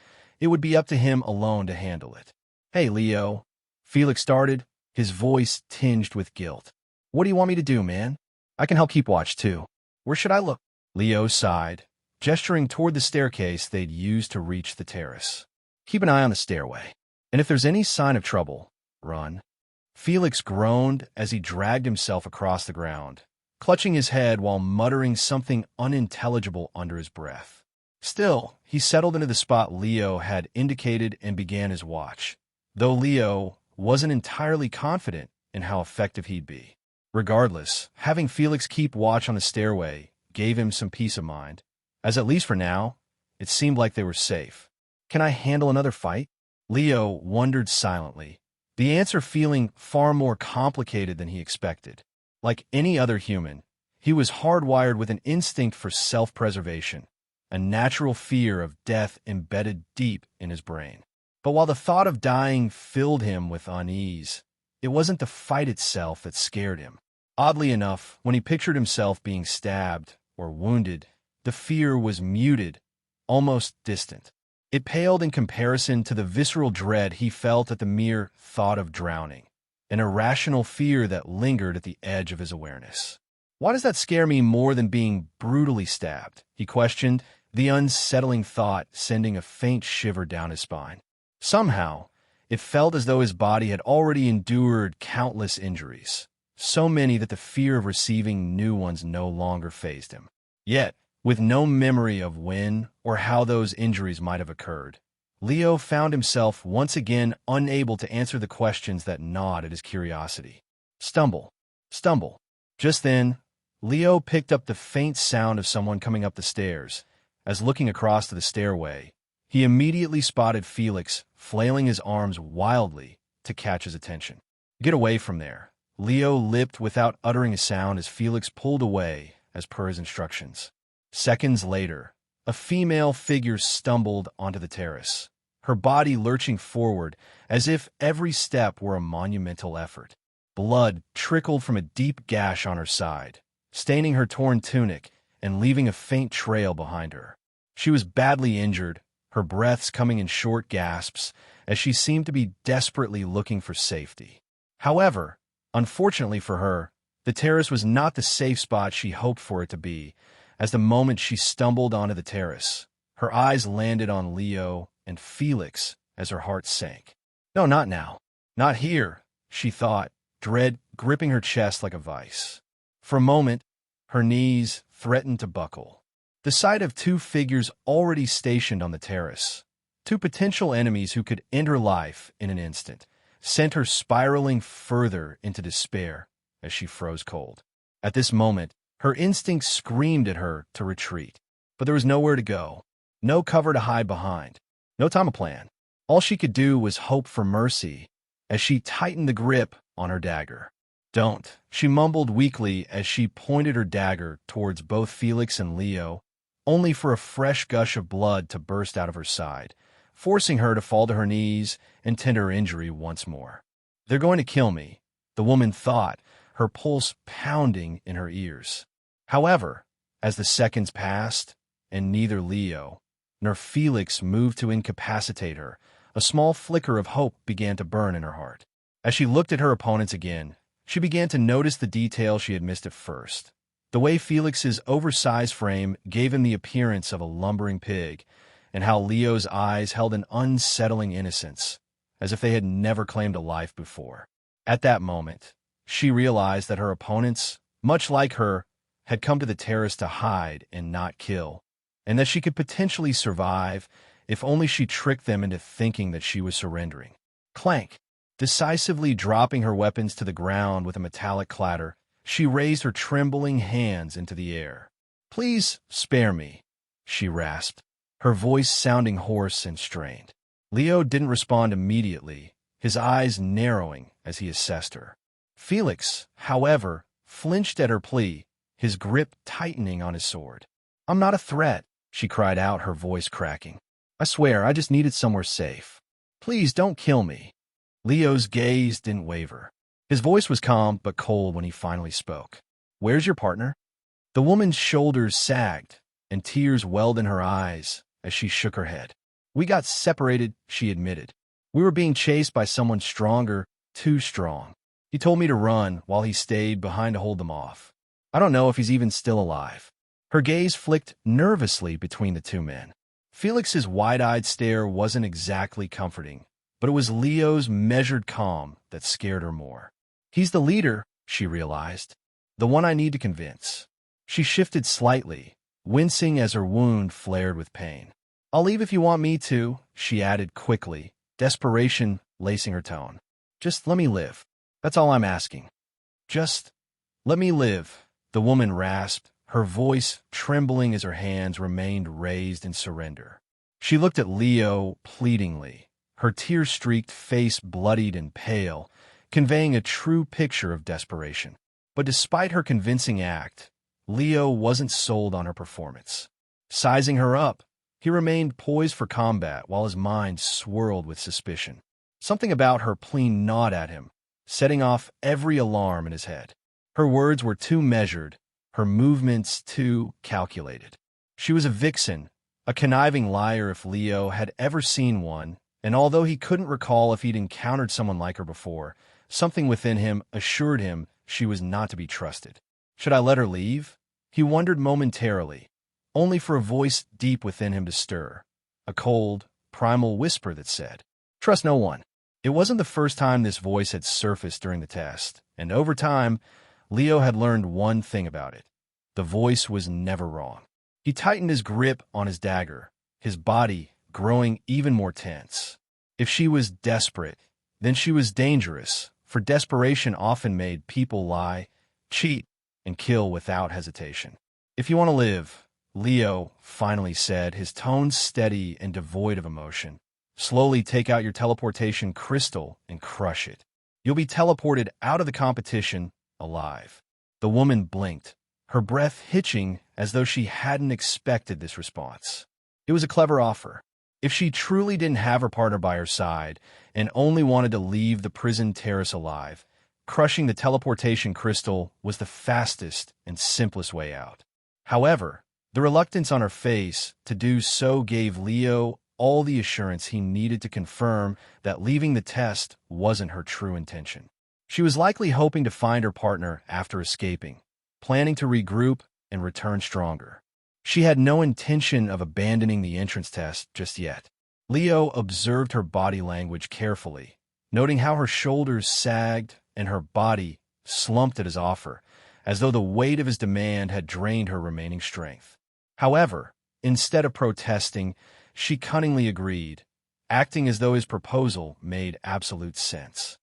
it would be up to him alone to handle it. Hey, Leo, Felix started, his voice tinged with guilt. What do you want me to do, man? I can help keep watch, too. Where should I look? Leo sighed, gesturing toward the staircase they'd used to reach the terrace. Keep an eye on the stairway, and if there's any sign of trouble, run. Felix groaned as he dragged himself across the ground, clutching his head while muttering something unintelligible under his breath. Still, he settled into the spot Leo had indicated and began his watch, though Leo wasn't entirely confident in how effective he'd be. Regardless, having Felix keep watch on the stairway gave him some peace of mind, as at least for now, it seemed like they were safe. Can I handle another fight? Leo wondered silently, the answer feeling far more complicated than he expected. Like any other human, he was hardwired with an instinct for self-preservation, a natural fear of death embedded deep in his brain. But while the thought of dying filled him with unease, it wasn't the fight itself that scared him. Oddly enough, when he pictured himself being stabbed or wounded, the fear was muted, almost distant. It paled in comparison to the visceral dread he felt at the mere thought of drowning, an irrational fear that lingered at the edge of his awareness. Why does that scare me more than being brutally stabbed? He questioned, the unsettling thought sending a faint shiver down his spine. Somehow, it felt as though his body had already endured countless injuries, so many that the fear of receiving new ones no longer fazed him. Yet, with no memory of when or how those injuries might have occurred, Leo found himself once again unable to answer the questions that gnawed at his curiosity. Stumble. Stumble. Just then, Leo picked up the faint sound of someone coming up the stairs. As looking across to the stairway, he immediately spotted Felix flailing his arms wildly to catch his attention. Get away from there. Leo lipped without uttering a sound as Felix pulled away as per his instructions. Seconds later, a female figure stumbled onto the terrace, her body lurching forward as if every step were a monumental effort. Blood trickled from a deep gash on her side, staining her torn tunic and leaving a faint trail behind her. She was badly injured, her breaths coming in short gasps as she seemed to be desperately looking for safety. However, unfortunately for her, the terrace was not the safe spot she hoped for it to be, as the moment she stumbled onto the terrace, her eyes landed on Leo and Felix as her heart sank. No, not now. Not here, she thought, dread gripping her chest like a vice. For a moment, her knees threatened to buckle. The sight of two figures already stationed on the terrace, two potential enemies who could end her life in an instant, sent her spiraling further into despair as she froze cold. At this moment, her instincts screamed at her to retreat, but there was nowhere to go, no cover to hide behind, no time to plan. All she could do was hope for mercy as she tightened the grip on her dagger. Don't, she mumbled weakly as she pointed her dagger towards both Felix and Leo, only for a fresh gush of blood to burst out of her side, forcing her to fall to her knees and tend her injury once more. They're going to kill me, the woman thought, her pulse pounding in her ears. However, as the seconds passed, and neither Leo nor Felix moved to incapacitate her, a small flicker of hope began to burn in her heart. As she looked at her opponents again, she began to notice the detail she had missed at first. The way Felix's oversized frame gave him the appearance of a lumbering pig, and how Leo's eyes held an unsettling innocence, as if they had never claimed a life before. At that moment, she realized that her opponents, much like her, had come to the terrace to hide and not kill, and that she could potentially survive If only she tricked them into thinking that she was surrendering. Clank! Decisively dropping her weapons to the ground with a metallic clatter, she raised her trembling hands into the air. "Please spare me," she rasped, her voice sounding hoarse and strained. Leo didn't respond immediately, his eyes narrowing as he assessed her. Felix, however, flinched at her plea, his grip tightening on his sword. "I'm not a threat," she cried out, her voice cracking. "I swear, I just needed somewhere safe. Please don't kill me." Leo's gaze didn't waver. His voice was calm but cold when he finally spoke. "Where's your partner?" The woman's shoulders sagged, and tears welled in her eyes as she shook her head. "We got separated," she admitted. "We were being chased by someone stronger, too strong. He told me to run while he stayed behind to hold them off. I don't know if he's even still alive." Her gaze flicked nervously between the two men. Felix's wide-eyed stare wasn't exactly comforting, but it was Leo's measured calm that scared her more. "He's the leader," she realized. "The one I need to convince." She shifted slightly, wincing as her wound flared with pain. "I'll leave if you want me to," she added quickly, desperation lacing her tone. "Just let me live. That's all I'm asking." "Just let me live," the woman rasped, her voice trembling as her hands remained raised in surrender. She looked at Leo pleadingly, her tear-streaked face bloodied and pale, conveying a true picture of desperation. But despite her convincing act, Leo wasn't sold on her performance. Sizing her up, he remained poised for combat while his mind swirled with suspicion. Something about her plea gnawed at him, setting off every alarm in his head. Her words were too measured, her movements too calculated. She was a vixen, a conniving liar if Leo had ever seen one, and although he couldn't recall if he'd encountered someone like her before, something within him assured him she was not to be trusted. Should I let her leave? He wondered momentarily, only for a voice deep within him to stir, a cold, primal whisper that said, "Trust no one." It wasn't the first time this voice had surfaced during the test, and over time, Leo had learned one thing about it. The voice was never wrong. He tightened his grip on his dagger, his body growing even more tense. If she was desperate, then she was dangerous, for desperation often made people lie, cheat, and kill without hesitation. "If you want to live," Leo finally said, his tone steady and devoid of emotion, "slowly take out your teleportation crystal and crush it. You'll be teleported out of the competition alive." The woman blinked, her breath hitching as though she hadn't expected this response. It was a clever offer. If she truly didn't have her partner by her side and only wanted to leave the prison terrace alive, crushing the teleportation crystal was the fastest and simplest way out. However, the reluctance on her face to do so gave Leo all the assurance he needed to confirm that leaving the test wasn't her true intention. She was likely hoping to find her partner after escaping, planning to regroup and return stronger. She had no intention of abandoning the entrance test just yet. Leo observed her body language carefully, noting how her shoulders sagged and her body slumped at his offer, as though the weight of his demand had drained her remaining strength. However, instead of protesting, she cunningly agreed, acting as though his proposal made absolute sense.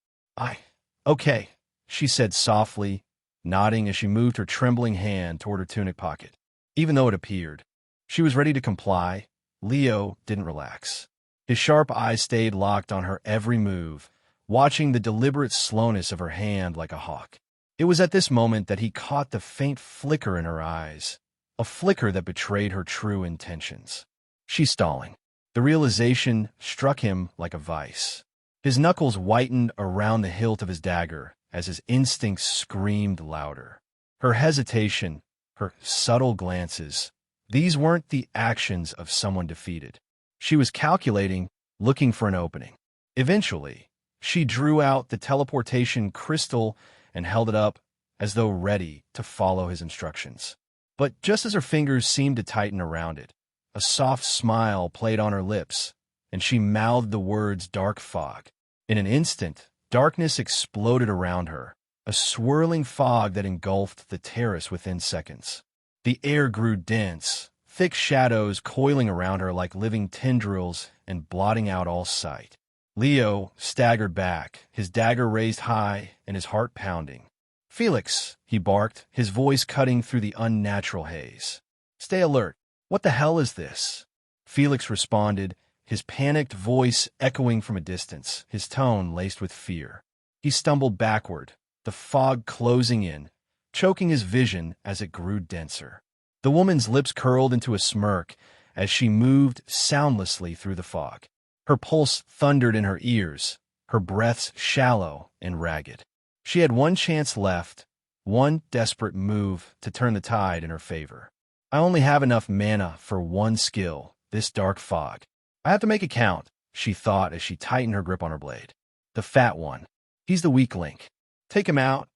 Okay," she said softly, nodding as she moved her trembling hand toward her tunic pocket. Even though it appeared she was ready to comply, Leo didn't relax. His sharp eyes stayed locked on her every move, watching the deliberate slowness of her hand like a hawk. It was at this moment that he caught the faint flicker in her eyes, a flicker that betrayed her true intentions. She's stalling. The realization struck him like a vice. His knuckles whitened around the hilt of his dagger as his instincts screamed louder. Her hesitation, her subtle glances, these weren't the actions of someone defeated. She was calculating, looking for an opening. Eventually, she drew out the teleportation crystal and held it up as though ready to follow his instructions. But just as her fingers seemed to tighten around it, a soft smile played on her lips, and she mouthed the words "dark fog." In an instant, darkness exploded around her, a swirling fog that engulfed the terrace within seconds. The air grew dense, thick shadows coiling around her like living tendrils and blotting out all sight. Leo staggered back, his dagger raised high and his heart pounding. "Felix," he barked, his voice cutting through the unnatural haze. "Stay alert. What the hell is this?" Felix responded, his panicked voice echoing from a distance, his tone laced with fear. He stumbled backward, the fog closing in, choking his vision as it grew denser. The woman's lips curled into a smirk as she moved soundlessly through the fog. Her pulse thundered in her ears, her breaths shallow and ragged. She had one chance left, one desperate move to turn the tide in her favor. "I only have enough mana for one skill, this dark fog. I have to make it count," she thought as she tightened her grip on her blade. "The fat one. He's the weak link. Take him out,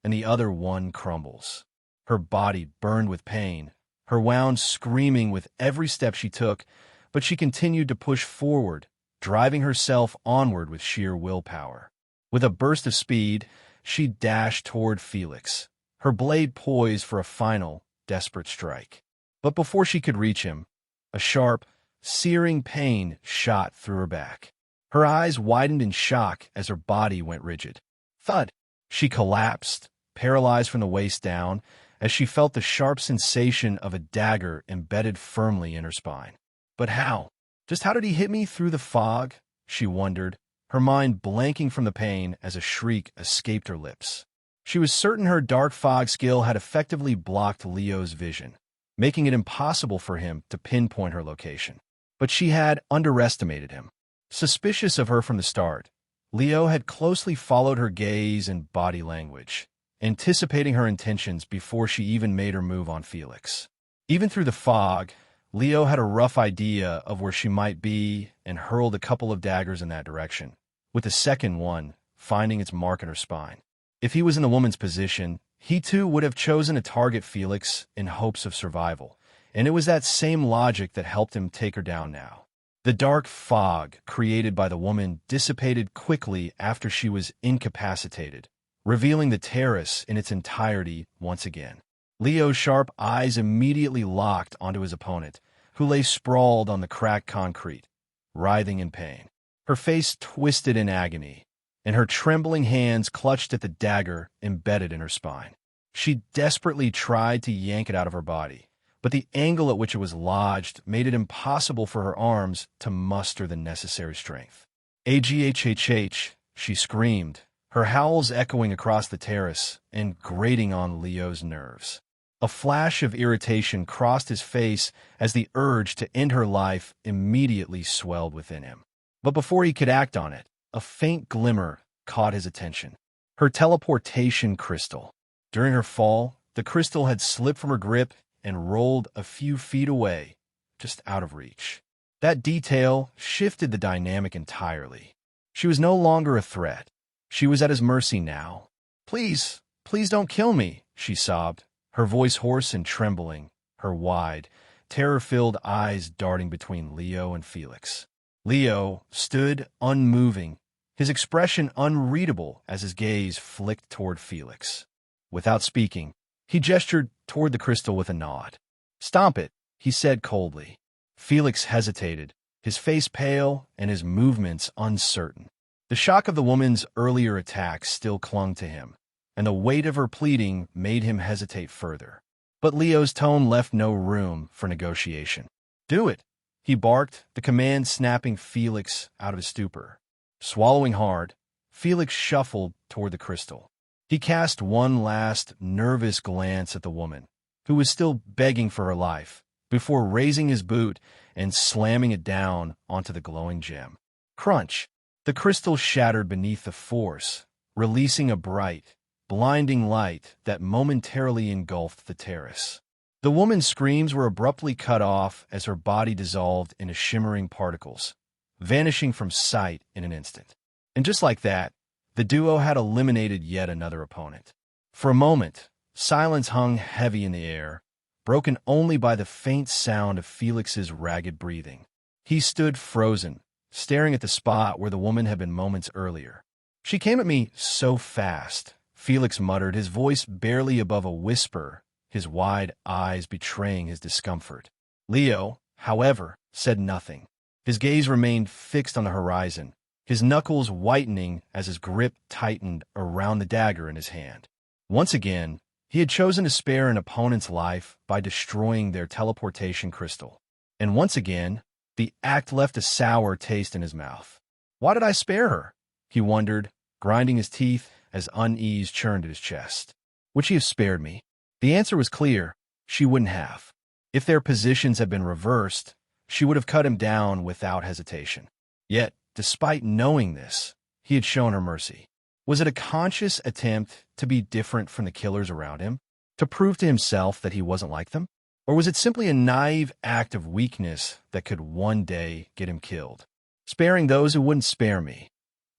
and the other one crumbles." Her body burned with pain, her wounds screaming with every step she took, but she continued to push forward, driving herself onward with sheer willpower. With a burst of speed, she dashed toward Felix, her blade poised for a final, desperate strike. But before she could reach him, a sharp, searing pain shot through her back. Her eyes widened in shock as her body went rigid. Thud! She collapsed, paralyzed from the waist down, as she felt the sharp sensation of a dagger embedded firmly in her spine. But how? Just how did he hit me through the fog? She wondered, her mind blanking from the pain as a shriek escaped her lips. She was certain her dark fog skill had effectively blocked Leo's vision, making it impossible for him to pinpoint her location. But she had underestimated him. Suspicious of her from the start, Leo had closely followed her gaze and body language, anticipating her intentions before she even made her move on Felix. Even through the fog, Leo had a rough idea of where she might be and hurled a couple of daggers in that direction, with the second one finding its mark in her spine. If he was in the woman's position, he too would have chosen to target Felix in hopes of survival, and it was that same logic that helped him take her down now. The dark fog created by the woman dissipated quickly after she was incapacitated, revealing the terrace in its entirety once again. Leo's sharp eyes immediately locked onto his opponent, who lay sprawled on the cracked concrete, writhing in pain. Her face twisted in agony, and her trembling hands clutched at the dagger embedded in her spine. She desperately tried to yank it out of her body, but the angle at which it was lodged made it impossible for her arms to muster the necessary strength. "Aghhh," she screamed, her howls echoing across the terrace and grating on Leo's nerves. A flash of irritation crossed his face as the urge to end her life immediately swelled within him. But before he could act on it, a faint glimmer caught his attention. Her teleportation crystal. During her fall, the crystal had slipped from her grip and rolled a few feet away, just out of reach. That detail shifted the dynamic entirely. She was no longer a threat. She was at his mercy now. "Please, please don't kill me," she sobbed, her voice hoarse and trembling, her wide, terror-filled eyes darting between Leo and Felix. Leo stood unmoving, his expression unreadable as his gaze flicked toward Felix. Without speaking, he gestured toward the crystal with a nod. "Stomp it," he said coldly. Felix hesitated, his face pale and his movements uncertain. The shock of the woman's earlier attack still clung to him, and the weight of her pleading made him hesitate further. But Leo's tone left no room for negotiation. "Do it," he barked, the command snapping Felix out of his stupor. Swallowing hard, Felix shuffled toward the crystal. He cast one last nervous glance at the woman, who was still begging for her life, before raising his boot and slamming it down onto the glowing gem. Crunch! The crystal shattered beneath the force, releasing a bright, blinding light that momentarily engulfed the terrace. The woman's screams were abruptly cut off as her body dissolved into shimmering particles, vanishing from sight in an instant. And just like that, the duo had eliminated yet another opponent. For a moment, silence hung heavy in the air, broken only by the faint sound of Felix's ragged breathing. He stood frozen, staring at the spot where the woman had been moments earlier. "She came at me so fast," Felix muttered, his voice barely above a whisper, his wide eyes betraying his discomfort. Leo, however, said nothing. His gaze remained fixed on the horizon, his knuckles whitening as his grip tightened around the dagger in his hand. Once again, he had chosen to spare an opponent's life by destroying their teleportation crystal. And once again, the act left a sour taste in his mouth. Why did I spare her? He wondered, grinding his teeth as unease churned at his chest. Would she have spared me? The answer was clear. She wouldn't have. If their positions had been reversed, she would have cut him down without hesitation. Yet, despite knowing this, he had shown her mercy. Was it a conscious attempt to be different from the killers around him, to prove to himself that he wasn't like them? Or was it simply a naive act of weakness that could one day get him killed? Sparing those who wouldn't spare me.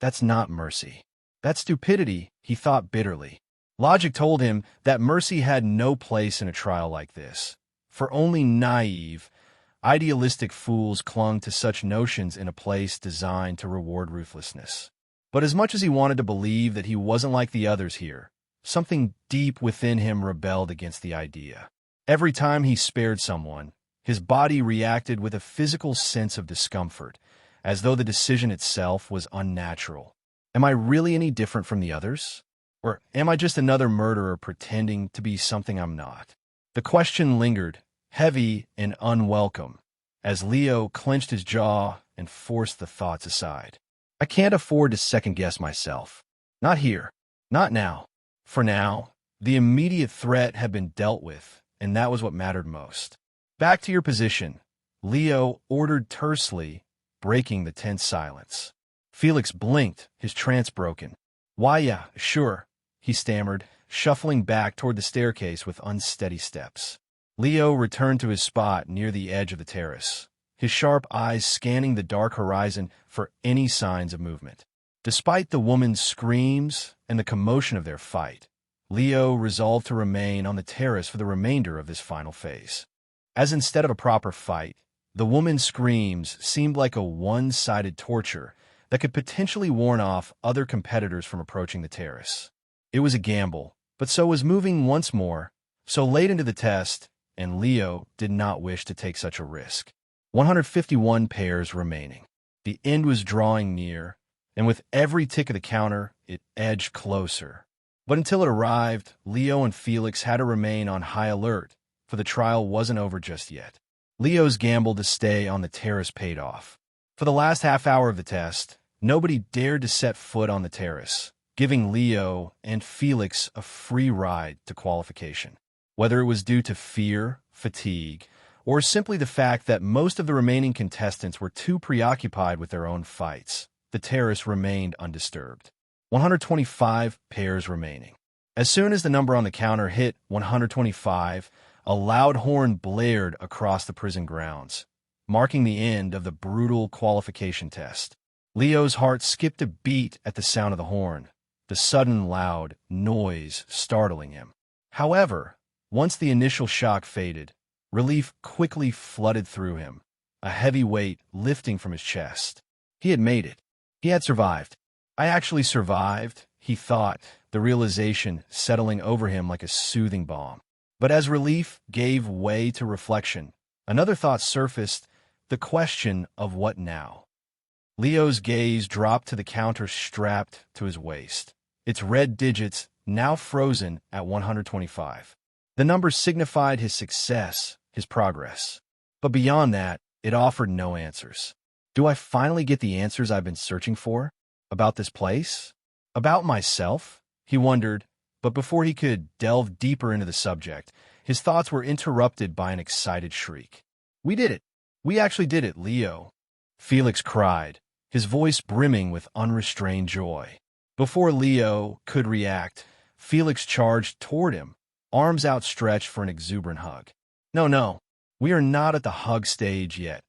That's not mercy. That's stupidity, he thought bitterly. Logic told him that mercy had no place in a trial like this, for only naive, idealistic fools clung to such notions in a place designed to reward ruthlessness. But as much as he wanted to believe that he wasn't like the others here, something deep within him rebelled against the idea. Every time he spared someone, his body reacted with a physical sense of discomfort, as though the decision itself was unnatural. Am I really any different from the others? Or am I just another murderer pretending to be something I'm not? The question lingered, heavy and unwelcome, as Leo clenched his jaw and forced the thoughts aside. I can't afford to second-guess myself. Not here. Not now. For now, the immediate threat had been dealt with, and that was what mattered most. Back to your position, Leo ordered tersely, breaking the tense silence. Felix blinked, his trance broken. Why, yeah, sure, he stammered, shuffling back toward the staircase with unsteady steps. Leo returned to his spot near the edge of the terrace, his sharp eyes scanning the dark horizon for any signs of movement. Despite the woman's screams and the commotion of their fight, Leo resolved to remain on the terrace for the remainder of this final phase. As instead of a proper fight, the woman's screams seemed like a one-sided torture that could potentially warn off other competitors from approaching the terrace. It was a gamble, but so was moving once more, so late into the test, and Leo did not wish to take such a risk. 151 pairs remaining. The end was drawing near, and with every tick of the counter, it edged closer. But until it arrived, Leo and Felix had to remain on high alert, for the trial wasn't over just yet. Leo's gamble to stay on the terrace paid off. For the last half hour of the test, nobody dared to set foot on the terrace, giving Leo and Felix a free ride to qualification. Whether it was due to fear, fatigue, or simply the fact that most of the remaining contestants were too preoccupied with their own fights, the terrace remained undisturbed. 125 pairs remaining. As soon as the number on the counter hit 125, a loud horn blared across the prison grounds, marking the end of the brutal qualification test. Leo's heart skipped a beat at the sound of the horn, the sudden loud noise startling him. However, once the initial shock faded, relief quickly flooded through him, a heavy weight lifting from his chest. He had made it. He had survived. I actually survived, he thought, the realization settling over him like a soothing balm. But as relief gave way to reflection, another thought surfaced, the question of what now? Leo's gaze dropped to the counter strapped to his waist, its red digits now frozen at 125. The number signified his success, his progress. But beyond that, it offered no answers. Do I finally get the answers I've been searching for? About this place? About myself? He wondered, but before he could delve deeper into the subject, his thoughts were interrupted by an excited shriek. We did it! We actually did it, Leo! Felix cried, his voice brimming with unrestrained joy. Before Leo could react, Felix charged toward him, arms outstretched for an exuberant hug. No, we are not at the hug stage yet.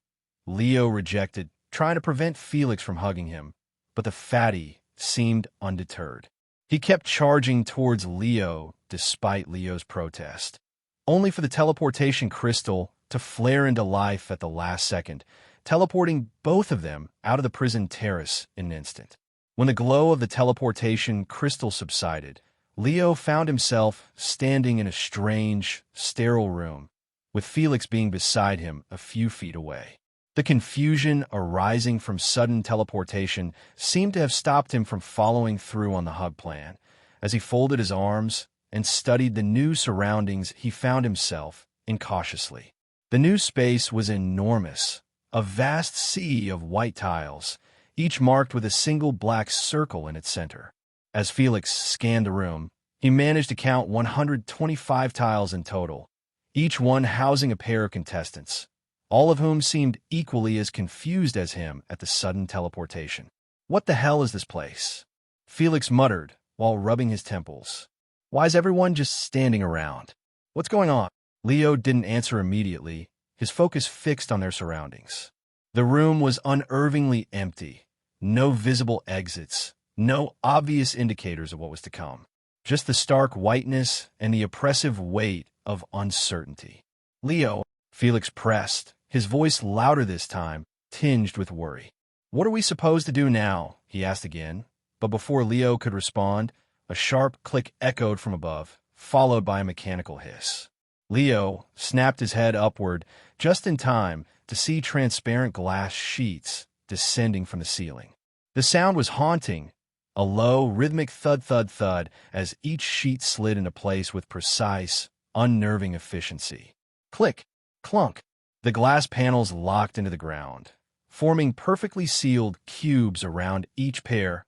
Leo rejected, trying to prevent Felix from hugging him, but the fatty seemed undeterred. He kept charging towards Leo despite Leo's protest, only for the teleportation crystal to flare into life at the last second, teleporting both of them out of the prison terrace in an instant. When the glow of the teleportation crystal subsided, Leo found himself standing in a strange, sterile room, with Felix being beside him a few feet away. The confusion arising from sudden teleportation seemed to have stopped him from following through on the hug plan. As he folded his arms and studied the new surroundings, he found himself in cautiously. The new space was enormous, a vast sea of white tiles, each marked with a single black circle in its center. As Felix scanned the room, he managed to count 125 tiles in total, each one housing a pair of contestants, all of whom seemed equally as confused as him at the sudden teleportation. "What the hell is this place?" Felix muttered while rubbing his temples. "Why is everyone just standing around? What's going on?" Leo didn't answer immediately, his focus fixed on their surroundings. The room was unnervingly empty, no visible exits, no obvious indicators of what was to come. Just the stark whiteness and the oppressive weight of uncertainty. "Leo," Felix pressed, his voice louder this time, tinged with worry. "What are we supposed to do now?" he asked again, but before Leo could respond, a sharp click echoed from above, followed by a mechanical hiss. Leo snapped his head upward just in time to see transparent glass sheets descending from the ceiling. The sound was haunting, a low, rhythmic thud-thud-thud as each sheet slid into place with precise, unnerving efficiency. Click, clunk. The glass panels locked into the ground, forming perfectly sealed cubes around each pair,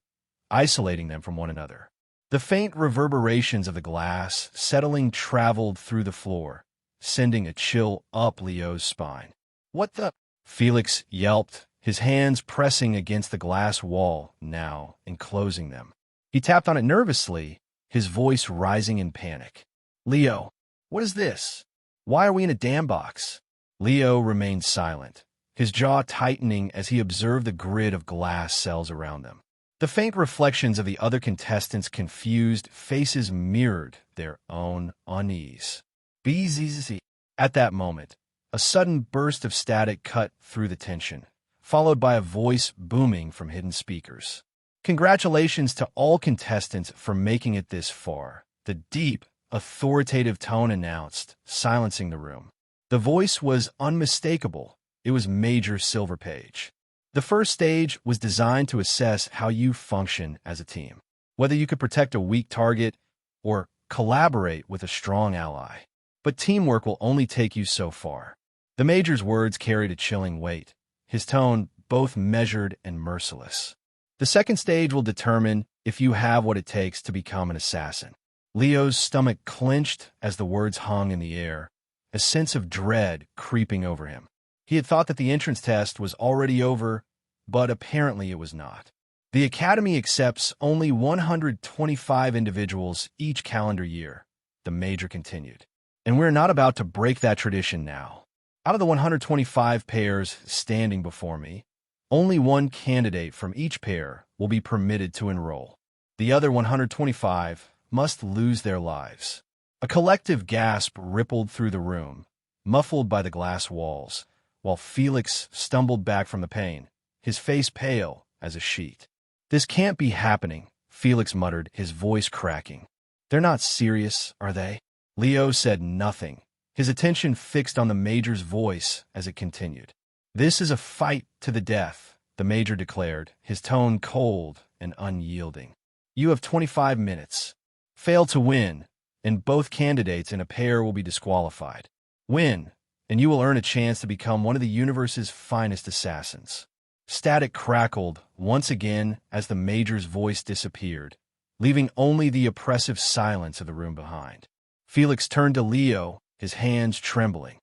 isolating them from one another. The faint reverberations of the glass settling traveled through the floor, sending a chill up Leo's spine. "What the?" Felix yelped, his hands pressing against the glass wall now, enclosing them. He tapped on it nervously, his voice rising in panic. "Leo, what is this? Why are we in a damn box?" Leo remained silent, his jaw tightening as he observed the grid of glass cells around them. The faint reflections of the other contestants' confused faces mirrored their own unease. "BZZ." At that moment, a sudden burst of static cut through the tension, followed by a voice booming from hidden speakers. "Congratulations to all contestants for making it this far," the deep, authoritative tone announced, silencing the room. The voice was unmistakable. It was Major Silverpage. The first stage was designed to assess how you function as a team, whether you could protect a weak target or collaborate with a strong ally. But teamwork will only take you so far. The Major's words carried a chilling weight, his tone both measured and merciless. The second stage will determine if you have what it takes to become an assassin. Leo's stomach clenched as the words hung in the air, a sense of dread creeping over him. He had thought that the entrance test was already over, but apparently it was not. The Academy accepts only 125 individuals each calendar year, the Major continued. And we're not about to break that tradition now. Out of the 125 pairs standing before me, only one candidate from each pair will be permitted to enroll. The other 125 must lose their lives. A collective gasp rippled through the room, muffled by the glass walls, while Felix stumbled back from the pain, his face pale as a sheet. "This can't be happening," Felix muttered, his voice cracking. "They're not serious, are they?" Leo said nothing, his attention fixed on the Major's voice as it continued. "This is a fight to the death," the Major declared, his tone cold and unyielding. "You have 25 minutes. Fail to win, and both candidates in a pair will be disqualified. Win, and you will earn a chance to become one of the universe's finest assassins." Static crackled once again as the Major's voice disappeared, leaving only the oppressive silence of the room behind. Felix turned to Leo, his hands trembling.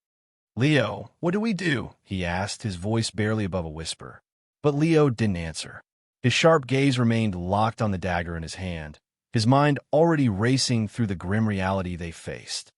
"Leo, what do we do?" he asked, his voice barely above a whisper. But Leo didn't answer. His sharp gaze remained locked on the dagger in his hand, his mind already racing through the grim reality they faced.